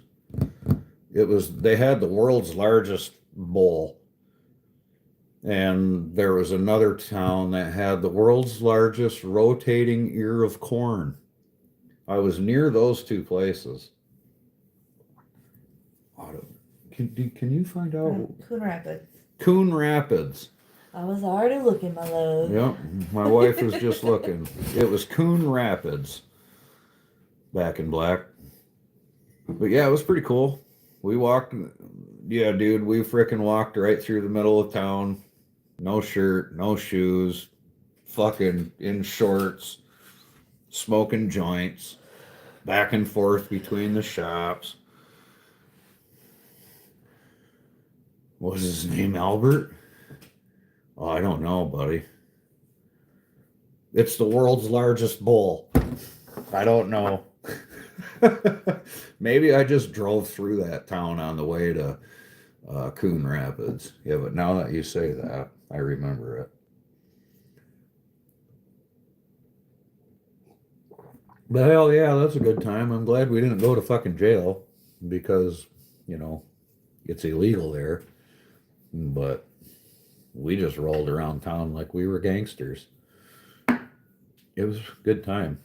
Speaker 1: They had the world's largest bowl. And there was another town that had the world's largest rotating ear of corn. I was near those two places. Can you find out?
Speaker 2: Coon Rapids.
Speaker 1: Coon Rapids.
Speaker 2: I was already looking, my love.
Speaker 1: Yep, my wife was just looking. It was Coon Rapids. Back in Black. But yeah, it was pretty cool. We walked, yeah, dude, we frickin' walked right through the middle of town. No shirt, no shoes, fucking in shorts, smoking joints, back and forth between the shops. What was his name, Albert? Oh, I don't know, buddy. It's the world's largest bowl. I don't know. Maybe I just drove through that town on the way to Coon Rapids. Yeah, but now that you say that, I remember it. But hell yeah, that's a good time. I'm glad we didn't go to fucking jail because, it's illegal there. But we just rolled around town like we were gangsters. It was a good time.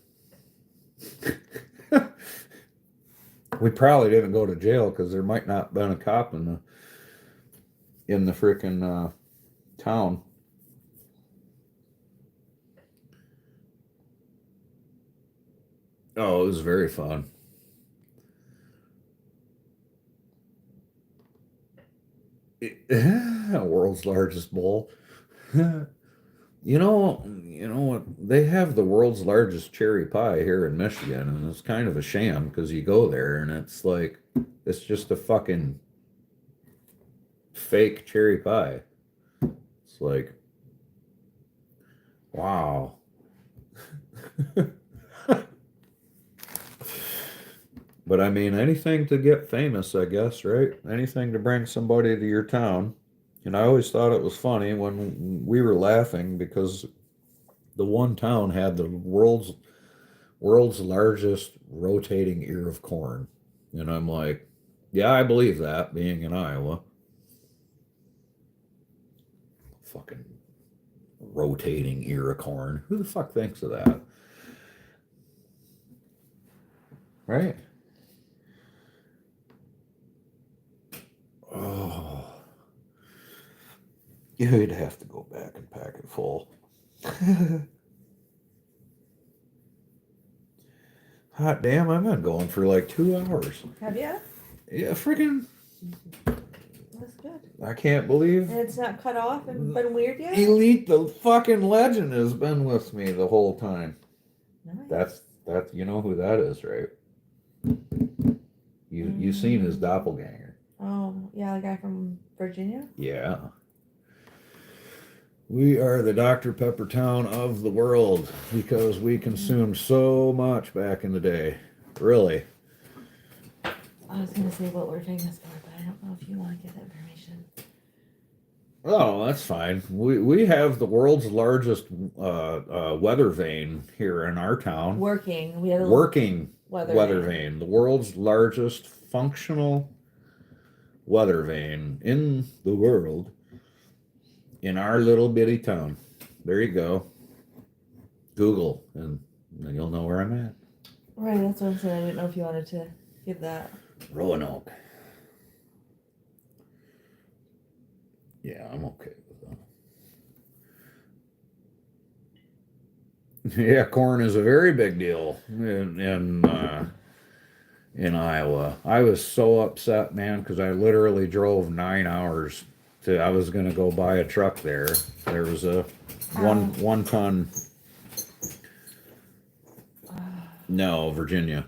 Speaker 1: We probably didn't go to jail because there might not have been a cop in the frickin' town. Oh, it was very fun. World's largest bowl. You know what? They have the world's largest cherry pie here in Michigan, and it's kind of a sham because you go there and it's just a fucking fake cherry pie. It's like, wow. But I mean, anything to get famous, I guess, right? Anything to bring somebody to your town. And I always thought it was funny when we were laughing because the one town had the world's largest rotating ear of corn. And I'm like, yeah, I believe that, being in Iowa. Fucking rotating ear of corn. Who the fuck thinks of that? Right? Oh. You'd have to go back and pack it full. Hot damn, I've been going for like 2 hours.
Speaker 2: Have you?
Speaker 1: Yeah, freaking.
Speaker 2: That's good.
Speaker 1: I can't believe.
Speaker 2: And it's not cut off and been weird yet?
Speaker 1: Elite the fucking legend has been with me the whole time.
Speaker 2: Nice.
Speaker 1: That's you know who that is, right? You seen his doppelganger.
Speaker 2: Oh, yeah, the guy from Virginia?
Speaker 1: Yeah. We are the Dr. Pepper town of the world because we consumed so much back in the day. Really.
Speaker 2: I was going to say what we're famous for, but I don't know if you want to get that information.
Speaker 1: Oh, that's fine. We have the world's largest weather vane here in our town.
Speaker 2: Working. We had a little
Speaker 1: Working
Speaker 2: weather
Speaker 1: weather
Speaker 2: vane.
Speaker 1: vane, the world's largest functional weather vane in the world, in our little bitty town. There you go. Google, and you'll know where I'm at.
Speaker 2: Right, that's what I'm saying. I didn't know if you wanted to give that.
Speaker 1: Roanoke. Yeah, I'm okay with that. Yeah, corn is a very big deal in Iowa. I was so upset, man, because I literally drove 9 hours to. I was gonna go buy a truck there. There was a one ton. No, Virginia.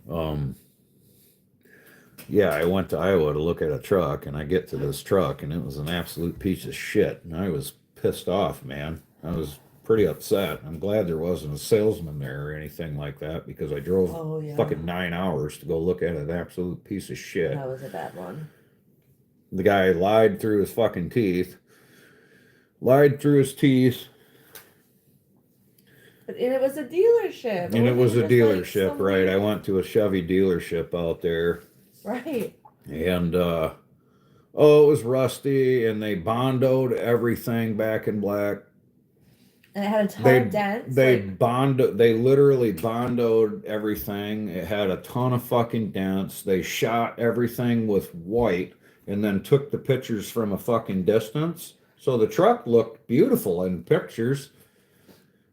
Speaker 1: Um, yeah, I went to Iowa to look at a truck, and I get to this truck, and it was an absolute piece of shit. And I was pissed off, man. I was pretty upset. I'm glad there wasn't a salesman there or anything like that because I drove
Speaker 2: Oh yeah.
Speaker 1: fucking 9 hours to go look at an absolute piece of shit.
Speaker 2: That was a bad one.
Speaker 1: The guy lied through his fucking teeth. Lied through his teeth.
Speaker 2: And it was a dealership.
Speaker 1: And it was a
Speaker 2: wasn't just, like,
Speaker 1: dealership,
Speaker 2: some
Speaker 1: right? I
Speaker 2: weird-
Speaker 1: went to a Chevy dealership out there.
Speaker 2: Right.
Speaker 1: And oh, it was rusty, and they bondoed everything back in black.
Speaker 2: And it had a ton
Speaker 1: They
Speaker 2: of dents.
Speaker 1: they
Speaker 2: like,
Speaker 1: bond they literally bondoed everything. It had a ton of fucking dents. They shot everything with white and then took the pictures from a fucking distance. So the truck looked beautiful in pictures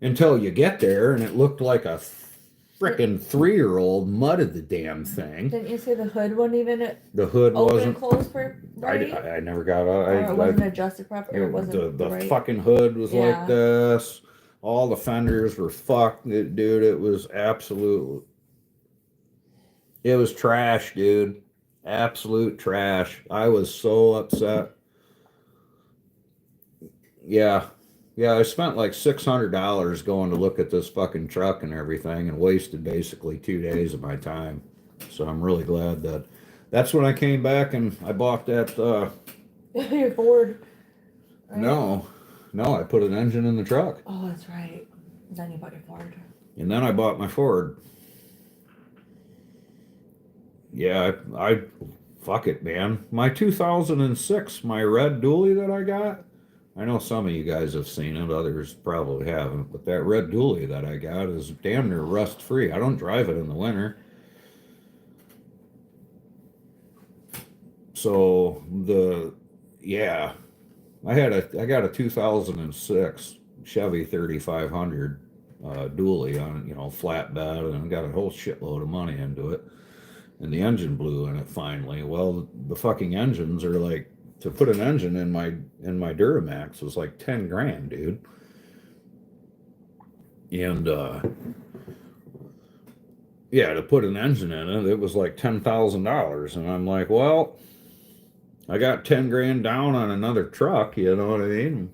Speaker 1: until you get there and it looked like a frickin' 3-year-old mudded the damn thing.
Speaker 2: Didn't you say the hood wasn't even
Speaker 1: The hood
Speaker 2: open and
Speaker 1: wasn't.
Speaker 2: closed for right?
Speaker 1: I never got out.
Speaker 2: Or it wasn't adjusted properly. Or it wasn't
Speaker 1: the
Speaker 2: right.
Speaker 1: fucking hood was
Speaker 2: Yeah.
Speaker 1: like this. All the fenders were fucked, dude. It was absolute. It was trash, dude. Absolute trash. I was so upset. Yeah, yeah. I spent like $600 going to look at this fucking truck and everything, and wasted basically 2 days of my time. So I'm really glad that. That's when I came back and I bought that.
Speaker 2: Your Ford. Right?
Speaker 1: No, I put an engine in the truck.
Speaker 2: Oh, that's right. Then you bought your Ford.
Speaker 1: And then I bought my Ford. Yeah, I fuck it, man. My 2006, my red dually that I got. I know some of you guys have seen it, others probably haven't, but that red dually that I got is damn near rust free. I don't drive it in the winter. So yeah, I got a 2006 Chevy 3500 dually on, flatbed, and got a whole shitload of money into it. And the engine blew in it finally. Well, the fucking engines are like, to put an engine in my Duramax was like 10 grand, dude. And yeah, to put an engine in it, it was like $10,000. And I'm like, well, I got 10 grand down on another truck, you know what I mean?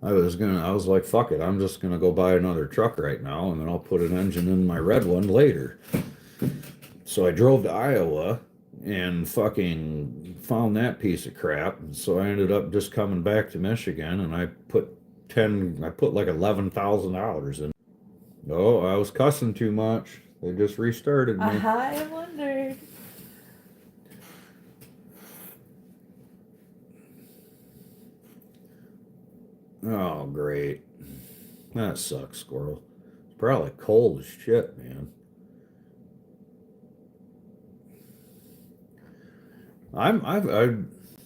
Speaker 1: I was like, fuck it, I'm just gonna go buy another truck right now, and then I'll put an engine in my red one later. So I drove to Iowa and fucking found that piece of crap. So I ended up just coming back to Michigan, and I put like $11,000 in. Oh, I was cussing too much. They just restarted me.
Speaker 2: I wondered.
Speaker 1: Oh, great. That sucks, squirrel. It's probably cold as shit, man.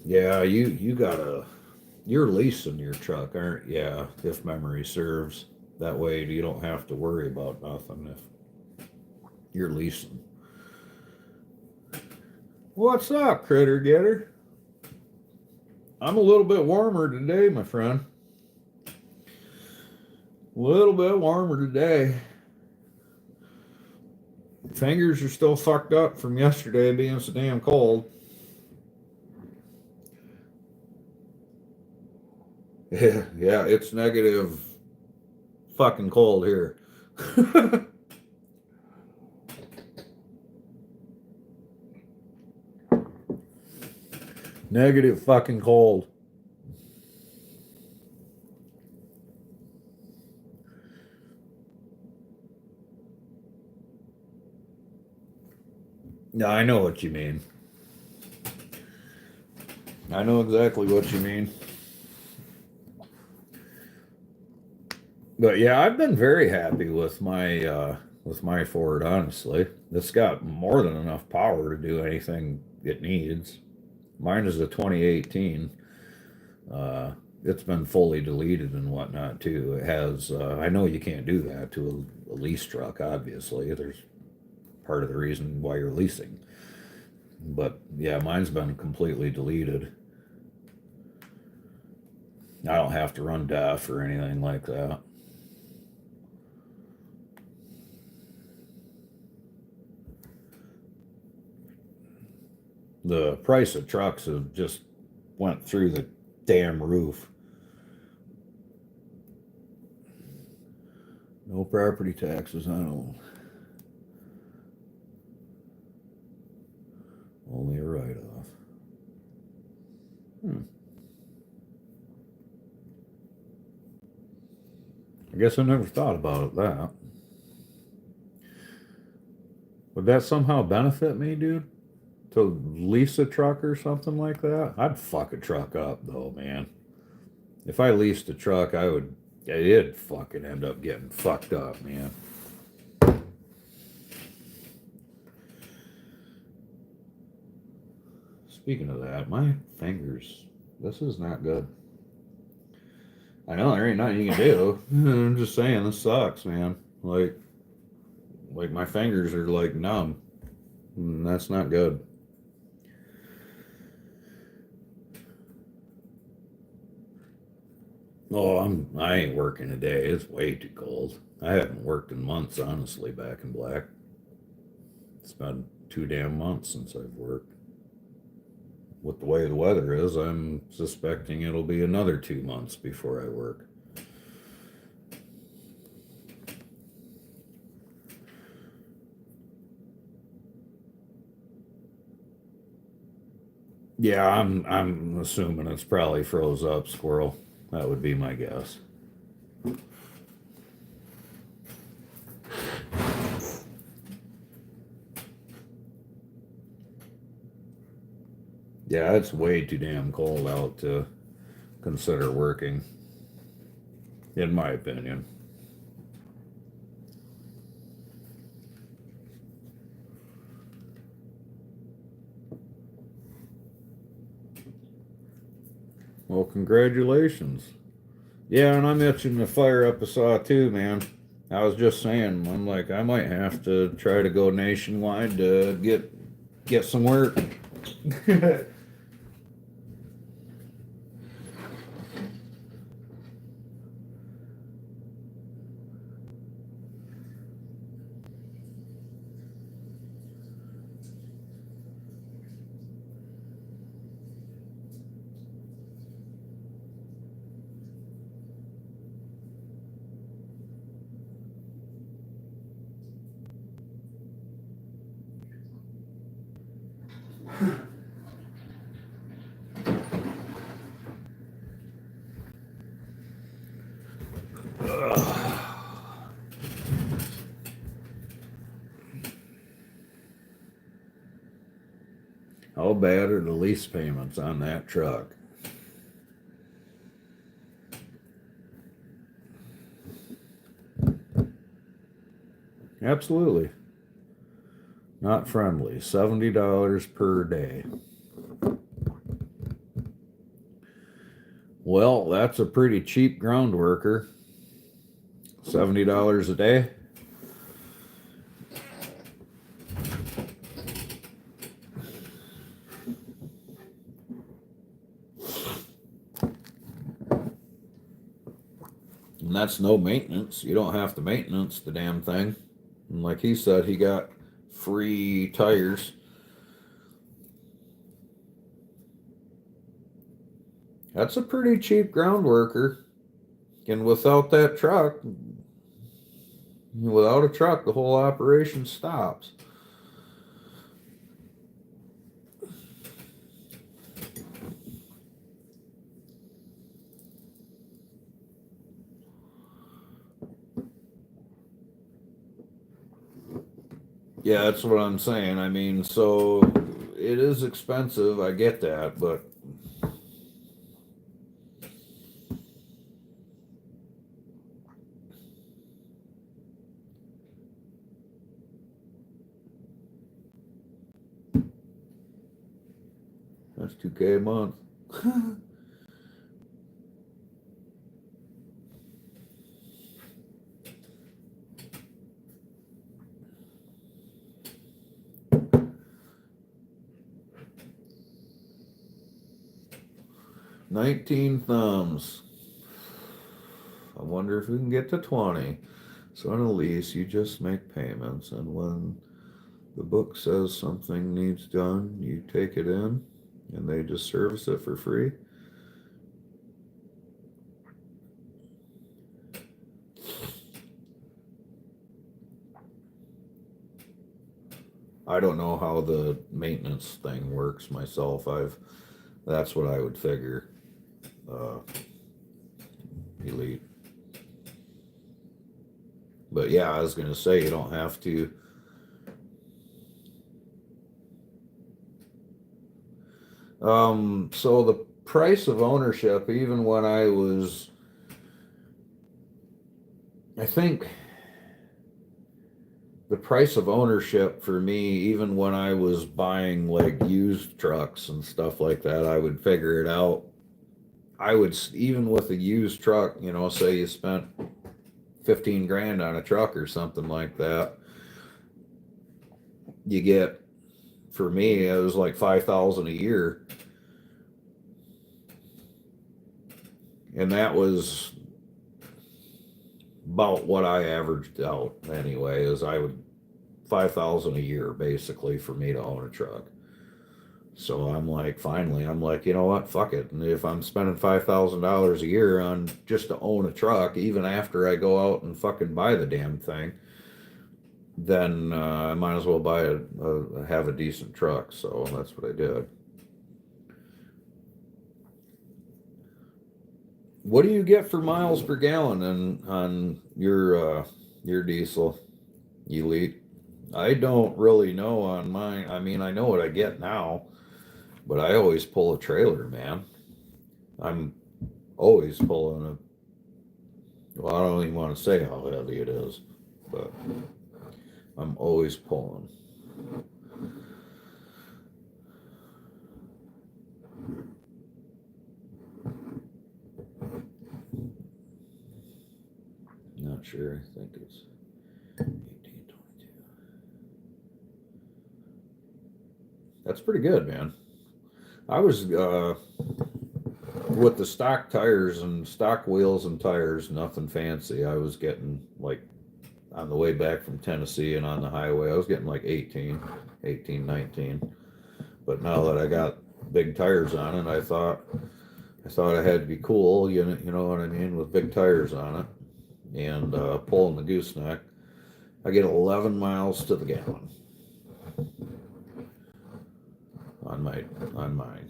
Speaker 1: Yeah, you're leasing your truck, aren't you? Yeah, if memory serves. That way you don't have to worry about nothing if you're leasing. What's up, critter getter? I'm a little bit warmer today, my friend. A little bit warmer today. Fingers are still fucked up from yesterday being so damn cold. Yeah, it's negative fucking cold here. Negative fucking cold. Yeah, I know what you mean. I know exactly what you mean. But yeah, I've been very happy with my Ford, honestly. It's got more than enough power to do anything it needs. Mine is a 2018. Uh, it's been fully deleted and whatnot too. It has. I know you can't do that to a lease truck. Obviously, there's part of the reason why you're leasing. But yeah, mine's been completely deleted. I don't have to run DEF or anything like that. The price of trucks have just went through the damn roof. No property taxes, I don't. Only a write-off. I guess I never thought about that. Would that somehow benefit me, dude? To lease a truck or something like that? I'd fuck a truck up though, man. If I leased a truck, it'd fucking end up getting fucked up, man. Speaking of that, my fingers, this is not good. I know there ain't nothing you can do. I'm just saying, this sucks, man. Like my fingers are like numb. And that's not good. Oh, I ain't working today. It's way too cold. I haven't worked in months, honestly, back in black. It's been 2 damn months since I've worked. With the way the weather is, I'm suspecting it'll be another 2 months before I work. Yeah, I'm assuming it's probably froze up, squirrel. That would be my guess. Yeah, it's way too damn cold out to consider working, in my opinion. Well, congratulations. Yeah, and I'm itching to fire up a saw too, man. I was just saying, I'm like, I might have to try to go nationwide to get some work. How bad are the lease payments on that truck? Absolutely. Not friendly. $70 per day. Well, that's a pretty cheap ground worker. $70 a day. And that's no maintenance. You don't have to maintenance the damn thing. And like he said, he got free tires. That's a pretty cheap ground worker. And without that truck, without a truck, the whole operation stops. Yeah, that's what I'm saying. I mean, so it is expensive. I get that, but that's $2K a month. 19 thumbs. I wonder if we can get to 20. So on a lease, you just make payments, and when the book says something needs done, you take it in, and they just service it for free. I don't know how the maintenance thing works myself. That's what I would figure. Uh, Elite. But yeah, I was gonna say you don't have to. So the price of ownership, even when I think the price of ownership for me, even when I was buying like used trucks and stuff like that, I would figure it out. Even with a used truck, say you spent 15 grand on a truck or something like that, you get, for me, it was like 5,000 a year. And that was about what I averaged out anyway, is 5,000 a year basically for me to own a truck. So finally, I'm like, you know what? Fuck it. And if I'm spending $5,000 a year on just to own a truck, even after I go out and fucking buy the damn thing, then I might as well have a decent truck. So that's what I did. What do you get for miles per gallon on your diesel, Elite? I don't really know on mine. I mean, I know what I get now, but I always pull a trailer, man. I'm always pulling well, I don't even want to say how heavy it is, but I'm always pulling. Not sure. I think it's 1822. That's pretty good, man. I was with the stock tires and stock wheels and tires, nothing fancy. I was getting like on the way back from Tennessee and on the highway, I was getting like 18, 19. But now that I got big tires on it, I thought I had to be cool, you know what I mean, with big tires on it, and pulling the gooseneck. I get 11 miles to the gallon on mine.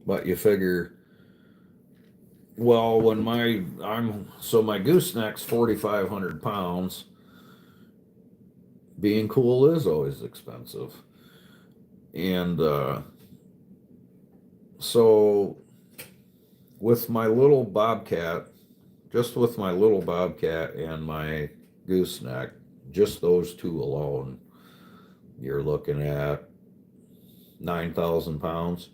Speaker 1: But you figure, well, my gooseneck's 4,500 pounds. Being cool is always expensive, and so with my little Bobcat, just with my little Bobcat and my gooseneck, just those two alone, you're looking at 9,000 pounds.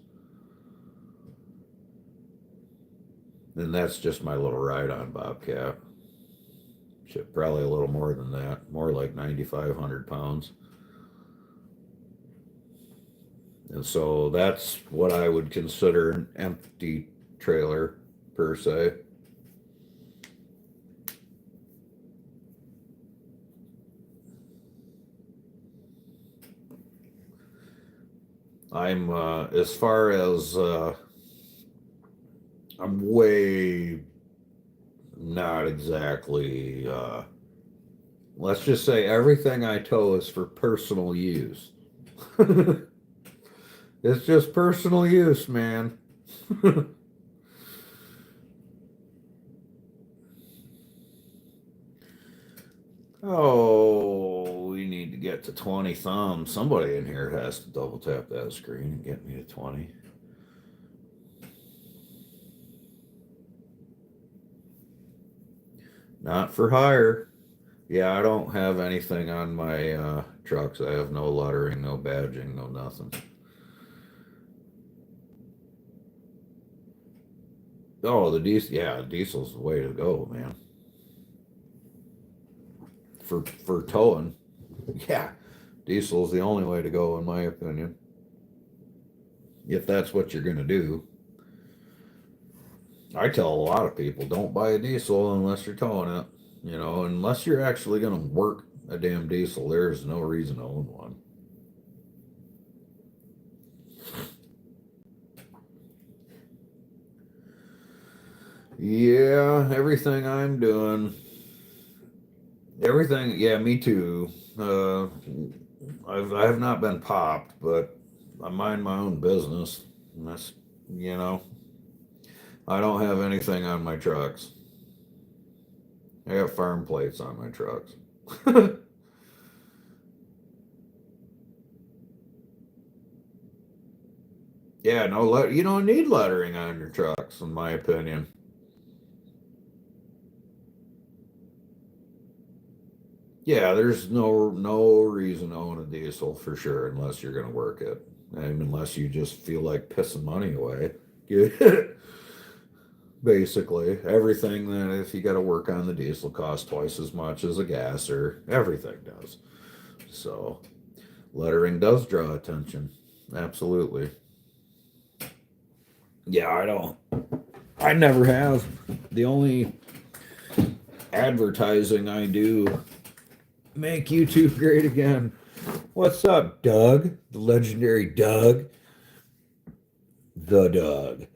Speaker 1: And that's just my little ride-on Bobcat. Shit, probably a little more than that, more like 9,500 pounds. And so that's what I would consider an empty trailer, per se. I'm as far as I'm way not exactly let's just say everything I tow is for personal use. It's just personal use, man. Oh, we need to get to 20 thumbs. Somebody in here has to double tap that screen and get me to 20. Not for hire. Yeah, I don't have anything on my trucks. I have no lettering, no badging, no nothing. Oh, the diesel. Yeah, diesel's the way to go, man. For towing, yeah, diesel's the only way to go, in my opinion. If that's what you're gonna do. I tell a lot of people, don't buy a diesel unless you're towing it. You know, unless you're actually gonna work a damn diesel, there's no reason to own one. Yeah, everything I'm doing. Everything, yeah, me too. I have not been popped, but I mind my own business. And that's, you know, I don't have anything on my trucks. I got farm plates on my trucks. Yeah, no, you don't need lettering on your trucks, in my opinion. Yeah, there's no reason to own a diesel for sure, unless you're gonna work it, and unless you just feel like pissing money away. Basically, everything that if you got to work on the diesel costs twice as much as a gas, or everything does. So lettering does draw attention. Absolutely. Yeah, I don't. I never have. The only advertising I do, make YouTube great again. What's up, Doug? The legendary Doug. The Doug.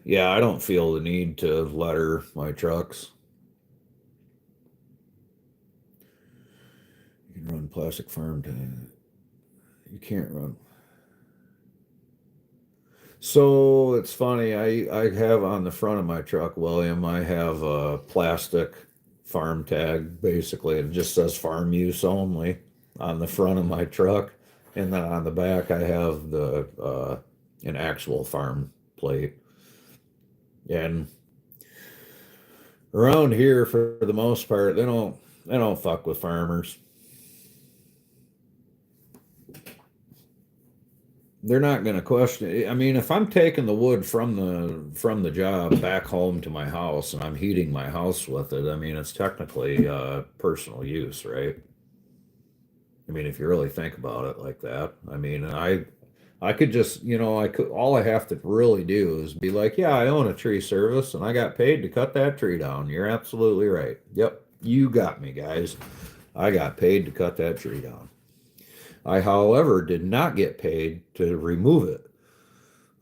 Speaker 1: Yeah, I don't feel the need to letter my trucks. You can run plastic farm tag. You can't run. So it's funny. I have on the front of my truck, William. I have a plastic farm tag. Basically, it just says farm use only on the front of my truck, and then on the back, I have the an actual farm plate. And around here, for the most part, they don't fuck with farmers. They're not going to question it. I mean, if I'm taking the wood from the job back home to my house and I'm heating my house with it, I mean, it's technically personal use, right? I mean, if you really think about it like that, I mean, I could just, I could, all I have to really do is be like, yeah, I own a tree service and I got paid to cut that tree down. You're absolutely right. Yep, you got me, guys. I got paid to cut that tree down. I, however, did not get paid to remove it.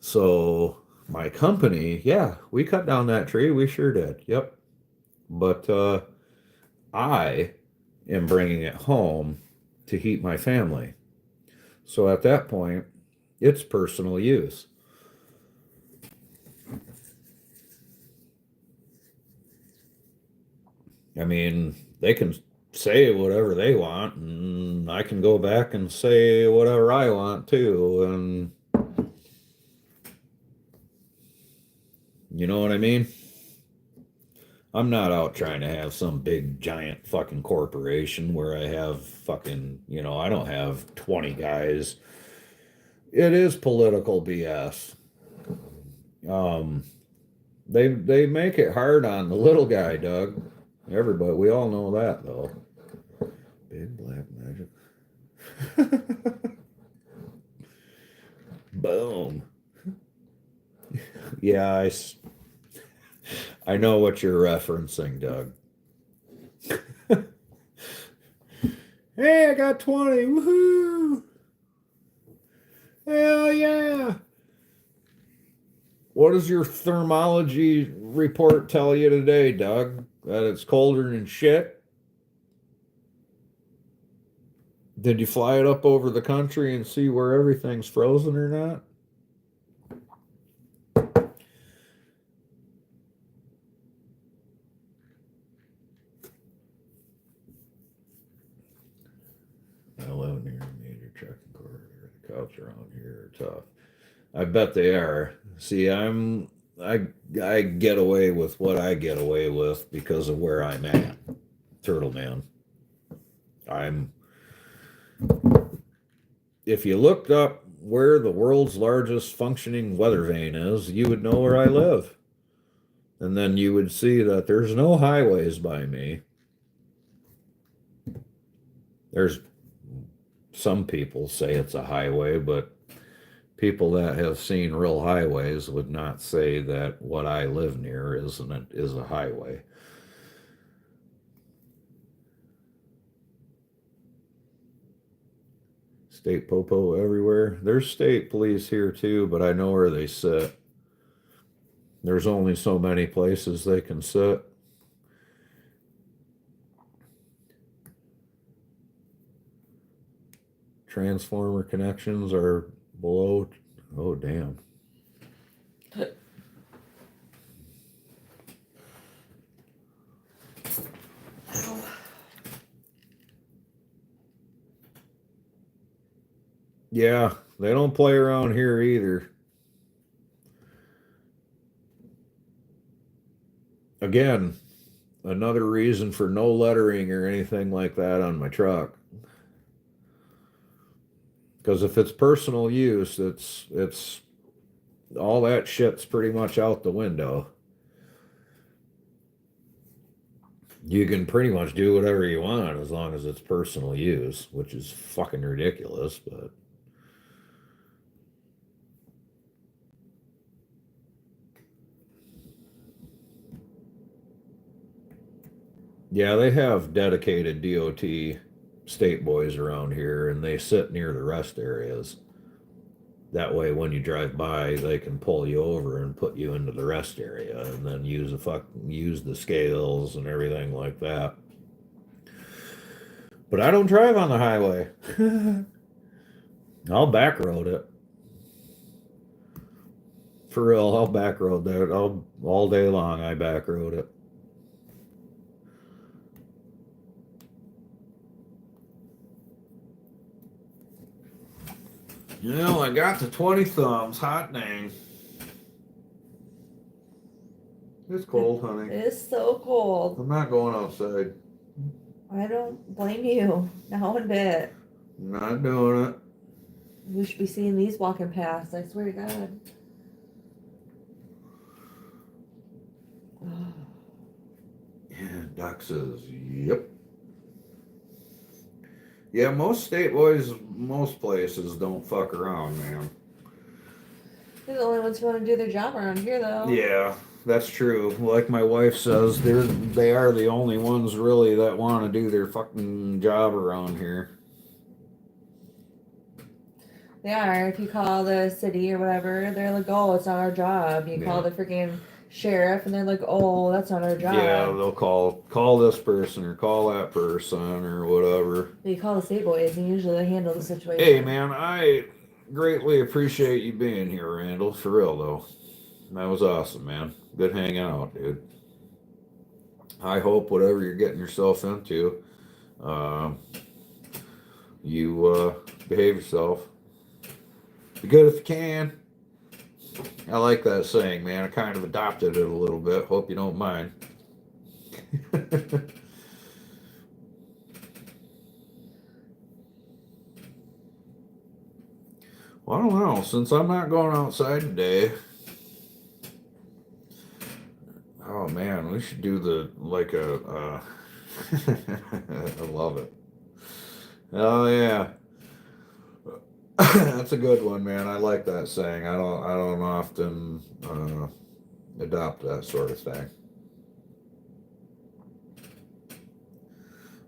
Speaker 1: So my company, yeah, we cut down that tree. We sure did. Yep. But I am bringing it home to heat my family. So at that point, it's personal use. I mean, they can say whatever they want, and I can go back and say whatever I want too. And you know what I mean? I'm not out trying to have some big giant fucking corporation where I have fucking, I don't have 20 guys. It is political BS. Um, they make it hard on the little guy, Doug. Everybody, we all know that though. Big black magic. Boom. Yeah, I know what you're referencing, Doug. Hey, I got 20. Woohoo! Hell yeah! What does your thermology report tell you today, Doug? That it's colder than shit? Did you fly it up over the country and see where everything's frozen or not? trucks around here are tough. I bet they are. See, I get away with what I get away with because of where I'm at. Turtle Man. If you looked up where the world's largest functioning weather vane is, you would know where I live. And then you would see that there's no highways by me. There's some people say it's a highway, but people that have seen real highways would not say that what I live near is a highway. State popo everywhere. There's state police here too, but I know where they sit. There's only so many places they can sit. Transformer connections are below. Oh, damn. Yeah, they don't play around here either. Again, another reason for no lettering or anything like that on my truck. Because if it's personal use, it's all that shit's pretty much out the window. You can pretty much do whatever you want as long as it's personal use, which is fucking ridiculous, but yeah, they have dedicated DOT state boys around here, and they sit near the rest areas. That way, when you drive by, they can pull you over and put you into the rest area, and then use the scales and everything like that. But I don't drive on the highway. I'll back road it. For real, I'll back road that. All day long. I back road it. You know, I got the 20 thumbs. Hot dang. It's cold, honey.
Speaker 2: It is so cold.
Speaker 1: I'm not going outside.
Speaker 2: I don't blame you. Now a bit.
Speaker 1: I'm not doing it.
Speaker 2: We should be seeing these walking past. I swear to God.
Speaker 1: Yeah, Doc says, yep. Yeah, most state boys, most places don't fuck around, man.
Speaker 2: They're the only ones who want to do their job around here, though.
Speaker 1: Yeah, that's true. Like my wife says, they are the only ones really that want to do their fucking job around here.
Speaker 2: They are. If you call the city or whatever, they're like, "Oh, it's not our job." You call the freaking sheriff, and they're like, "Oh, that's not our job."
Speaker 1: Yeah, they'll call this person or call that person or whatever.
Speaker 2: You call the state boys, and usually they handle the situation.
Speaker 1: Hey, man, I greatly appreciate you being here, Randall. For real, though. That was awesome, man. Good hanging out, dude. I hope whatever you're getting yourself into, you behave yourself. Be good if you can. I like that saying, man. I kind of adopted it a little bit. Hope you don't mind. Well, I don't know. Since I'm not going outside today. Oh man, we should do I love it. Oh yeah. That's a good one, man. I like that saying. I don't often adopt that sort of thing.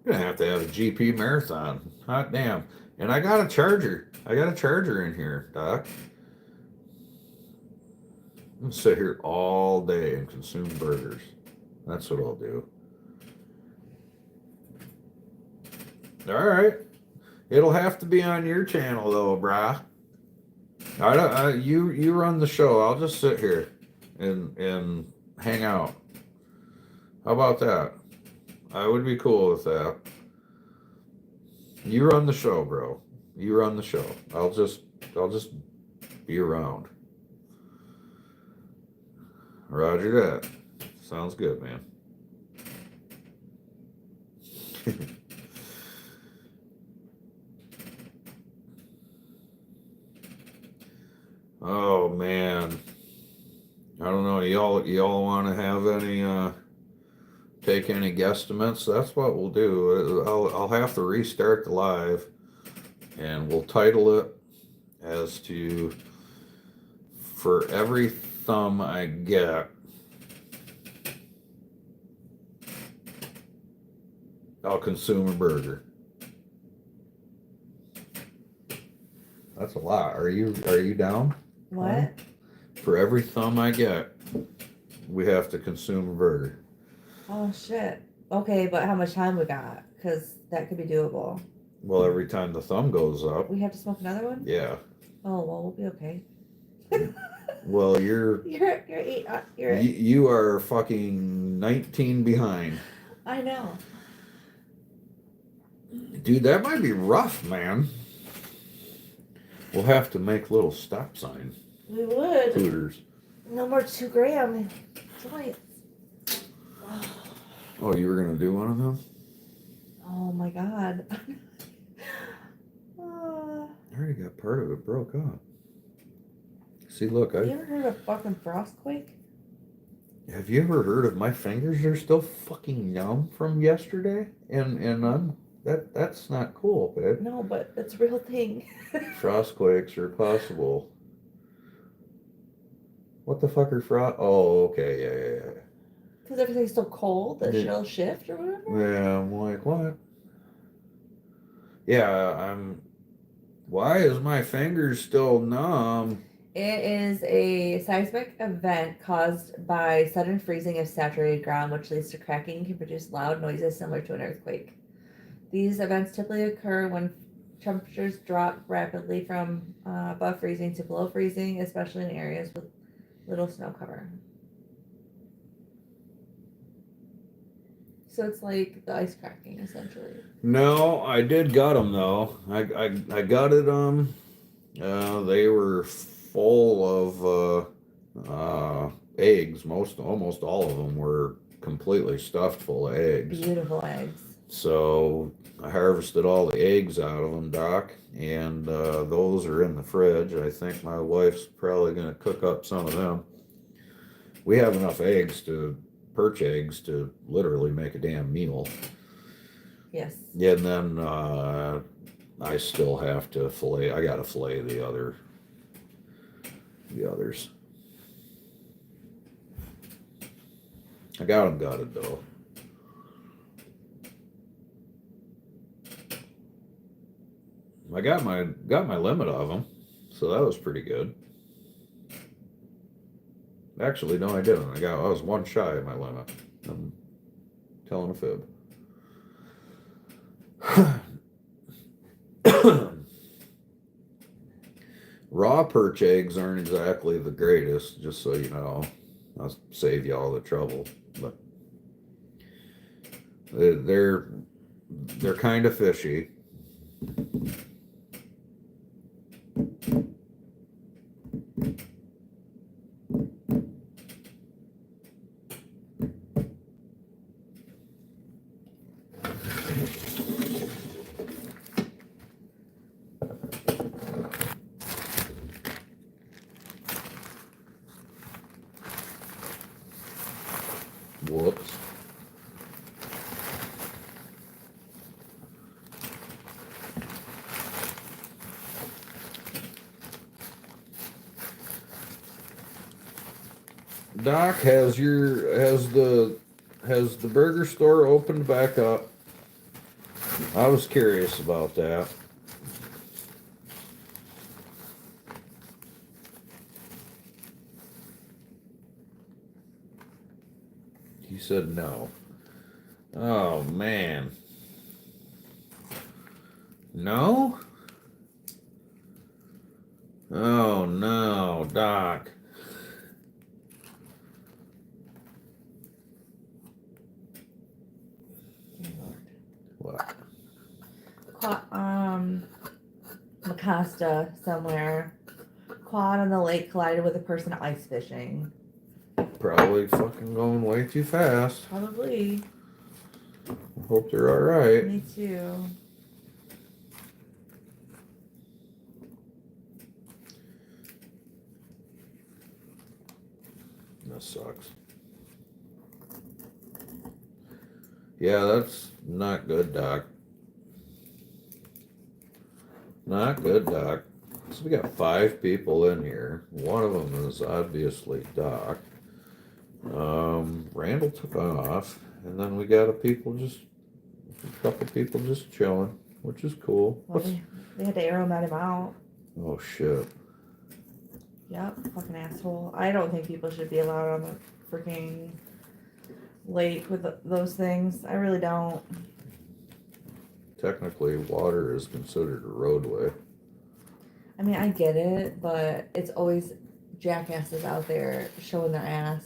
Speaker 1: I'm gonna have to have a GP marathon. Hot damn. And I got a charger. I got a charger in here, Doc. I'm gonna sit here all day and consume burgers. That's what I'll do. All right. It'll have to be on your channel though, brah. You run the show. I'll just sit here and hang out. How about that? I would be cool with that. You run the show, bro. You run the show. I'll just I'll just be around. Roger that. Sounds good, man. Oh man. I don't know. Y'all want to have any take any guesstimates? That's what we'll do. I'll have to restart the live, and we'll title it as to for every thumb I get, I'll consume a burger. That's a lot. Are you down?
Speaker 2: What?
Speaker 1: For every thumb I get, we have to consume a burger.
Speaker 2: Oh shit. Okay, but how much time we got? Because that could be doable.
Speaker 1: Well, every time the thumb goes up,
Speaker 2: We have to smoke another one?
Speaker 1: yeah.
Speaker 2: Oh well, we'll be okay.
Speaker 1: Well, you're
Speaker 2: eight.
Speaker 1: you are fucking 19 behind.
Speaker 2: I know.
Speaker 1: Dude, that might be rough, man. We'll have to make little stop sign
Speaker 2: We would.
Speaker 1: hooters.
Speaker 2: No more 2 gram joints.
Speaker 1: Oh, you were gonna do one of them?
Speaker 2: Oh my god.
Speaker 1: I already got part of it broke up. See, look,
Speaker 2: You ever heard of fucking frostquake?
Speaker 1: have you ever heard of my fingers are still fucking numb from yesterday? And that's not cool, babe.
Speaker 2: No, but it's a real thing.
Speaker 1: Frostquakes are possible. What the fuck are frost? Oh, okay, yeah.
Speaker 2: Because everything's so cold that
Speaker 1: Yeah.
Speaker 2: she'll shift or whatever.
Speaker 1: Yeah, I'm like, what? Yeah, why is my fingers still numb?
Speaker 2: It is a seismic event caused by sudden freezing of saturated ground, which leads to cracking and can produce loud noises similar to an earthquake. These events typically occur when temperatures drop rapidly from above freezing to below freezing, especially in areas with little snow cover. So it's like the ice cracking, essentially.
Speaker 1: No, I did got them though. I got it. They were full of eggs. Almost all of them were completely stuffed full of eggs.
Speaker 2: Beautiful eggs.
Speaker 1: So I harvested all the eggs out of them, Doc, and those are in the fridge. I think my wife's probably gonna cook up some of them. We have enough perch eggs to literally make a damn meal.
Speaker 2: Yes.
Speaker 1: Yeah, and then I still have to fillet. I gotta fillet the others. I got them gutted though. I got my limit of them, so that was pretty good. Actually, no, I didn't. I was one shy of my limit. I'm telling a fib. Raw perch eggs aren't exactly the greatest, just so you know. I'll save you all the trouble, but they're kind of fishy. Whoops. Doc, has the burger store opened back up? I was curious about that. He said no. Oh man. No? Oh no, Doc. What?
Speaker 2: Costa somewhere. Quad on the lake collided with a person ice fishing.
Speaker 1: Probably fucking going way too fast.
Speaker 2: Probably.
Speaker 1: Hope they're alright.
Speaker 2: Me too.
Speaker 1: That sucks. Yeah, that's not good, Doc. Not good, Doc. So we got 5 people in here. One of them is obviously Doc. Randall took off, and then we got a couple people just chilling, which is cool.
Speaker 2: Well, they had to arrow met him out.
Speaker 1: Oh shit.
Speaker 2: Yep, fucking asshole. I don't think people should be allowed on the freaking lake with those things. I really don't.
Speaker 1: Technically, water is considered a roadway.
Speaker 2: I mean, I get it, but it's always jackasses out there showing their ass.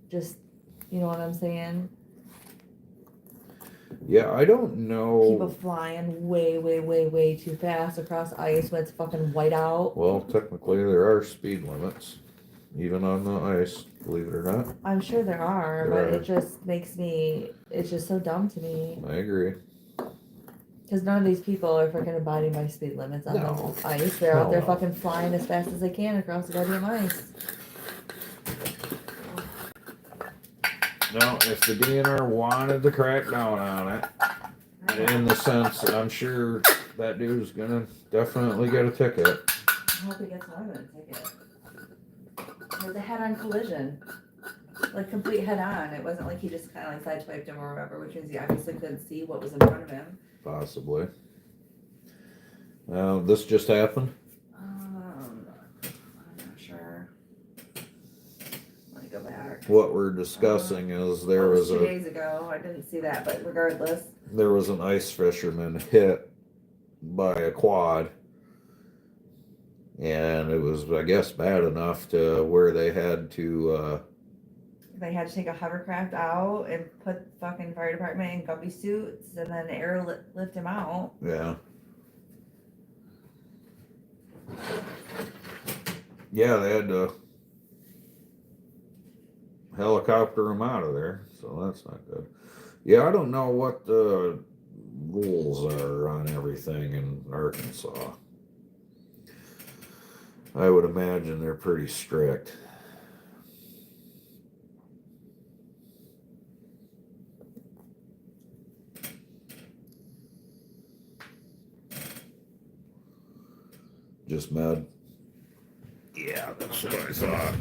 Speaker 2: Just, you know what I'm saying?
Speaker 1: Yeah, I don't know.
Speaker 2: People flying way, way, way, way too fast across ice when it's fucking white out.
Speaker 1: Well, technically, there are speed limits, even on the ice, believe it or not.
Speaker 2: I'm sure there are,
Speaker 1: There
Speaker 2: but
Speaker 1: are.
Speaker 2: it just it's just so dumb to me.
Speaker 1: I agree.
Speaker 2: Because none of these people are freaking abiding by speed limits on
Speaker 1: No.
Speaker 2: the ice. They're out there
Speaker 1: No.
Speaker 2: fucking flying as fast as they can across the goddamn ice.
Speaker 1: No, if the DNR wanted to crack down on it, in the sense, I'm sure that dude's gonna definitely get a ticket.
Speaker 2: I hope he gets more than a ticket. It was a head-on collision. Like, complete head-on. It wasn't like he just kind of like sideswiped him or whatever, which means he obviously couldn't see what was in front of him.
Speaker 1: Possibly. This just happened.
Speaker 2: I'm not sure. Let me go back.
Speaker 1: What we're discussing is there was
Speaker 2: 2 days ago. I didn't see that, but regardless.
Speaker 1: There was an ice fisherman hit by a quad, and it was, I guess, bad enough to where they had to
Speaker 2: They had to take a hovercraft out and put fucking fire department in guppy suits and then lift him out.
Speaker 1: yeah. Yeah, they had to helicopter him out of there, so that's not good. Yeah, I don't know what the rules are on everything in Arkansas. I would imagine they're pretty strict. Just mad. Yeah, that's what I thought.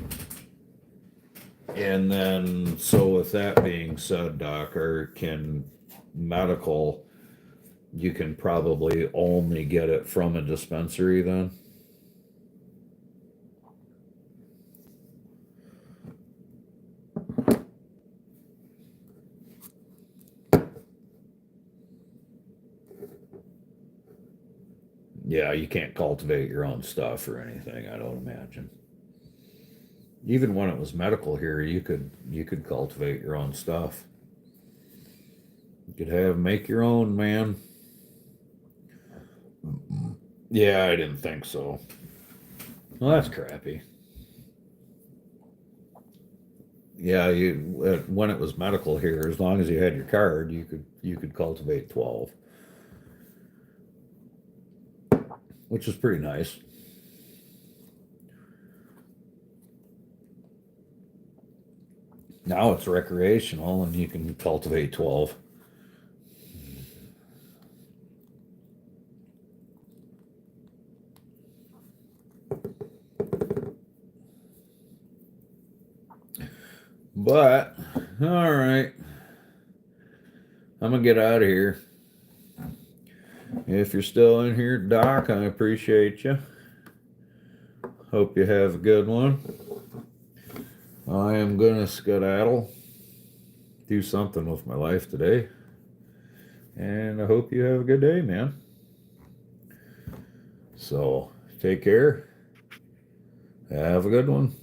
Speaker 1: And then, so with that being said, Doc, or can medical, you can probably only get it from a dispensary then? Yeah, you can't cultivate your own stuff or anything, I don't imagine. Even when it was medical here, you could cultivate your own stuff. You could make your own, man. Yeah, I didn't think so. Well, that's crappy. Yeah, when it was medical here, as long as you had your card, you could cultivate 12. Which is pretty nice. Now it's recreational and you can cultivate 12. But, all right. I'm going to get out of here. If you're still in here, Doc, I appreciate you. Hope you have a good one. I am going to skedaddle, do something with my life today. And I hope you have a good day, man. So, take care. Have a good one.